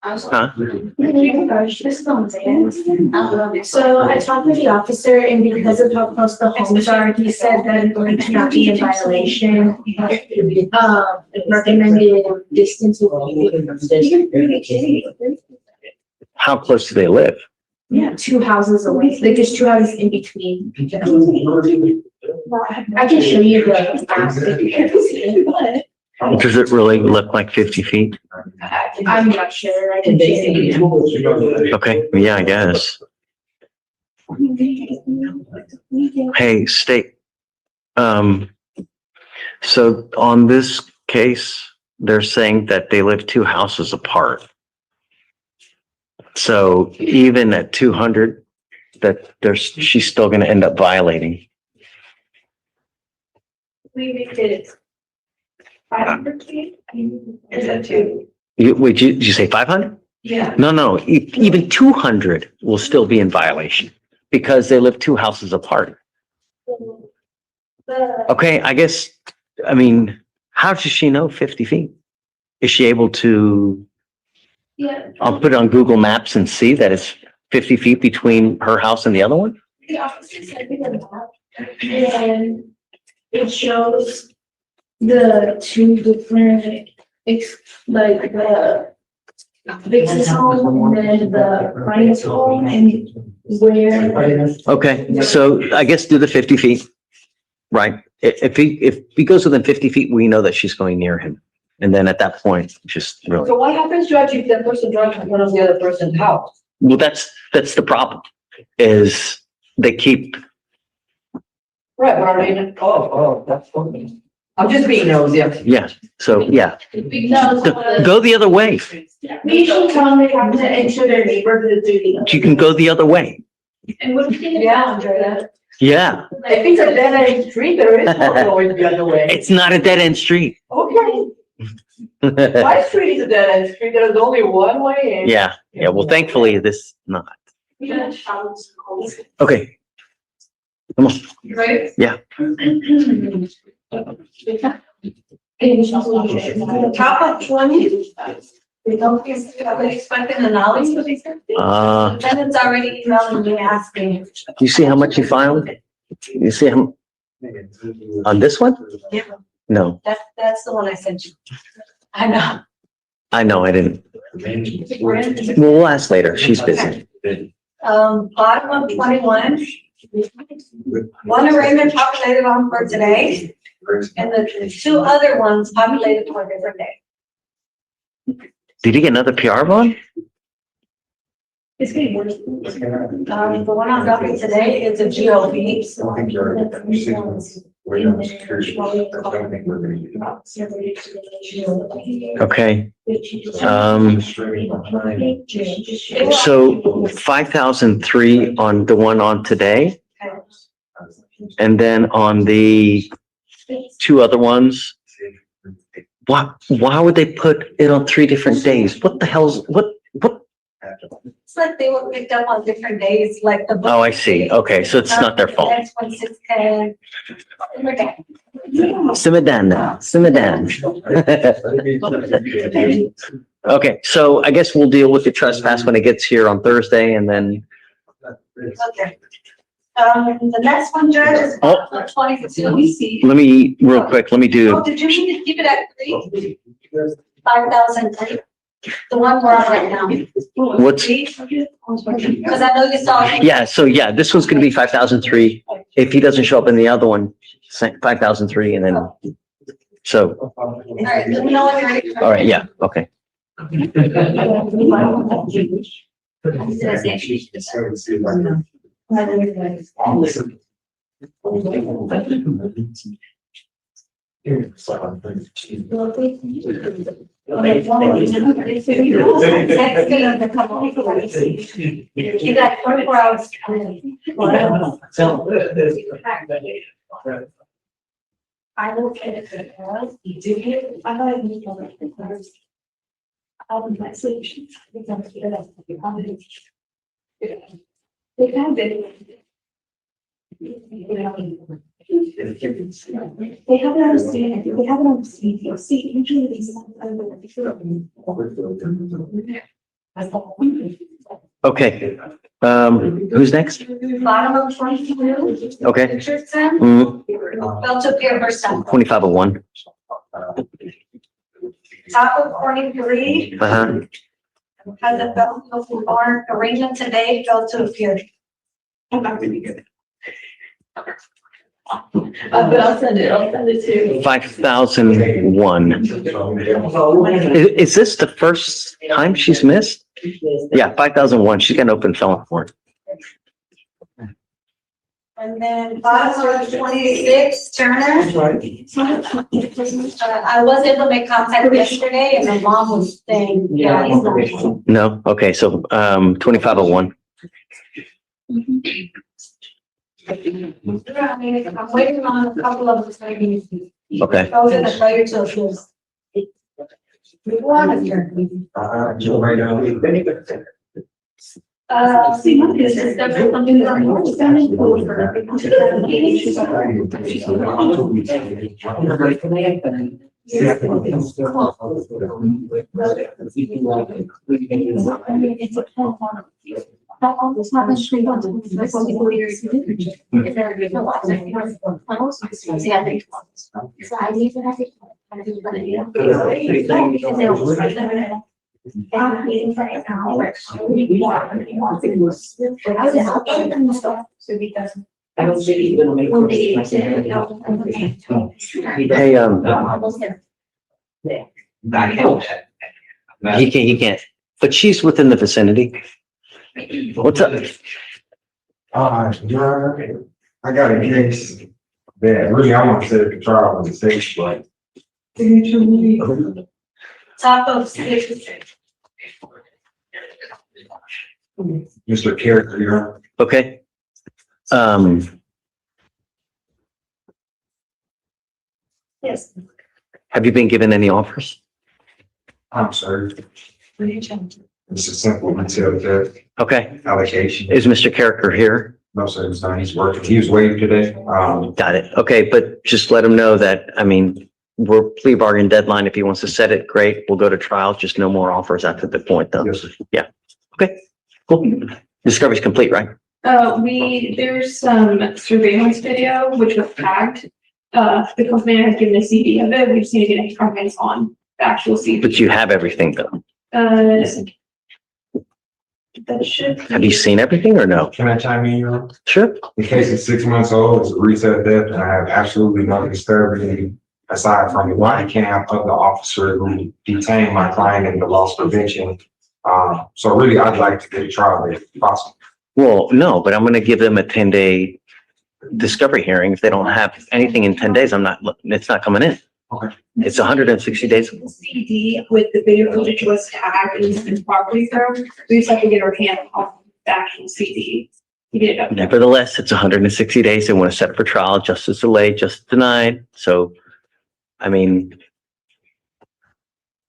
Huh? So I talked with the officer and because of how close the homes are, he said that it would not be in violation. Recommended distance. How close do they live? Yeah, 2 houses away, like there's 2 houses in between. I can show you the map if you can see it, but Does it really look like 50 feet? I'm not sure. I can see it. Okay, yeah, I guess. Hey, state. So on this case, they're saying that they live 2 houses apart. So even at 200, she's still gonna end up violating. We make it 500 feet? Is that too? Did you say 500? Yeah. No, even 200 will still be in violation because they live 2 houses apart. Okay, I guess, I mean, how does she know 50 feet? Is she able to, Yeah. I'll put it on Google Maps and see that it's 50 feet between her house and the other one? The officer sent me the map and it shows the 2 different, like the Vix's home and then the Ryan's home and where. Okay, so I guess do the 50 feet, right? If he goes within 50 feet, we know that she's going near him. And then at that point, just really, So what happens, Judge, if the person drives in front of the other person's house? well, that's the problem, is they keep, Right, but are they, that's funny. I'm just being nosy. yeah, so, yeah. No, Go the other way. we usually tell them they have to enter their neighborhood through the. You can go the other way. And what do you think? Yeah, Andrea. Yeah, If it's a dead end street, there is no going the other way. it's not a dead end street. Okay, my street is a dead end street, there's only one way in. Yeah, well, thankfully, this not. Okay. Come on. You ready? Yeah. Top of 20. We don't expecting an alley for these. Defendant's already emailing me asking. You see how much you filed? You see how, on this one? Yeah. No, That's the one I sent you. I know. I know, I didn't. Well, we'll ask later. She's busy. Bottom of 21. One arraignment calculated on for today. And the two other ones populated for a different day. Did he get another PR bond? It's getting worse. The one I'm dropping today is a GLB. Okay. So 5,003 on the one on today. And then on the two other ones, why would they put it on 3 different days? What the hell's, what? It's like they were picked up on different days, like the. Oh, I see. Okay, so it's not their fault. Next one, 6:10. Simmer down now, simmer down. Okay, so I guess we'll deal with the trespass when it gets here on Thursday and then, Okay. The next one, Judge, is Oh. 22. let me, real quick, let me do, Oh, did you mean to keep it at 3? 5,003. The one we're on right now. what's, Because I know you saw. yeah, so yeah, this one's gonna be 5,003. If he doesn't show up in the other one, 5,003 and then, so, All right, let me know when you're ready. all right, yeah, okay. You got 24 hours. I will get it. I know I need to make the cars. I would like solutions. They have it. They haven't understand. They haven't understand. See, usually these. Okay, who's next? Bottom of 22. Okay. Richardson. Fell to appear first time. 2501. Top of 43. Uh-huh. Has a fell to warrant arrangement today, fell to appear. I'm not really good. But I'll send it to. 5,001. Is this the first time she's missed? Yeah, 5,001. She's got an open felon warrant. And then bottom of 26, Turner. I was able to make contact yesterday and the mom was saying, yeah, he's not. No? Okay, so 2501. I'm waiting on a couple of the. Okay. Those are the failure to appeals. See, my business is definitely something that I'm always done Hey, he can't, but she's within the vicinity. What's up? Your I got a case that really I want to set a trial on the stage, but. Top of 6. Mr. Character, you're. Okay. Yes. Have you been given any offers? I'm sorry. It's a simple detail that Okay. allocation. Is Mr. Character here? No, sir, it's not. He's working. He was waiting today. Got it. Okay, but just let him know that, I mean, we're plea bargain deadline. If he wants to set it, great. We'll go to trial. Just no more offers after the point though. Yes, sir. Yeah. Okay, cool. Discovery's complete, right? There's some surveillance video which was tagged. The company has given a CD of it. We just need to get any comments on the actual CD. But you have everything though. That should. Have you seen everything or no? Can I chime in, Your Honor? Sure. The case is 6 months old, it's a recent death, and I have absolutely nothing disturbing aside from the body cam of the officer who detained my client in the loss prevention. So really, I'd like to get a trial date if possible. Well, no, but I'm going to give them a 10-day discovery hearing. If they don't have anything in 10 days, it's not coming in. Okay. It's 160 days. CD with the video footage was tagged and property through. We just have to get our hand off the actual CD to get it up. Nevertheless, it's 160 days. They want to set it for trial, justice delayed, justice denied. So, I mean,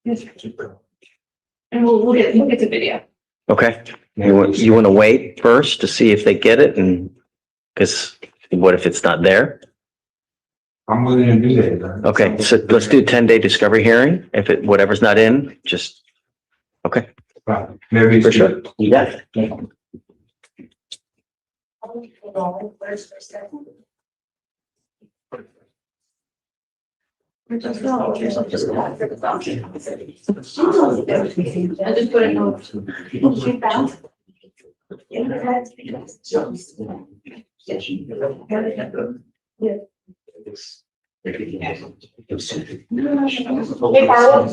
And we'll get the video. okay. You want to wait first to see if they get it, and because what if it's not there? I'm willing to do that. Okay, so let's do a 10-day discovery hearing. If whatever's not in, just, okay, Right. Maybe for sure. You got it. I just put a note. Hey, Carla.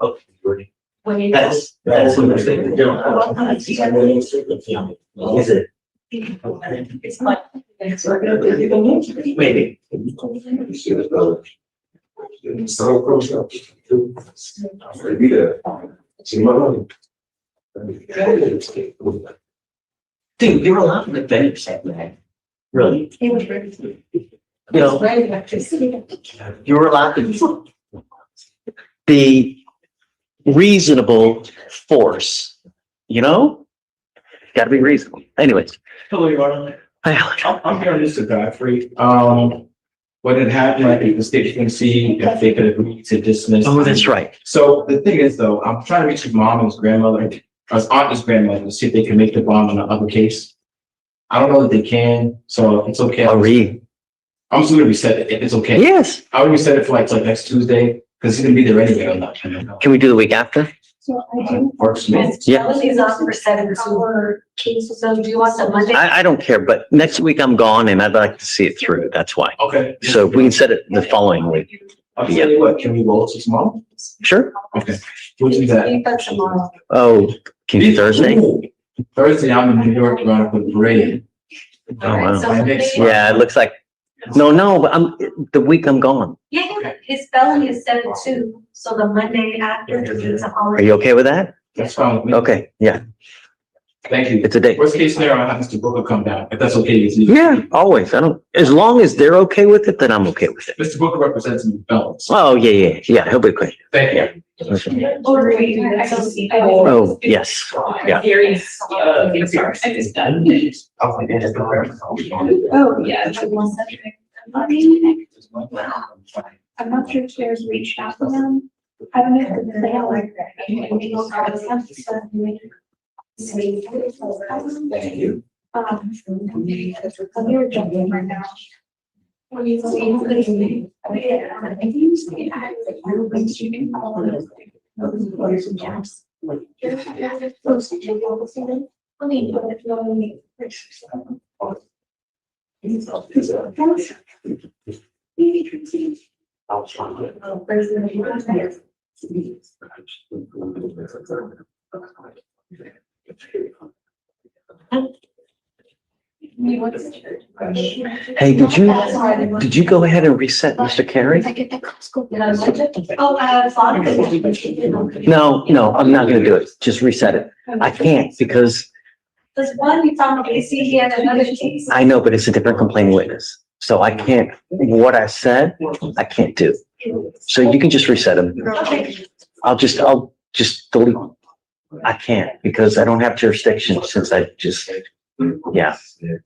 Oh, Yes. Is it? It's like. Maybe. Dude, you're allowed to defend yourself. Really? You know, you're allowed to be reasonable force, you know? Gotta be reasonable. Anyways. Hello, Your Honor. Hi, Alan. I'm here on this to Godfrey. What had happened, I think the state can see if they could agree to dismiss. Oh, that's right. So the thing is though, I'm trying to reach his mom and his grandmother, or his aunt and his grandmother, to see if they can make the bond on the other case. I don't know that they can, so it's okay. I'll read. I'm just gonna reset it if it's okay. Yes. I would reset it for like next Tuesday, because he's gonna be there anyway on that. Can we do the week after? So I do. Works for me. Yeah. She's on for 7 cases, so do you want the Monday? I don't care, but next week I'm gone and I'd like to see it through. That's why. Okay. So if we can set it the following week. I'll tell you what, can we roll it to tomorrow? Sure. Okay, we'll do that. Think that's tomorrow. Oh, can you do Thursday? Thursday, I'm in New York around for the parade. Oh, wow. So My next- Yeah, it looks like, no, but the week I'm gone. Yeah, his felony is 7/2, so the Monday after is a Are holiday. you okay with that? That's fine with me. Okay, yeah, Thank you. it's a date. Worst case scenario, I'll have Mr. Booker come down, if that's okay with you. Yeah, always. As long as they're okay with it, then I'm okay with it. Mr. Booker represents me felons. Oh, yeah, he'll be great. Thank you. Oh, yes, yeah. Gary's, I just done. Oh, yeah. I'm not sure if there's reached out to them. I don't know if they are like. Thank you. I'm here jumping right now. What do you think? Hey, did you go ahead and reset Mr. Carey? No, I'm not gonna do it. Just reset it. I can't because There's one we found, okay, see, he had another case. I know, but it's a different complaining witness. So I can't, what I said, I can't do. So you can just reset him. Okay. I'll just delete. I can't because I don't have jurisdiction since I just, yeah.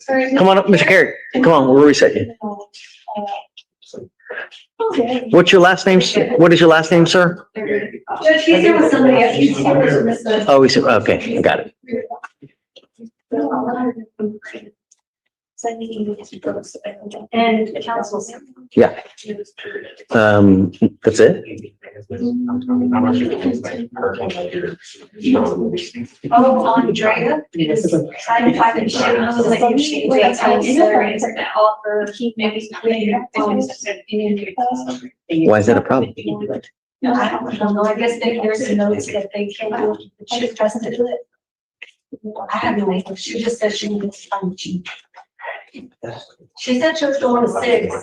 Come on up, Mr. Carey. Come on, we'll reset you. What's your last name? What is your last name, sir? Judge, he's there with somebody else. Oh, we said, okay, got it. And council. Yeah. That's it? Oh, Andrea is trying to find a show. Like she waits on salaries to offer maybe. Why is that a problem? No, I don't know. I guess there's notes that they can, she trusted it. I have no idea. She just said she was fun cheap. She said she was going to 6.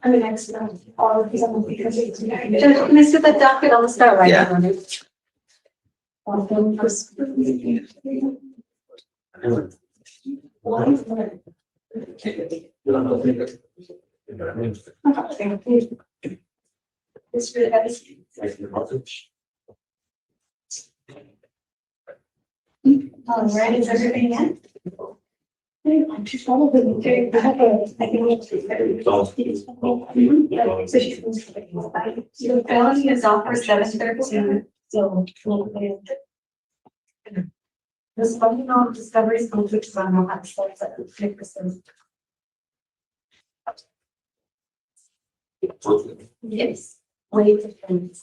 I mean, I smell all of these because it's. Can I see that docket on the start right Yeah. now? It's really heavy. All right, is everything in? I'm just following. So she's. So felony is off for 7/13. So. This funding on discoveries conflicts on how to start that. Yes. Wait a minute.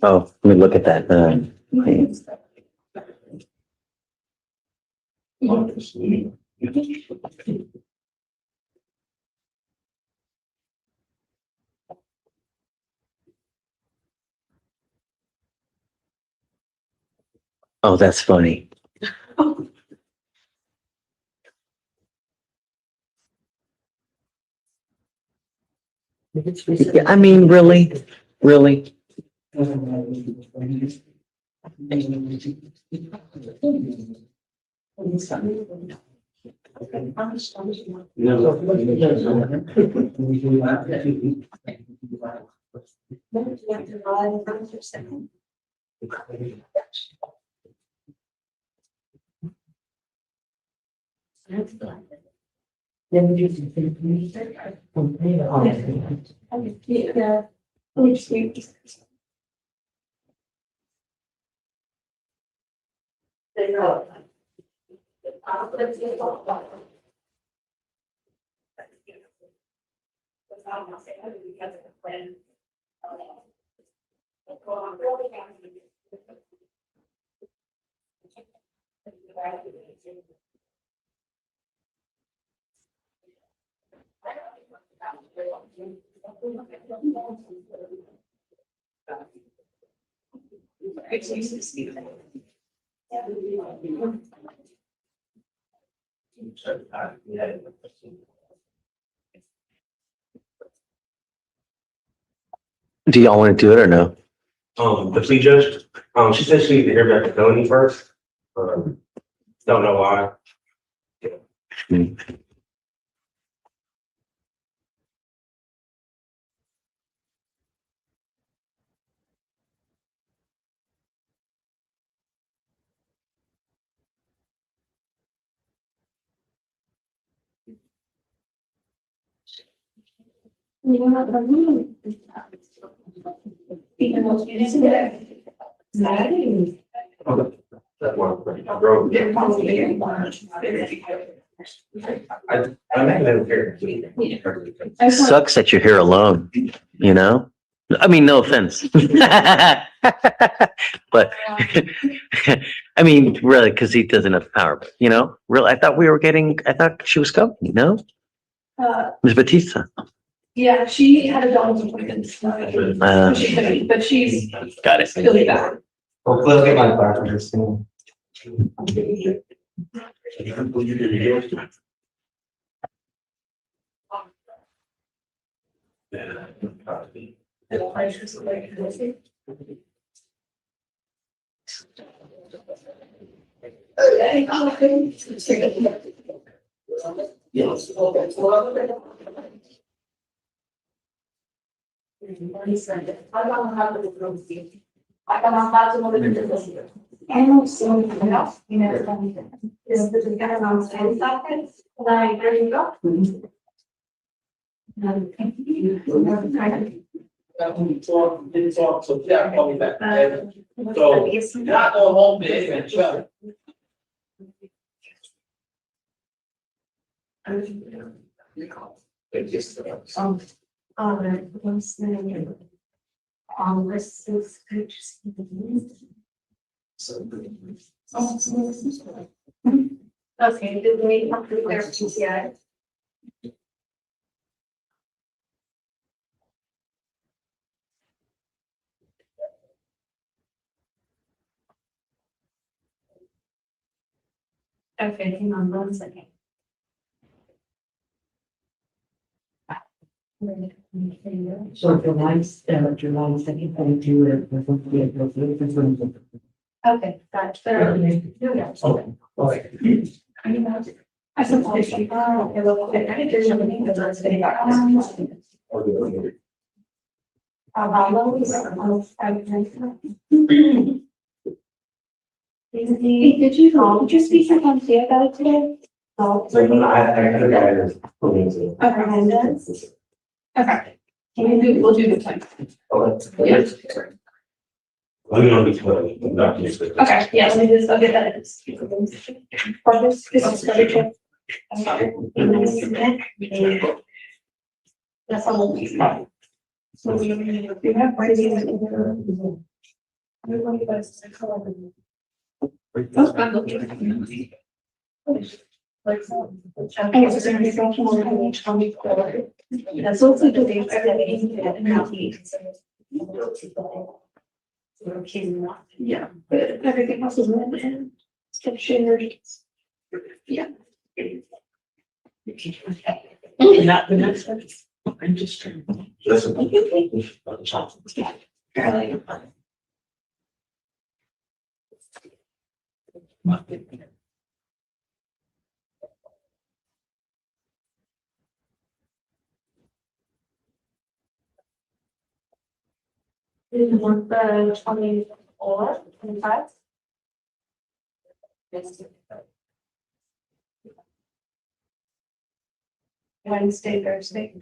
Oh, let me look at that. Oh, that's funny. Yeah, I mean, really? Really? Yeah. Do y'all want to do it or no? The plea judge, she said she needed to hear back the felony first. Don't know why. Sucks that you're here alone, you know? I mean, no offense. But, I mean, really, because he doesn't have power, but, you know? Really, I thought she was coming, you know? Ms. Batista. Yeah, she had a doctor's appointment. She couldn't, but she's Got it. really bad. Hopefully I'll get my back soon. Yes. I don't see anything else, you know, is the guy on the same side, like, there you go. Didn't talk, so yeah, call me back. So, not go home, baby, and shut. This is good. Okay, did we have to clear PCI? Okay, hang on 1 second. So July 2nd, I do it. Okay, got it. Yeah. Okay. I suppose. Okay, well, I did there's something that let's say. Did you speak to Pontier about it today? Oh, okay. We'll do the time. Yes. Okay, yeah, let me just, I'll get that. For this is very good. That's all. So we have everybody goes to color. I'm looking. That's also the day yeah, but everything else is in and it's shared. Yeah. Not the next one. I'm just trying. Did you want the 24, 25? Yes. Wednesday, Thursday.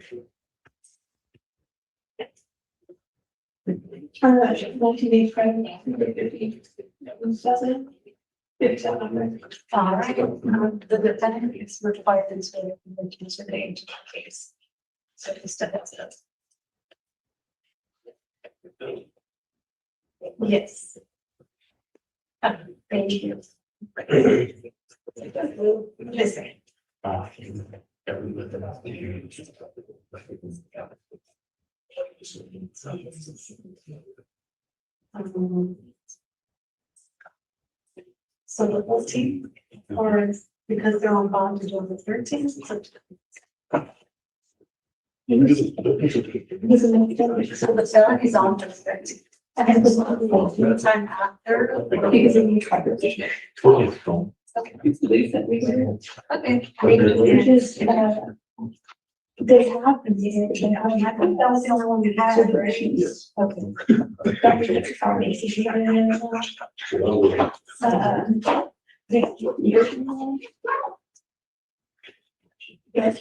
Multi-day Friday. All right, the defendant is required to stay in the today into the case. So he still has it. Yes. Thank you. Listen. So the 14th, or because they're on bond until the 13th. So the selling is on the 13th. And it was not the time after, because then you try to. Okay. They have been using it. I think that was the only one we had. Yes. Yes,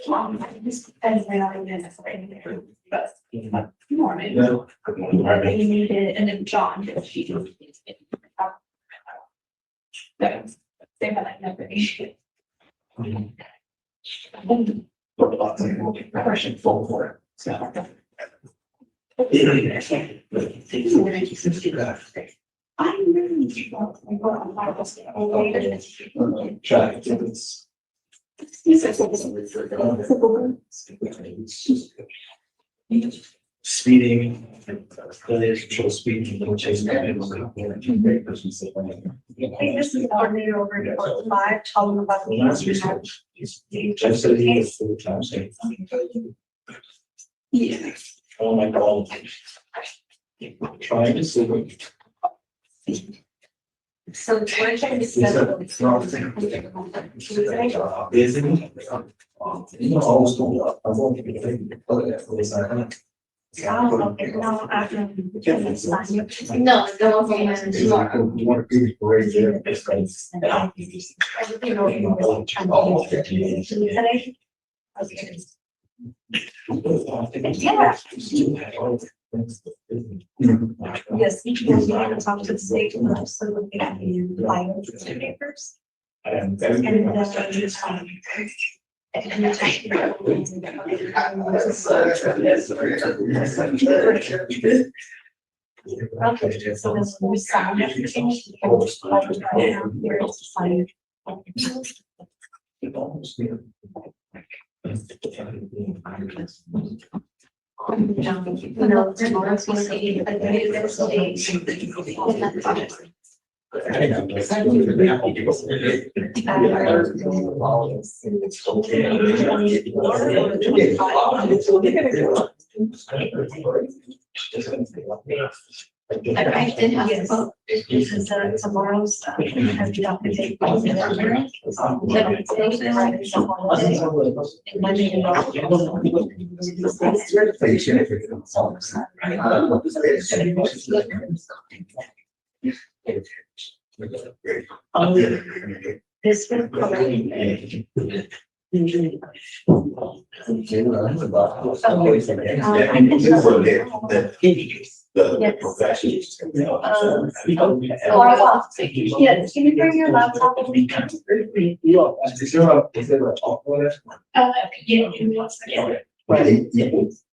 as they are in but morning. They needed, and then John, she. They had like never issue. Question full for it. So. I'm really. Speeding, control speeding, chasing. This is coordinator over at 5, tell them about the. Yeah. Oh my God. Trying to see. So it's one thing to settle. No, yeah. Yes, each one will talk to the state and also look at the license papers. And okay, so this will sign everything. Here is to sign. No, tomorrow's gonna be a very good I did have to vote because tomorrow's have to take. This will cover. Yes, can you bring your laptop? Yeah, give me 1 second. There's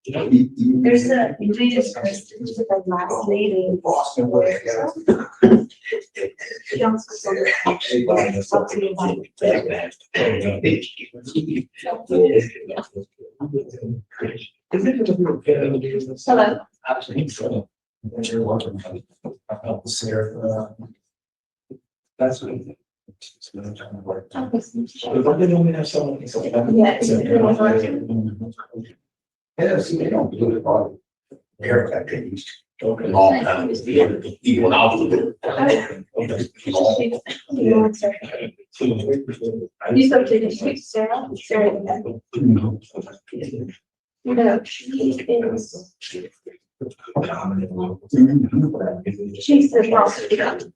a, we just the last meeting. Hello. You're welcome. I'll Sarah. That's what. If I didn't only have someone. Yeah, see, they don't do it all. Eric, I think he's talking all the time. Even out of it. You spoke to Sarah? Sarah. No, she is. She's the prosecutor.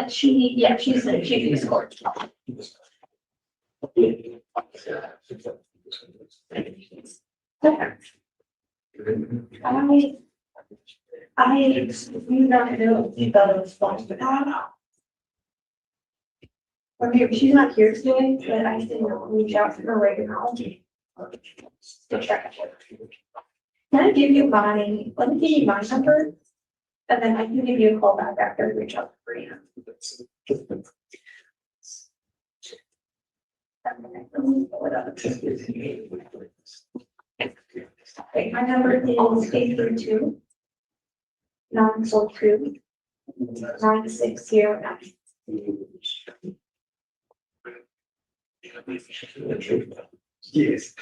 She's the chief of court. I do not know if that response to that. Or maybe she's not here today, but I can reach out to her right now. To check. Can I give you let me give you my number, and then I can give you a call back after I reach out to you. Okay, my number is 832 942 9609. Yes.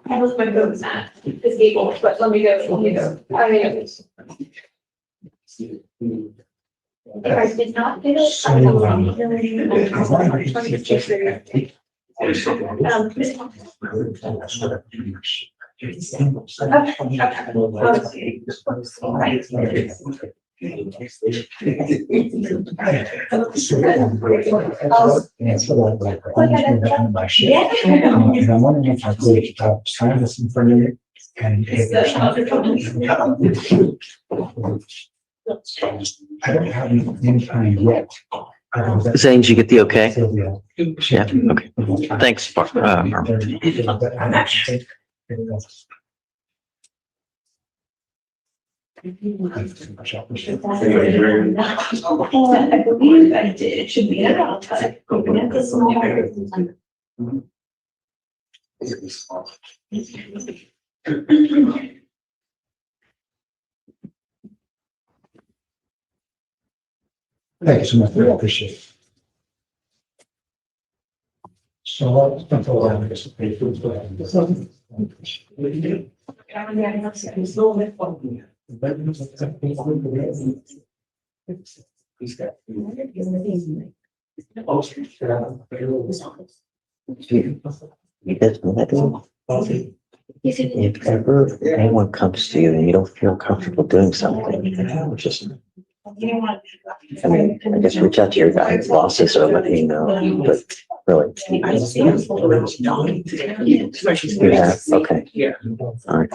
I was my phone at this table, but let me go. I mean. If I did not get it, I And I'm wondering if I could sign this in front of you. And I don't have any kind yet. Zane, did you get the okay? Yeah, okay. Thanks, I believe I did. It should be. Open it this morning. Thank you so much. I appreciate it. So I'll spend a lot of this paper. If ever anyone comes to you and you don't feel comfortable doing something, just, I mean, I guess reach out to your guys' bosses or let me know, but really. You have, okay. Yeah. All right.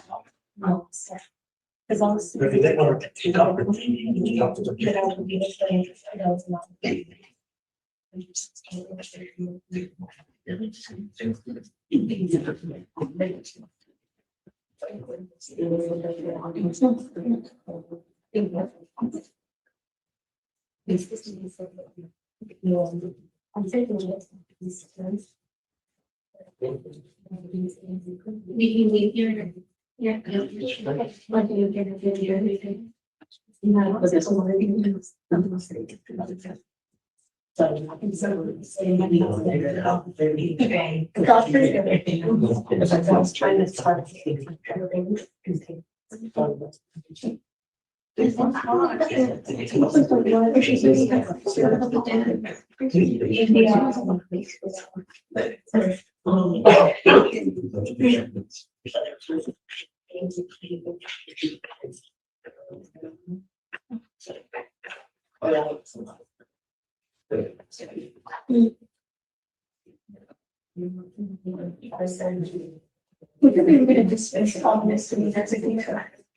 We could be gonna dismiss all this to me, that's a thing.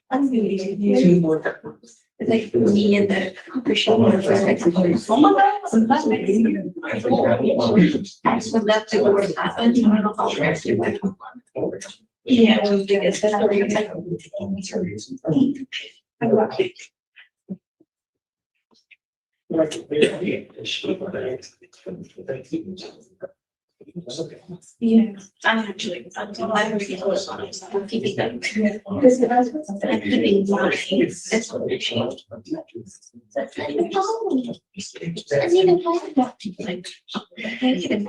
I'm really. It's like me and the appreciate. Oh my God. Sometimes I just would love to work that, but I don't know how to do it. Yeah, well, I guess that's the reason. Yeah, I'm actually, I'm really close on it, so I'm keeping them. Because the husband's keeping mine, that's what it changed. That's not even possible. I didn't even like that. Like, I didn't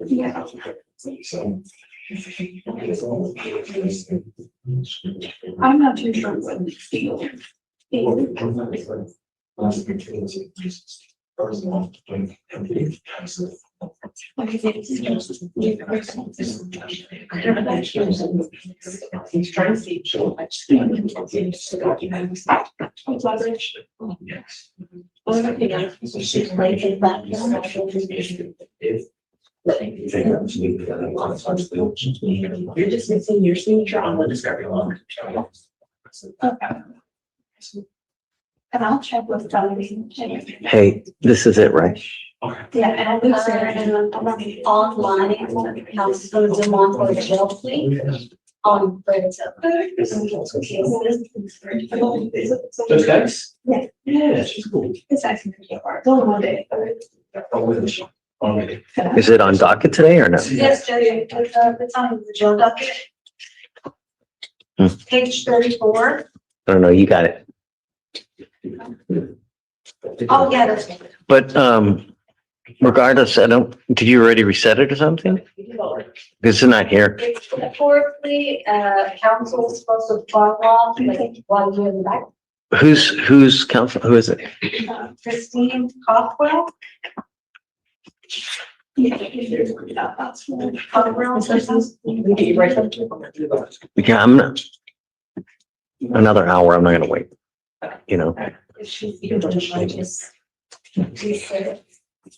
yeah. I'm not too sure what the feel. He's trying to see. You're just missing your signature on the discovery log. Okay. And I'll check with television. Hey, this is it, right? Yeah, and I'll look there and I'm online, how to go to Demont or jail plea on Friday. Those guys? Yeah. Yeah, she's cool. It's actually pretty hard. It's only one day. Is it on docket today or no? Yes, Judge, it's on the jail docket. Page 34. I don't know, you got it. Oh, yeah, that's. But, regardless, did you already reset it or something? This is not here. Metaphorically, council is supposed to follow off, like, while you're in the back. Who's counsel? Who is it? Christine Cockwell. Yeah. Yeah, I'm not. Another hour, I'm not gonna wait, you know.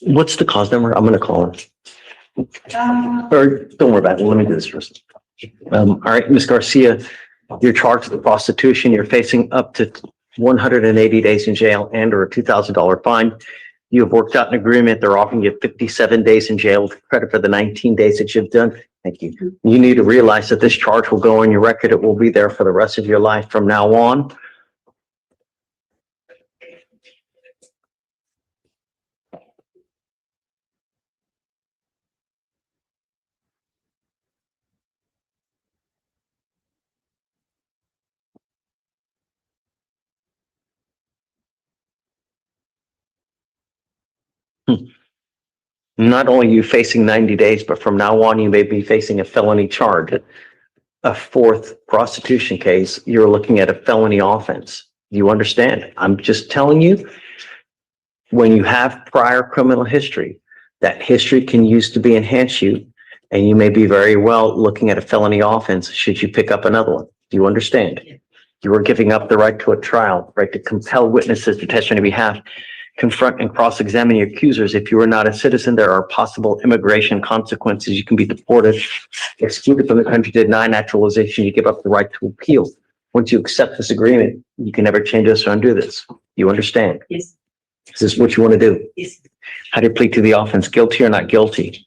What's the cause number? I'm gonna call her. Or don't worry about it. Let me do this first. All right, Ms. Garcia, you're charged with prostitution. You're facing up to 180 days in jail and or a $2,000 fine. You have worked out an agreement. They're offering you 57 days in jail with credit for the 19 days that you've done. Thank you. You need to realize that this charge will go on your record. It will be there for the rest of your life from now on. Not only are you facing 90 days, but from now on, you may be facing a felony charge. A fourth prostitution case, you're looking at a felony offense. You understand? I'm just telling you, when you have prior criminal history, that history can use to be enhance you, and you may be very well looking at a felony offense should you pick up another one. Do you understand? You are giving up the right to a trial, right to compel witnesses to testify on your behalf, confront and cross-examine your accusers. If you are not a citizen, there are possible immigration consequences. You can be deported, excluded from the country, denied naturalization. You give up the right to appeal. Once you accept this agreement, you can never change this or undo this. You understand? Yes. Is this what you want to do? Yes. How do you plead to the offense? Guilty or not guilty?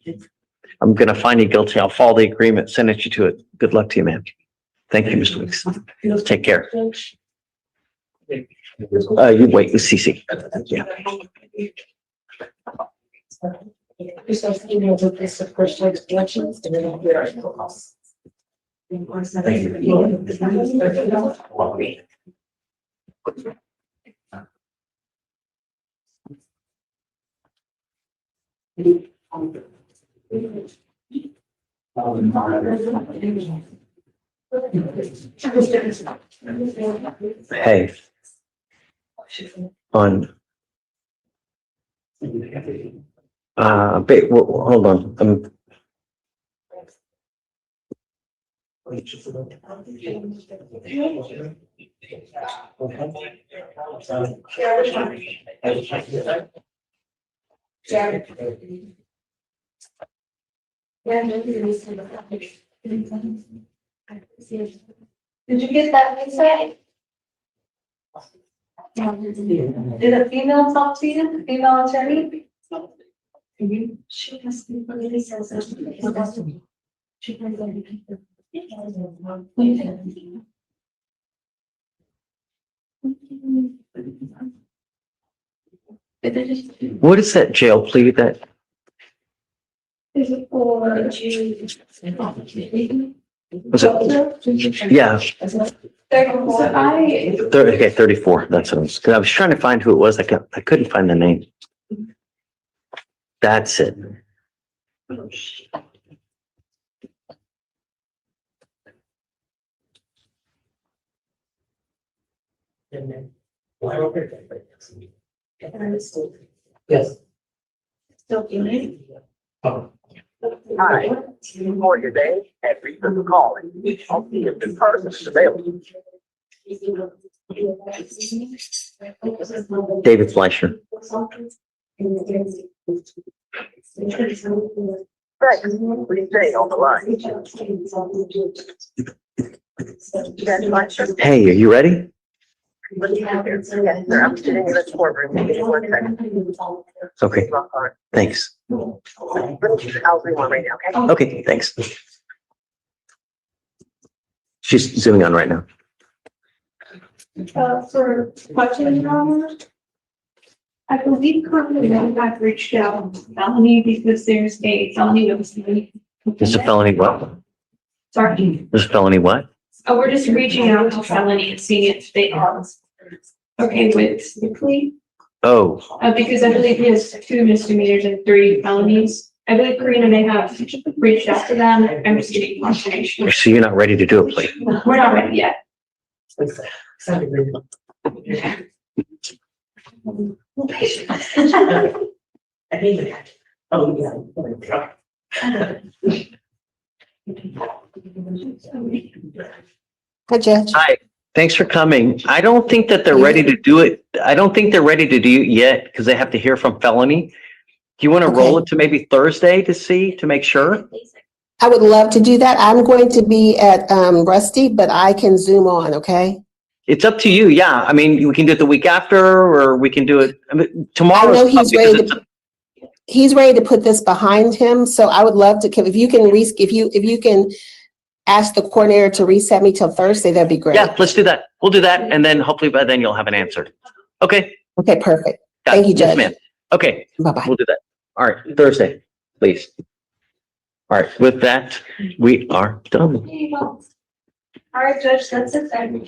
I'm going to find you guilty. I'll follow the agreement, sentence you to it. Good luck to you, man. Thank you, Mr. Weeks. Take care. You wait with CC. Yeah. Hey. On. Hold on. Did you get that insight? Did a female talk to you? Female attorney? She has to really says that. What is that jail plea that? Is it for Was it? Yeah. Okay, 34. That's what I was, 'cause I was trying to find who it was. I couldn't find the name. That's it. Yes. Still feeling? Hi, for today, and reason for calling. I'll see if the person is available. David Fleischer. Right, please stay on the line. Judge Fleischer? Hey, are you ready? Yes, sir, I'm sitting in the courtroom. Give me 1 second. Okay, thanks. I'll do one right now, okay? Okay, thanks. She's zooming on right now. For question, Your Honor, I believe currently I've reached out to felony because there's a felony notice. There's a felony what? Sorry. There's a felony what? Oh, we're just reaching out to felony and seeing if they are okay with the plea. Oh, Because I believe he has 2 misdemeanors and 3 felonies. I believe Karina may have reached out to them. I'm just getting confirmation. so you're not ready to do a plea? We're not ready yet. Hi, Judge. Hi, thanks for coming. I don't think that they're ready to do it. I don't think they're ready to do it yet because they have to hear from felony. Do you want to roll it to maybe Thursday to make sure? I would love to do that. I'm going to be at Rusty, but I can Zoom on, okay? It's up to you. Yeah. I mean, we can do it the week after, or we can do it tomorrow. I know he's ready to put this behind him, so I would love to, if you can ask the coordinator to reset me till Thursday, that'd be great. Yeah, let's do that. We'll do that. And then hopefully by then you'll have an answer. Okay. Okay, perfect. Thank you, Yes, Judge. ma'am. Okay. Bye-bye. We'll do that. All right. Thursday, please. All right. With that, we are done. All right, Judge, that's it then.